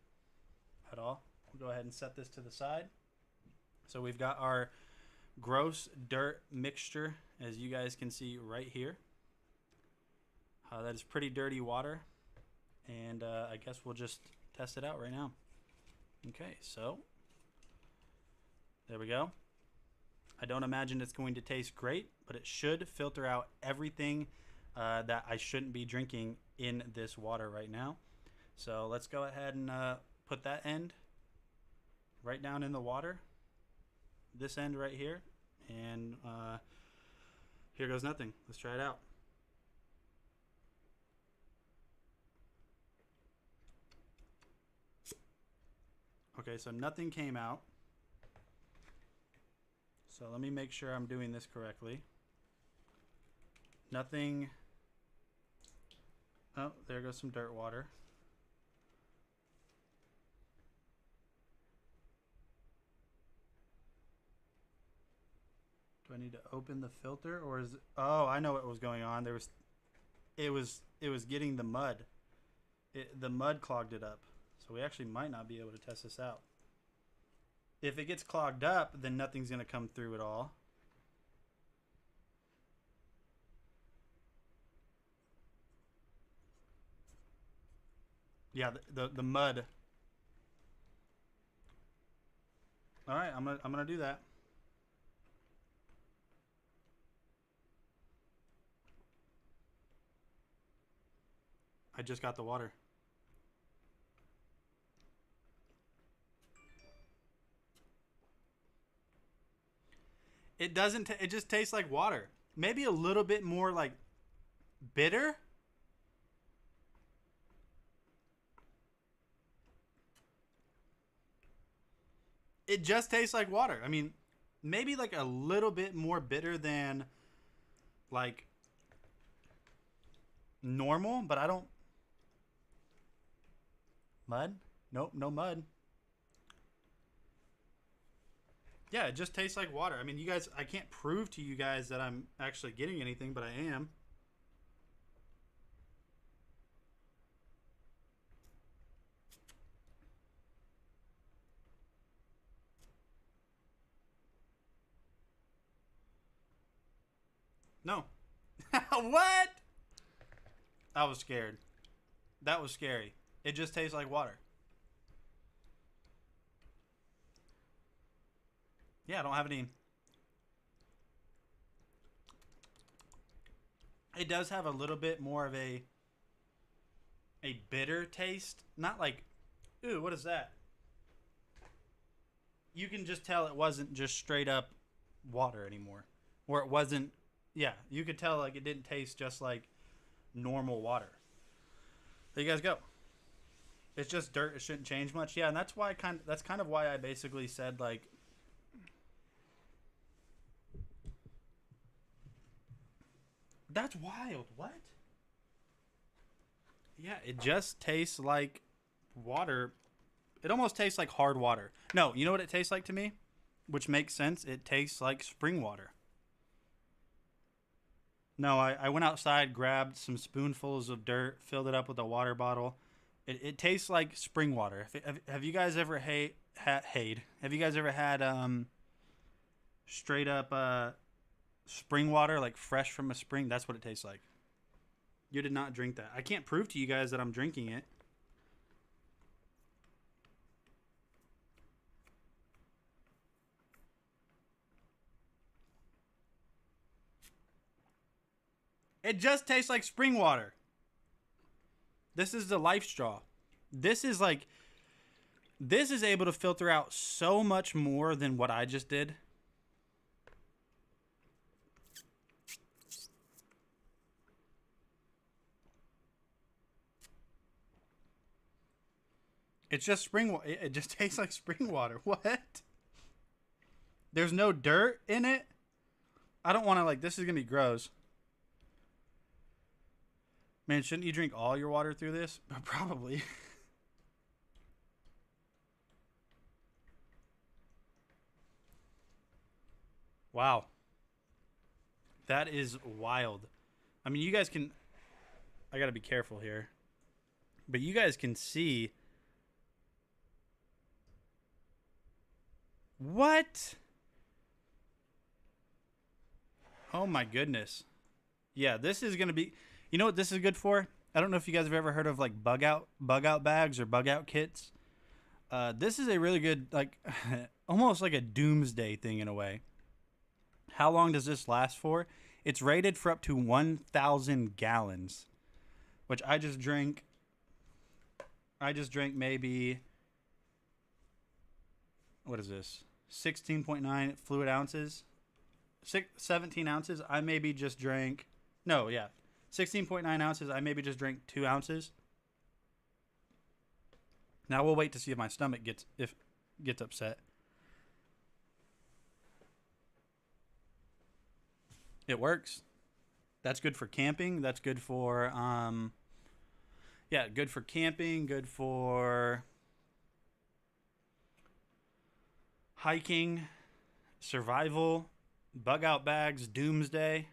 at all. We'll go ahead and set this to the side. So we've got our gross dirt mixture, as you guys can see right here. That is pretty dirty water. and I guess we'll just test it out right now. Okay, so there we go. I don't imagine it's going to taste great, but it should filter out everything that I shouldn't be drinking in this water right now. So let's go ahead and put that end right down in the water. This end right here. And here goes nothing. Let's try it out. Okay, so nothing came out. So let me make sure I'm doing this correctly. Nothing. Oh, there goes some dirt water. Do I need to open the filter, or is it, oh, I know what was going on. It was getting the mud. The mud clogged it up. So we actually might not be able to test this out. If it gets clogged up, then nothing's going to come through at all. Yeah, the mud. All right, I'm gonna do that. I just got the water. It doesn't. It just tastes like water. Maybe a little bit more like bitter. It just tastes like water. I mean, maybe like a little bit more bitter than like normal, but I don't. Mud? Nope, no mud. Yeah, it just tastes like water. I mean, you guys, I can't prove to you guys that I'm actually getting anything, but I am. No. What? I was scared. That was scary. It just tastes like water. Yeah, I don't have any. It does have a little bit more of a bitter taste. Not like, ooh, what is that? You can just tell it wasn't just straight up water anymore. Or it wasn't, yeah, you could tell like it didn't taste just like normal water. There you guys go. It's just dirt. It shouldn't change much. Yeah, and that's why that's kind of why I basically said like, that's wild. What? Yeah, it just tastes like water. It almost tastes like hard water. No, you know what it tastes like to me? Which makes sense. It tastes like spring water. No, I went outside, grabbed some spoonfuls of dirt, filled it up with a water bottle. It tastes like spring water. Have you guys ever have you guys ever had straight up spring water, like fresh from a spring? That's what it tastes like. You did not drink that. I can't prove to you guys that I'm drinking it. It just tastes like spring water. This is the Life Straw. This is able to filter out so much more than what I just did. It's just spring water. It just tastes like spring water. What? There's no dirt in it? I don't want to this is going to be gross. Man, shouldn't you drink all your water through this? Probably. Wow. That is wild. I mean, you guys can... I got to be careful here. But you guys can see... What? Oh my goodness. Yeah, this is going to be... You know what this is good for? I don't know if you guys have ever heard of like bug out bags or bug out kits. This is a really good, like, almost like a doomsday thing in a way. How long does this last for? It's rated for up to 1,000 gallons, which I just drank. Maybe, what is this? 16.9 fluid ounces. 17 ounces. I maybe just drank. No, yeah. 16.9 ounces. I maybe just drank 2 ounces. Now we'll wait to see if my stomach gets upset. It works. That's good for camping. That's good for good for camping, good for hiking, survival, bug out bags, doomsday.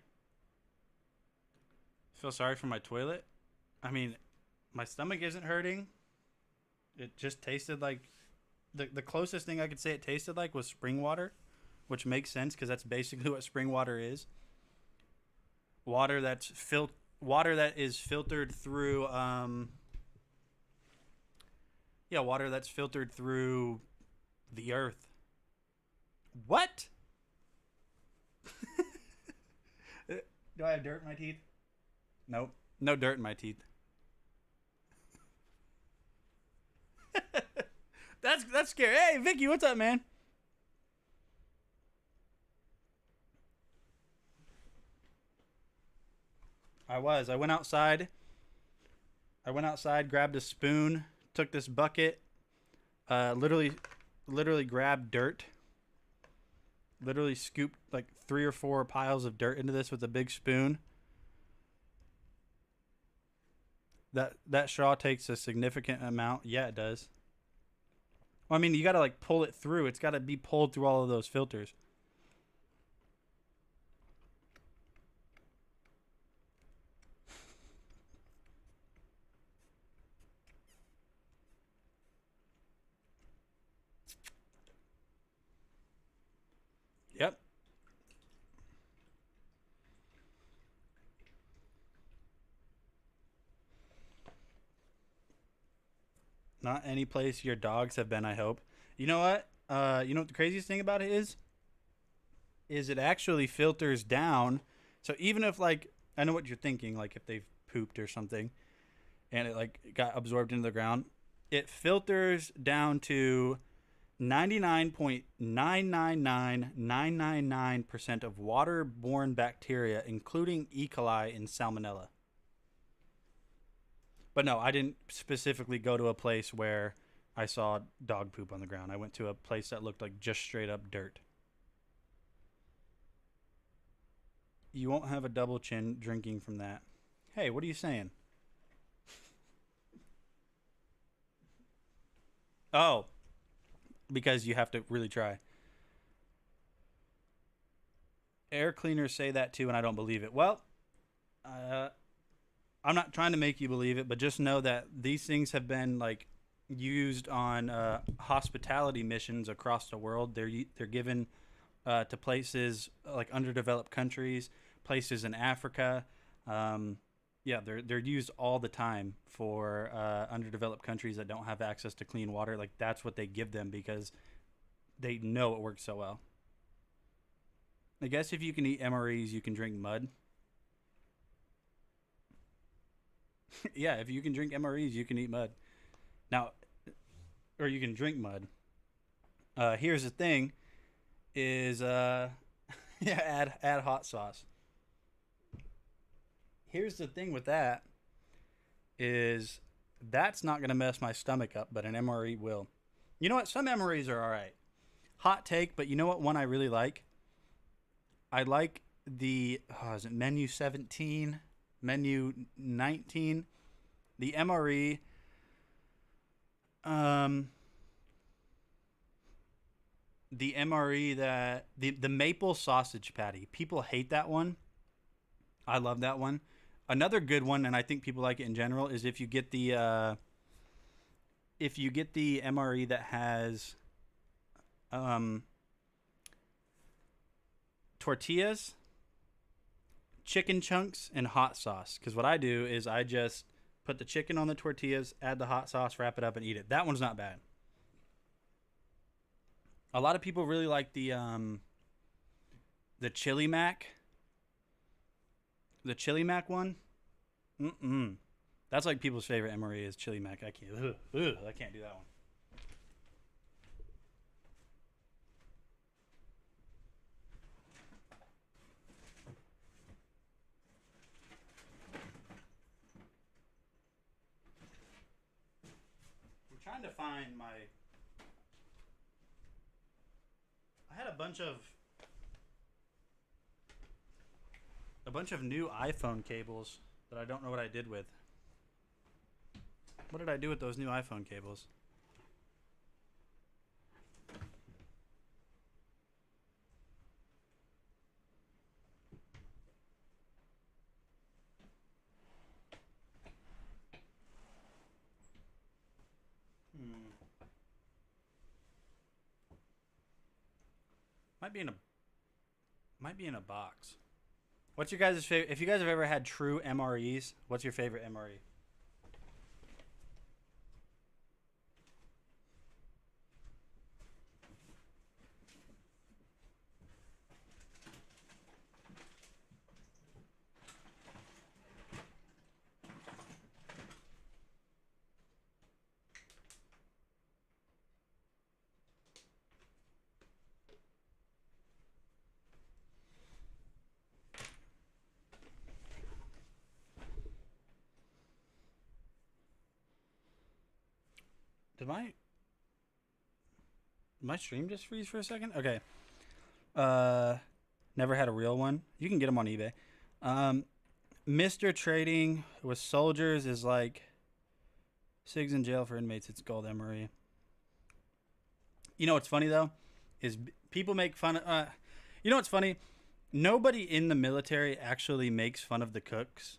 Feel sorry for my toilet. I mean, my stomach isn't hurting. It just tasted like the closest thing I could say it tasted like was spring water, which makes sense because that's basically what spring water is. Water that is filtered through water that's filtered through the earth. What? Do I have dirt in my teeth? Nope. No dirt in my teeth. That's scary. Hey, Vicky, what's up, man? I went outside. Grabbed a spoon, took this bucket, literally grabbed dirt. Literally scooped like 3 or 4 piles of dirt into this with a big spoon. That straw takes a significant amount. Yeah, it does. Well, I mean, you got to like pull it through. It's got to be pulled through all of those filters. Yep. Not any place your dogs have been, I hope. You know what? You know what the craziest thing about it is? Is it actually filters down. So even if, like, I know what you're thinking, like if they've pooped or something and it like got absorbed into the ground, it filters down to 99.999999% of waterborne bacteria, including E. coli and salmonella. But no, I didn't specifically go to a place where I saw dog poop on the ground. I went to a place that looked like just straight up dirt. You won't have a double chin drinking from that. Hey, what are you saying? Oh, because you have to really try. Air cleaners say that too, and I don't believe it. Well, I'm not trying to make you believe it, but just know that these things have been like used on hospitality missions across the world. They're given to places like underdeveloped countries, places in Africa. They're used all the time for underdeveloped countries that don't have access to clean water. Like that's what they give them because they know it works so well. I guess if you can eat MREs, you can drink mud. Yeah, if you can drink MREs, you can eat mud. Now, or you can drink mud. Here's the thing: is add hot sauce. Here's the thing with that: is that's not gonna mess my stomach up, but an MRE will. You know what? Some MREs are all right. Hot take, but you know what one I really like? I like the is it menu 17, menu 19, the MRE. The MRE that the maple sausage patty. People hate that one. I love that one. Another good one, and I think people like it in general, is if you get the MRE that has tortillas, chicken chunks, and hot sauce. Because what I do is I just Put the chicken on the tortillas, add the hot sauce, wrap it up, and eat it. That one's not bad. A lot of people really like the chili mac. The chili mac one. That's like people's favorite MRE is chili mac. I can't. I can't do that one. I'm trying to find my. I had a bunch of new iPhone cables that I don't know what I did with. What did I do with those new iPhone cables? Might be in a box. What's your guys' favorite? If you guys have ever had true MREs, what's your favorite MRE? Did my stream just freeze for a second? Okay. Never had a real one. You can get them on eBay. Mr. Trading with soldiers is like SIGs in jail for inmates. It's called MRE. You know what's funny though? Is people make fun of. You know what's funny? Nobody in the military actually makes fun of the cooks.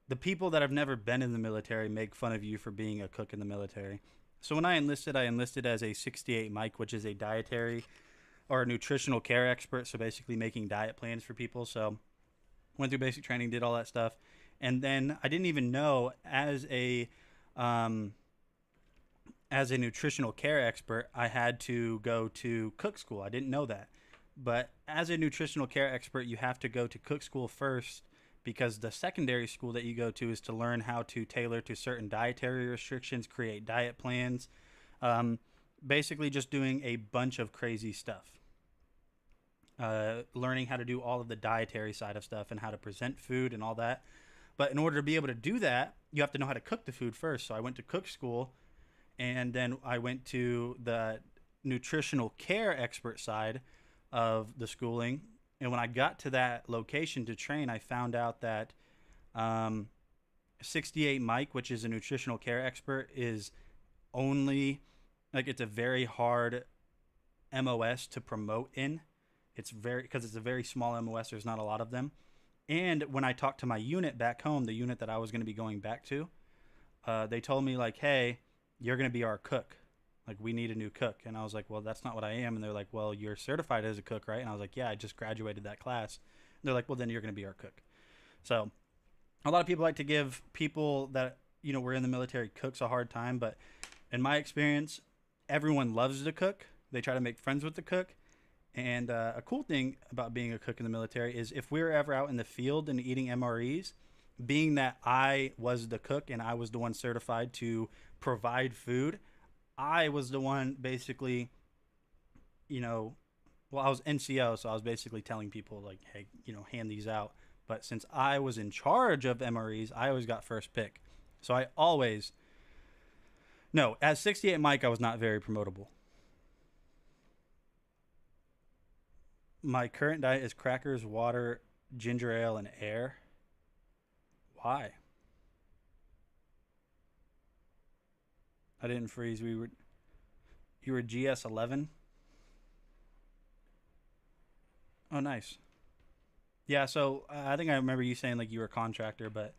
The people that have never been in the military make fun of you for being a cook in the military. So when I enlisted as a 68 Mike, which is a dietary or a nutritional care expert. So basically making diet plans for people. So went through basic training, did all that stuff. And then I didn't even know as a nutritional care expert, I had to go to cook school. I didn't know that. But as a nutritional care expert, you have to go to cook school first, because the secondary school that you go to is to learn how to tailor to certain dietary restrictions, create diet plans, basically just doing a bunch of crazy stuff. Learning how to do all of the dietary side of stuff and how to present food and all that. But in order to be able to do that, you have to know how to cook the food first. So I went to cook school, and then I went to the nutritional care expert side of the schooling. And when I got to that location to train, I found out that 68 Mike, which is a nutritional care expert, is only, like, it's a very hard MOS to promote in. Because it's a very small MOS, there's not a lot of them. And when I talked to my unit back home, the unit that I was going to be going back to, they told me, like, hey, you're going to be our cook. Like, we need a new cook. And I was like, well, that's not what I am. And they're like, well, you're certified as a cook, right? And I was like, yeah, I just graduated that class. And they're like, well, then you're going to be our cook. So a lot of people like to give people that, were in the military cooks a hard time. But in my experience, everyone loves to cook. They try to make friends with the cook. And a cool thing about being a cook in the military is if we're ever out in the field and eating MREs, being that I was the cook and I was the one certified to provide food, I was the one basically, I was NCO, so I was basically telling people, like, hey, hand these out. But since I was in charge of MREs, I always got first pick. So as 68 Mike, I was not very promotable. My current diet is crackers, water, ginger ale, and air. Why? I didn't freeze. You were GS11? Oh, nice. Yeah, so I think I remember you saying, like, you were a contractor, but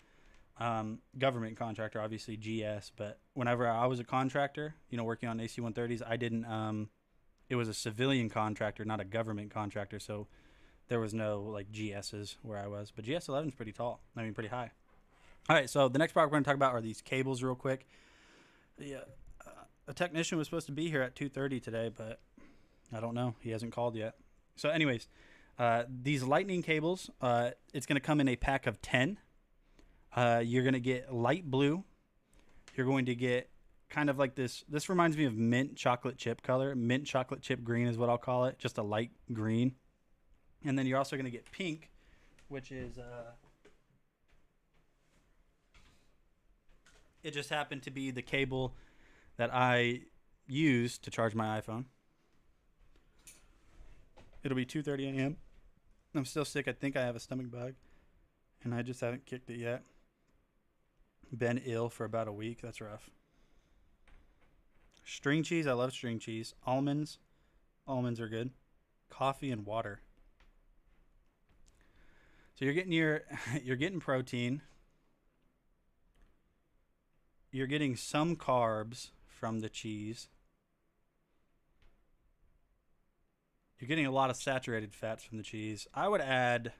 government contractor, obviously GS. But whenever I was a contractor, working on AC-130s, I didn't, it was a civilian contractor, not a government contractor. So there was no, like, GSs where I was. But GS11 is pretty tall. Pretty high. All right, so the next product we're going to talk about are these cables real quick. The a technician was supposed to be here at 2:30 today, but I don't know. He hasn't called yet. So anyways, these lightning cables, it's going to come in a pack of 10. You're going to get light blue. You're going to get kind of like this. This reminds me of mint chocolate chip color. Mint chocolate chip green is what I'll call it. Just a light green. And then you're also going to get pink, which is... it just happened to be the cable that I use to charge my iPhone. It'll be 2:30 a.m. I'm still sick. I think I have a stomach bug, and I just haven't kicked it yet. Been ill for about a week. That's rough. String cheese. I love string cheese. Almonds. Almonds are good. Coffee and water. So you're getting you're getting protein. You're getting some carbs from the cheese. You're getting a lot of saturated fats from the cheese. I would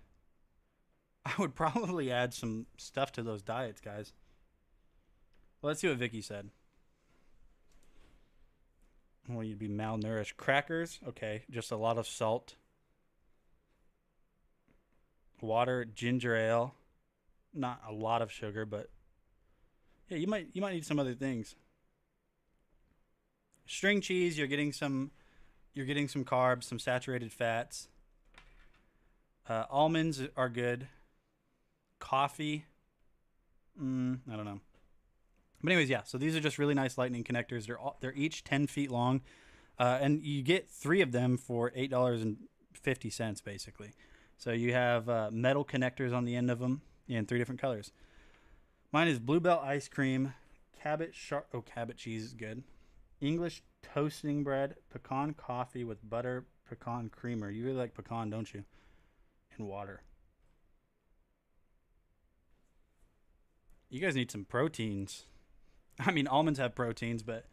probably add some stuff to those diets, guys. Well, let's see what Vicky said. Well, you'd be malnourished. Crackers, okay, just a lot of salt. Water, ginger ale, not a lot of sugar, but yeah, you might need some other things. String cheese, you're getting some carbs, some saturated fats. Almonds are good. Coffee, I don't know. But anyways, yeah. So these are just really nice lightning connectors. They're each 10 feet long, and you get 3 of them for $8.50 basically. So you have metal connectors on the end of them in 3 different colors. Mine is Bluebell ice cream, Cabot cheese is good. English toasting bread, pecan coffee with butter, pecan creamer. You really like pecan, don't you? And water. You guys need some proteins. I mean, almonds have proteins, but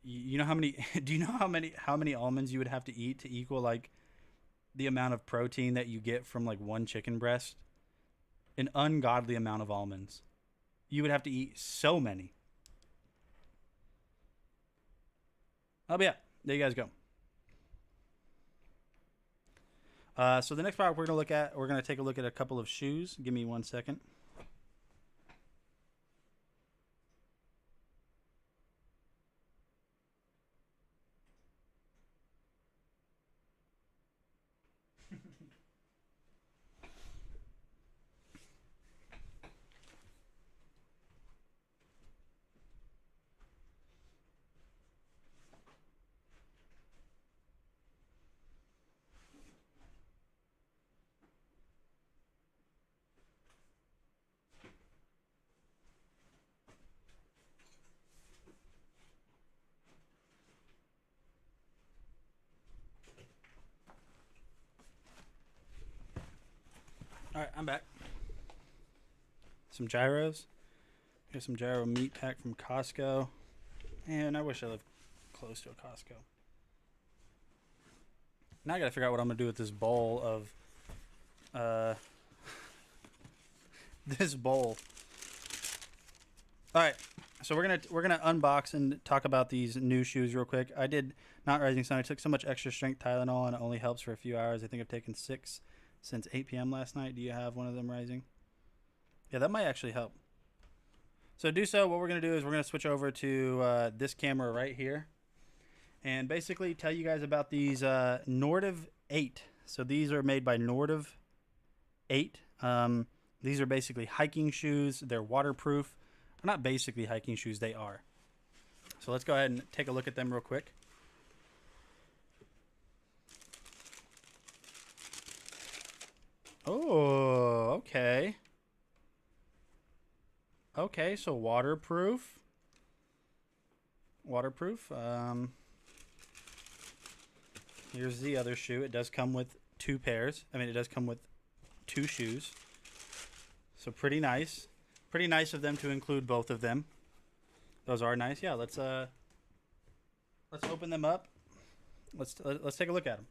you know how many? Do you know how many almonds you would have to eat to equal like the amount of protein that you get from like one chicken breast? An ungodly amount of almonds. You would have to eat so many. Oh, but yeah, there you guys go. So the next product we're going to take a look at a couple of shoes. Give me 1 second. All right, I'm back. Some gyros. Here's some gyro meat pack from Costco. And I wish I lived close to a Costco. Now I gotta figure out what I'm gonna do with this bowl of this bowl. All right, so we're gonna unbox and talk about these new shoes real quick. I did not Rising Sun. I took so much extra strength Tylenol and it only helps for a few hours. I think I've taken 6 since 8 p.m. last night. Do you have one of them, Rising? Yeah, that might actually help. So do so. What we're going to do is we're going to switch over to this camera right here and basically tell you guys about these Nordiv 8. So these are made by Nordiv 8. These are basically hiking shoes. They're waterproof. They're not basically hiking shoes. They are. So let's go ahead and take a look at them real quick. Oh, okay. Okay, so waterproof. Waterproof. Here's the other shoe. It does come with 2 pairs. I mean, it does come with 2 shoes. So pretty nice. Pretty nice of them to include both of them. Those are nice. Yeah, let's open them up. Let's take a look at them.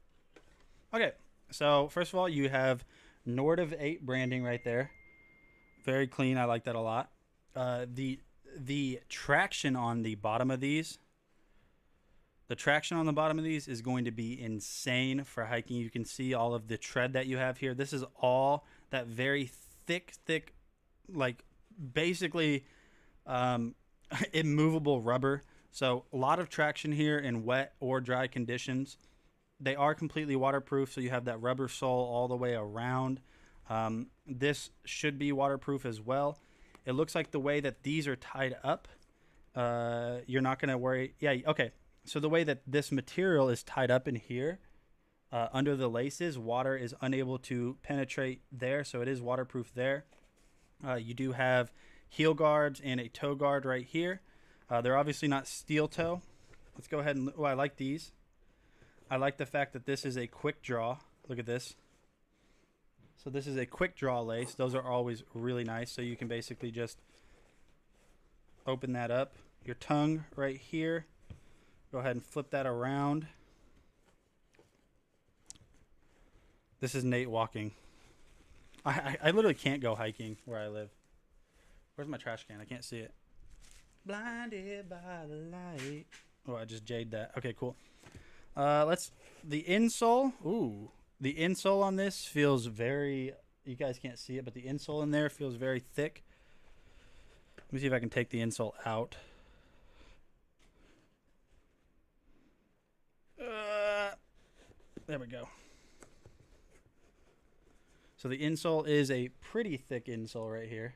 Okay, so first of all, you have Nordiv 8 branding right there. Very clean. I like that a lot. The traction on the bottom of these, is going to be insane for hiking. You can see all of the tread that you have here. This is all that very thick, like basically immovable rubber. So a lot of traction here in wet or dry conditions. They are completely waterproof, so you have that rubber sole all the way around. This should be waterproof as well. It looks like the way that these are tied up, you're not going to worry. Yeah, okay. So the way that this material is tied up in here, under the laces, water is unable to penetrate there, so it is waterproof there. You do have heel guards and a toe guard right here. They're obviously not steel toe. Let's go ahead and... Oh, I like these. I like the fact that this is a quick draw. Look at this. So this is a quick draw lace. Those are always really nice. So you can basically just open that up. Your tongue right here. Go ahead and flip that around. This is Nate walking. I literally can't go hiking where I live. Where's my trash can? I can't see it. Blinded by the light. Oh, I just jade that. Okay, cool. The insole. Ooh. The insole on this feels very, you guys can't see it, but the insole in there feels very thick. Let me see if I can take the insole out. There we go. So the insole is a pretty thick insole right here.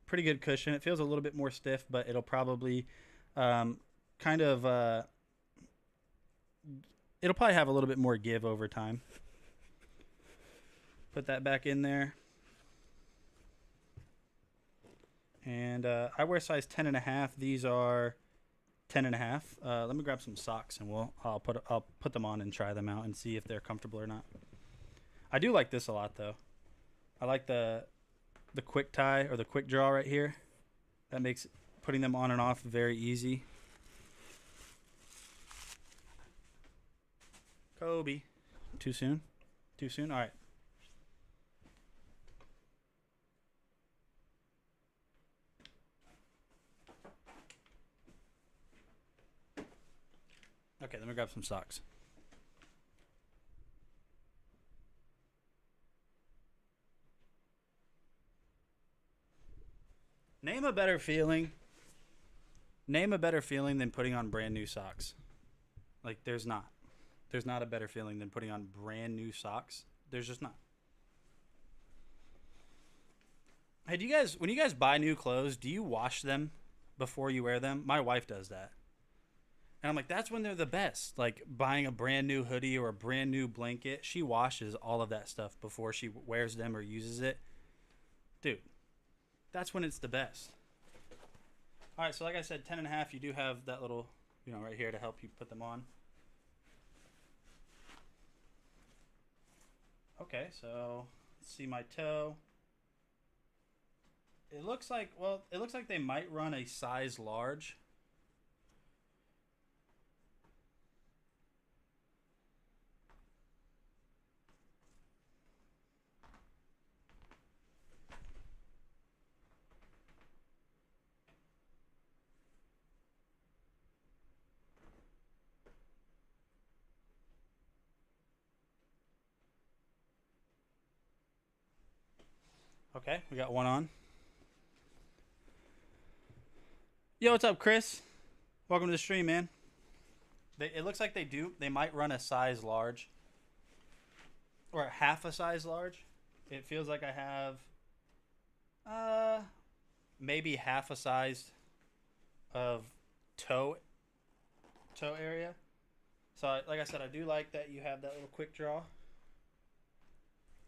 Pretty good cushion. It feels a little bit more stiff, but it'll probably it'll probably have a little bit more give over time. Put that back in there. And I wear size 10.5. These are 10.5. Let me grab some socks and I'll put them on and try them out and see if they're comfortable or not. I do like this a lot though. I like the quick tie or the quick draw right here. That makes putting them on and off very easy. Kobe. Too soon? Too soon? All right. Okay, let me grab some socks. Name a better feeling than putting on brand new socks. Like, there's not. There's not a better feeling than putting on brand new socks. There's just not. Hey, when you guys buy new clothes, do you wash them before you wear them? My wife does that. And I'm like, that's when they're the best. Like buying a brand new hoodie or a brand new blanket. She washes all of that stuff before she wears them or uses it. Dude, that's when it's the best. All right, so like I said, 10.5, you do have that little, right here to help you put them on. Okay, so let's see my toe. It looks like they might run a size large. Okay, we got one on. Yo, what's up, Chris? Welcome to the stream, man. It looks like they might run a size large. Or half a size large. It feels like I have maybe half a size of toe area. So like I said, I do like that you have that little quick draw.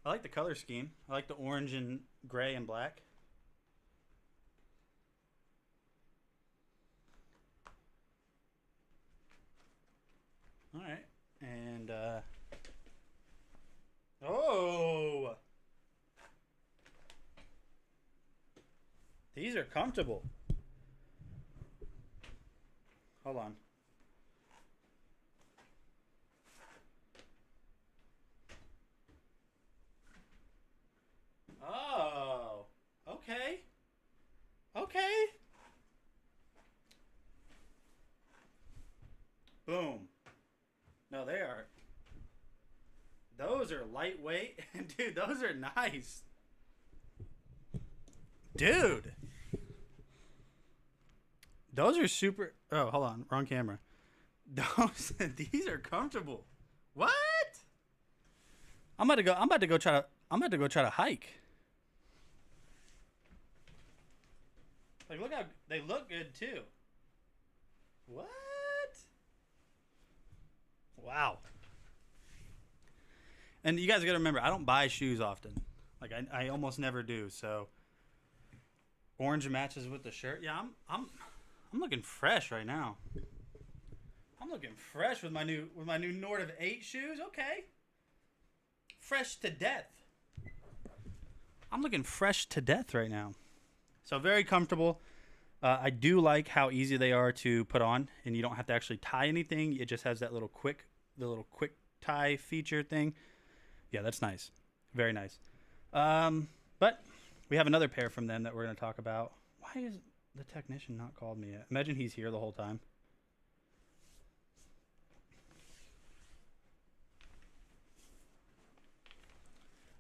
I like the color scheme. I like the orange and gray and black. All right. And, oh! These are comfortable. Hold on. Oh, Boom. No, they are. Those are lightweight. Dude, those are nice. Dude. Those are super. Oh, hold on. Wrong camera. These are comfortable. What? I'm about to go try to hike. Like, look how they look good too. What? Wow. And you guys got to remember, I don't buy shoes often. Like I almost never do. So orange matches with the shirt. Yeah, I'm looking fresh right now. I'm looking fresh with my new Nord of 8 shoes. Okay. Fresh to death. I'm looking fresh to death right now. So very comfortable. I do like how easy they are to put on, and you don't have to actually tie anything. It just has that little quick tie feature thing. Yeah, that's nice. Very nice. But we have another pair from them that we're going to talk about. Why is the technician not called me yet? Imagine he's here the whole time.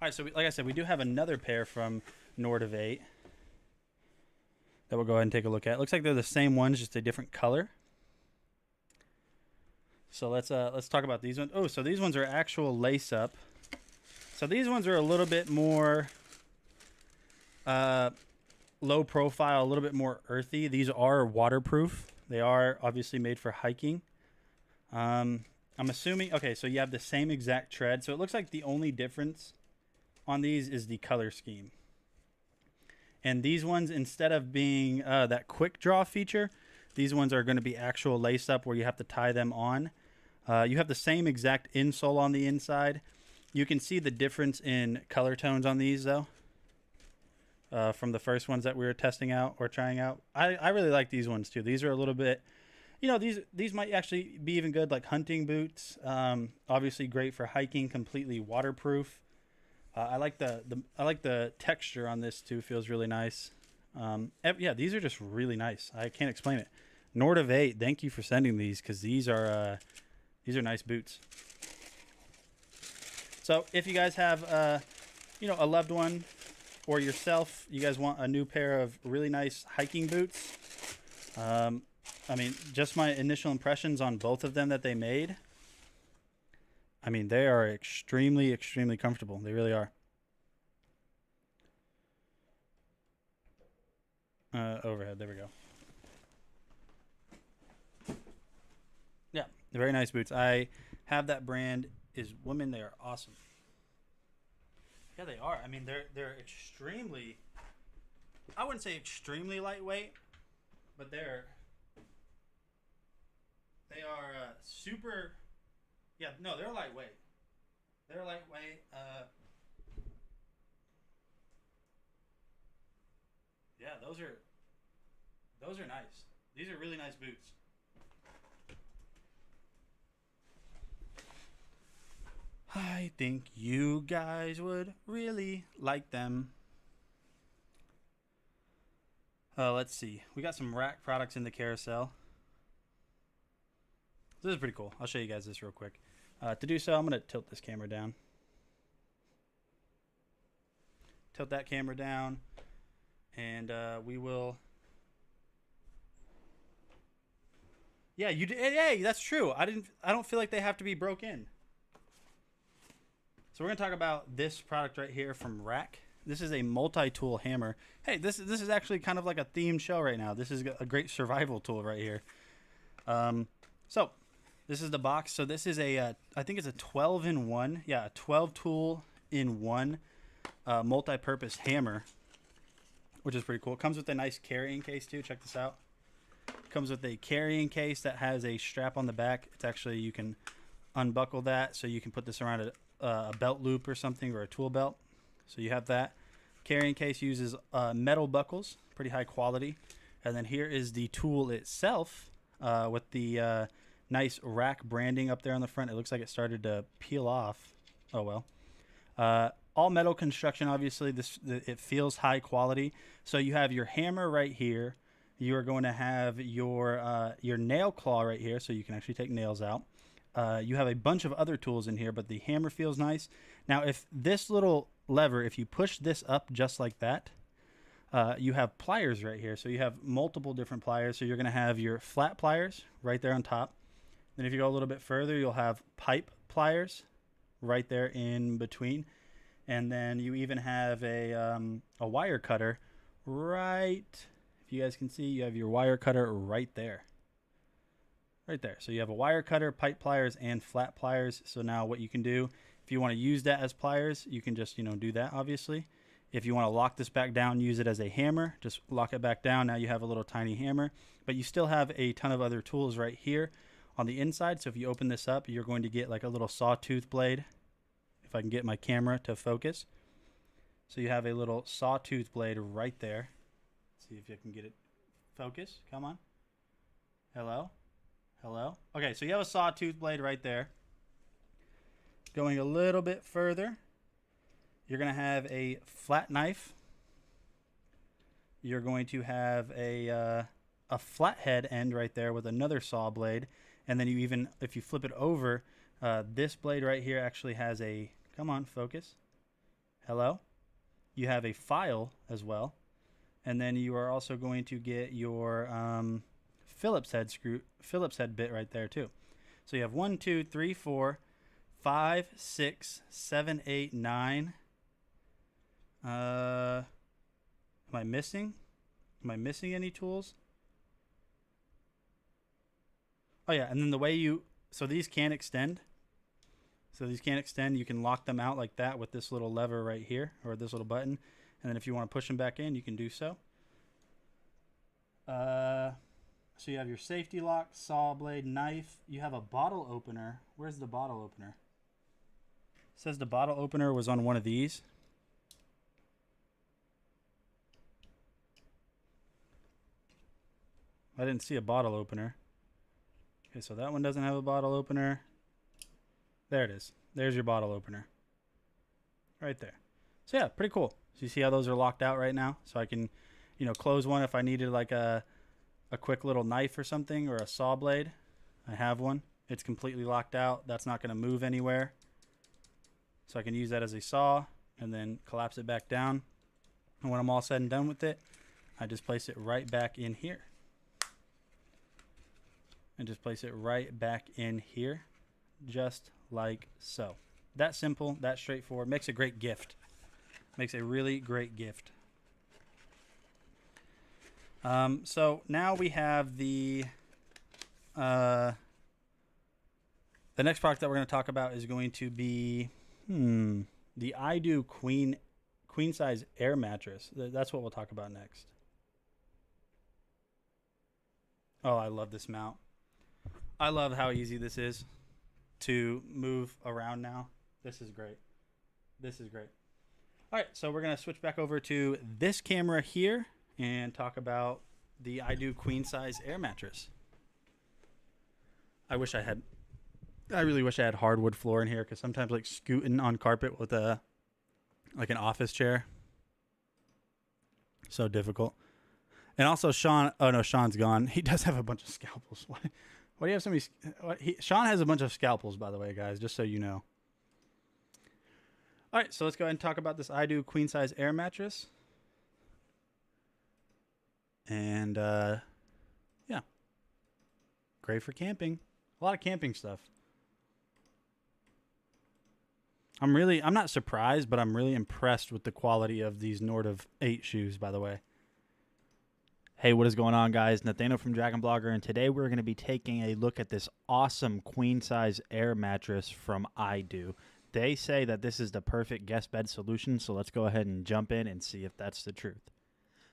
All right, so like I said, we do have another pair from Nord of 8 that we'll go ahead and take a look at. Looks like they're the same ones, just a different color. So let's talk about these ones. Oh, so these ones are actual lace up. So these ones are a little bit more low profile, a little bit more earthy. These are waterproof. They are obviously made for hiking. I'm assuming, okay, so you have the same exact tread. So it looks like the only difference on these is the color scheme. And these ones, instead of being that quick draw feature, these ones are going to be actual lace up where you have to tie them on. You have the same exact insole on the inside. You can see the difference in color tones on these though. From the first ones that we were testing out or trying out. I really like these ones too. These are a little bit, you know, these might actually be even good like hunting boots. Obviously great for hiking, completely waterproof. I like the texture on this too. Feels really nice. Yeah, these are just really nice. I can't explain it. Nord of 8, thank you for sending these because these are nice boots. So if you guys have you know, a loved one or yourself, you guys want a new pair of really nice hiking boots. I mean, just my initial impressions on both of them that they made. I mean, they are extremely, extremely comfortable. They really are. Overhead. There we go. Yeah, very nice boots. I have that brand. Is Women. They are awesome. Yeah, they are. I mean, they're extremely. I wouldn't say extremely lightweight, but they are super. Yeah, no, they're lightweight. They're lightweight. Yeah, those are nice. These are really nice boots. I think you guys would really like them. Let's see. We got some rack products in the carousel. This is pretty cool. I'll show you guys this real quick. To do so, I'm going to tilt this camera down. Tilt that camera down. And we will... Yeah, you did. Hey, that's true. I don't feel like they have to be broke in. So we're going to talk about this product right here from Rack. This is a multi-tool hammer. Hey, this is actually kind of like a themed show right now. This is a great survival tool right here. So this is the box. So this is a, I think it's a 12-in-1. Yeah, a 12 tool in one multi-purpose hammer, which is pretty cool. It comes with a nice carrying case too. Check this out. It comes with a carrying case that has a strap on the back. It's actually, you can unbuckle that so you can put this around a belt loop or something, or a tool belt. So you have that. Carrying case uses metal buckles, pretty high quality. And then here is the tool itself with the nice Rack branding up there on the front. It looks like it started to peel off. Oh well. All metal construction, obviously. It feels high quality. So you have your hammer right here. you are going to have your nail claw right here, so you can actually take nails out. You have a bunch of other tools in here, but the hammer feels nice. Now, if this little lever, if you push this up just like that, you have pliers right here. So you have multiple different pliers. So you're going to have your flat pliers right there on top. Then if you go a little bit further, you'll have pipe pliers right there in between. And then you even have a wire cutter right, if you guys can see, you have your wire cutter right there. Right there. So you have a wire cutter, pipe pliers, and flat pliers. So now what you can do, if you want to use that as pliers, you can just, do that, obviously. If you want to lock this back down, use it as a hammer, just lock it back down. Now you have a little tiny hammer, but you still have a ton of other tools right here on the inside. So if you open this up, you're going to get like a little sawtooth blade. If I can get my camera to focus. So you have a little sawtooth blade right there. Let's see if you can get it focus. Come on. Hello? Hello? Okay, so you have a sawtooth blade right there. Going a little bit further, you're going to have a flat knife. You're going to have a flathead end right there with another saw blade. And then you even, if you flip it over, this blade right here actually has a, come on, focus. Hello? You have a file as well. And then you are also going to get your Phillips head bit right there too. So you have 1, 2, 3, 4, 5, 6, 7, 8, 9. Am I missing? Am I missing any tools? Oh yeah, and then the way so these can extend. So these can extend. You can lock them out like that with this little lever right here, or this little button. And then if you want to push them back in, you can do so. So you have your safety lock, saw blade, knife. You have a bottle opener. Where's the bottle opener? It says the bottle opener was on one of these. I didn't see a bottle opener. Okay, so that one doesn't have a bottle opener. There it is. There's your bottle opener. Right there. So yeah, pretty cool. So you see how those are locked out right now? So I can, close one if I needed like a quick little knife or something, or a saw blade. I have one. It's completely locked out. That's not going to move anywhere. So I can use that as a saw and then collapse it back down. And when I'm all said and done with it, I just place it right back in here. And just place it right back in here. Just like so. That simple, that straightforward. Makes a great gift. Makes a really great gift. So now we have the next product that we're going to talk about is going to be the iDo queen size air mattress. That's what we'll talk about next. Oh, I love this mount. I love how easy this is to move around now. This is great. This is great. All right, so we're going to switch back over to this camera here and talk about the iDo queen size air mattress. I really wish I had hardwood floor in here, because sometimes like scooting on carpet with an office chair, so difficult. And also Sean, oh no, Sean's gone. He does have a bunch of scalpels. Why do you have so many? Sean has a bunch of scalpels, by the way, guys, just so you know. All right, so let's go ahead and talk about this iDo queen size air mattress. And yeah, great for camping. A lot of camping stuff. I'm not surprised, but I'm really impressed with the quality of these Nordiv 8 shoes, by the way. Hey, what is going on, guys? Nathaniel from DragonBlogger, and today we're going to be taking a look at this awesome queen-size air mattress from iDo. They say that this is the perfect guest bed solution, so let's go ahead and jump in and see if that's the truth.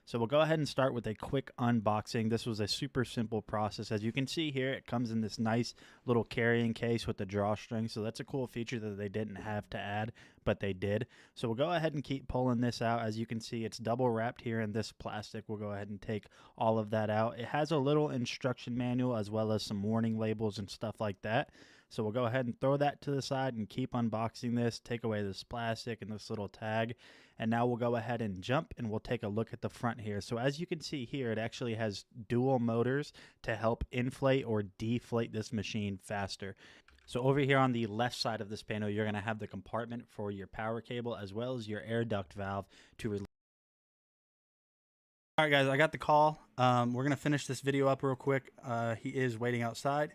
So we'll go ahead and start with a quick unboxing. This was a super simple process. As you can see here, it comes in this nice little carrying case with the drawstring. So that's a cool feature that they didn't have to add. but they did. So we'll go ahead and keep pulling this out. As you can see, it's double wrapped here in this plastic. We'll go ahead and take all of that out. It has a little instruction manual as well as some warning labels and stuff like that. So we'll go ahead and throw that to the side and keep unboxing this, take away this plastic and this little tag. And now we'll go ahead and jump and we'll take a look at the front here. So as you can see here, it actually has dual motors to help inflate or deflate this machine faster. So over here on the left side of this panel, you're going to have the compartment for your power cable as well as your air duct valve to release. All right, guys, I got the call. We're going to finish this video up real quick. He is waiting outside.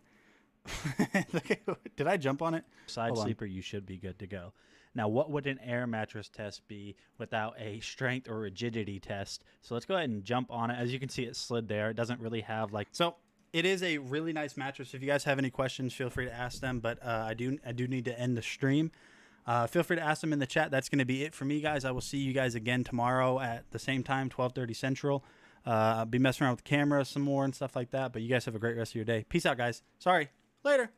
Did I jump on it? Side sleeper, you should be good to go. Now, what would an air mattress test be without a strength or rigidity test? So let's go ahead and jump on it. As you can see, it slid there. It doesn't really have like... So it is a really nice mattress. If you guys have any questions, feel free to ask them. But I do need to end the stream. Feel free to ask them in the chat. That's going to be it for me, guys. I will see you guys again tomorrow at the same time, 12:30 Central. I'll be messing around with the camera some more and stuff like that. But you guys have a great rest of your day. Peace out, guys. Sorry. Later.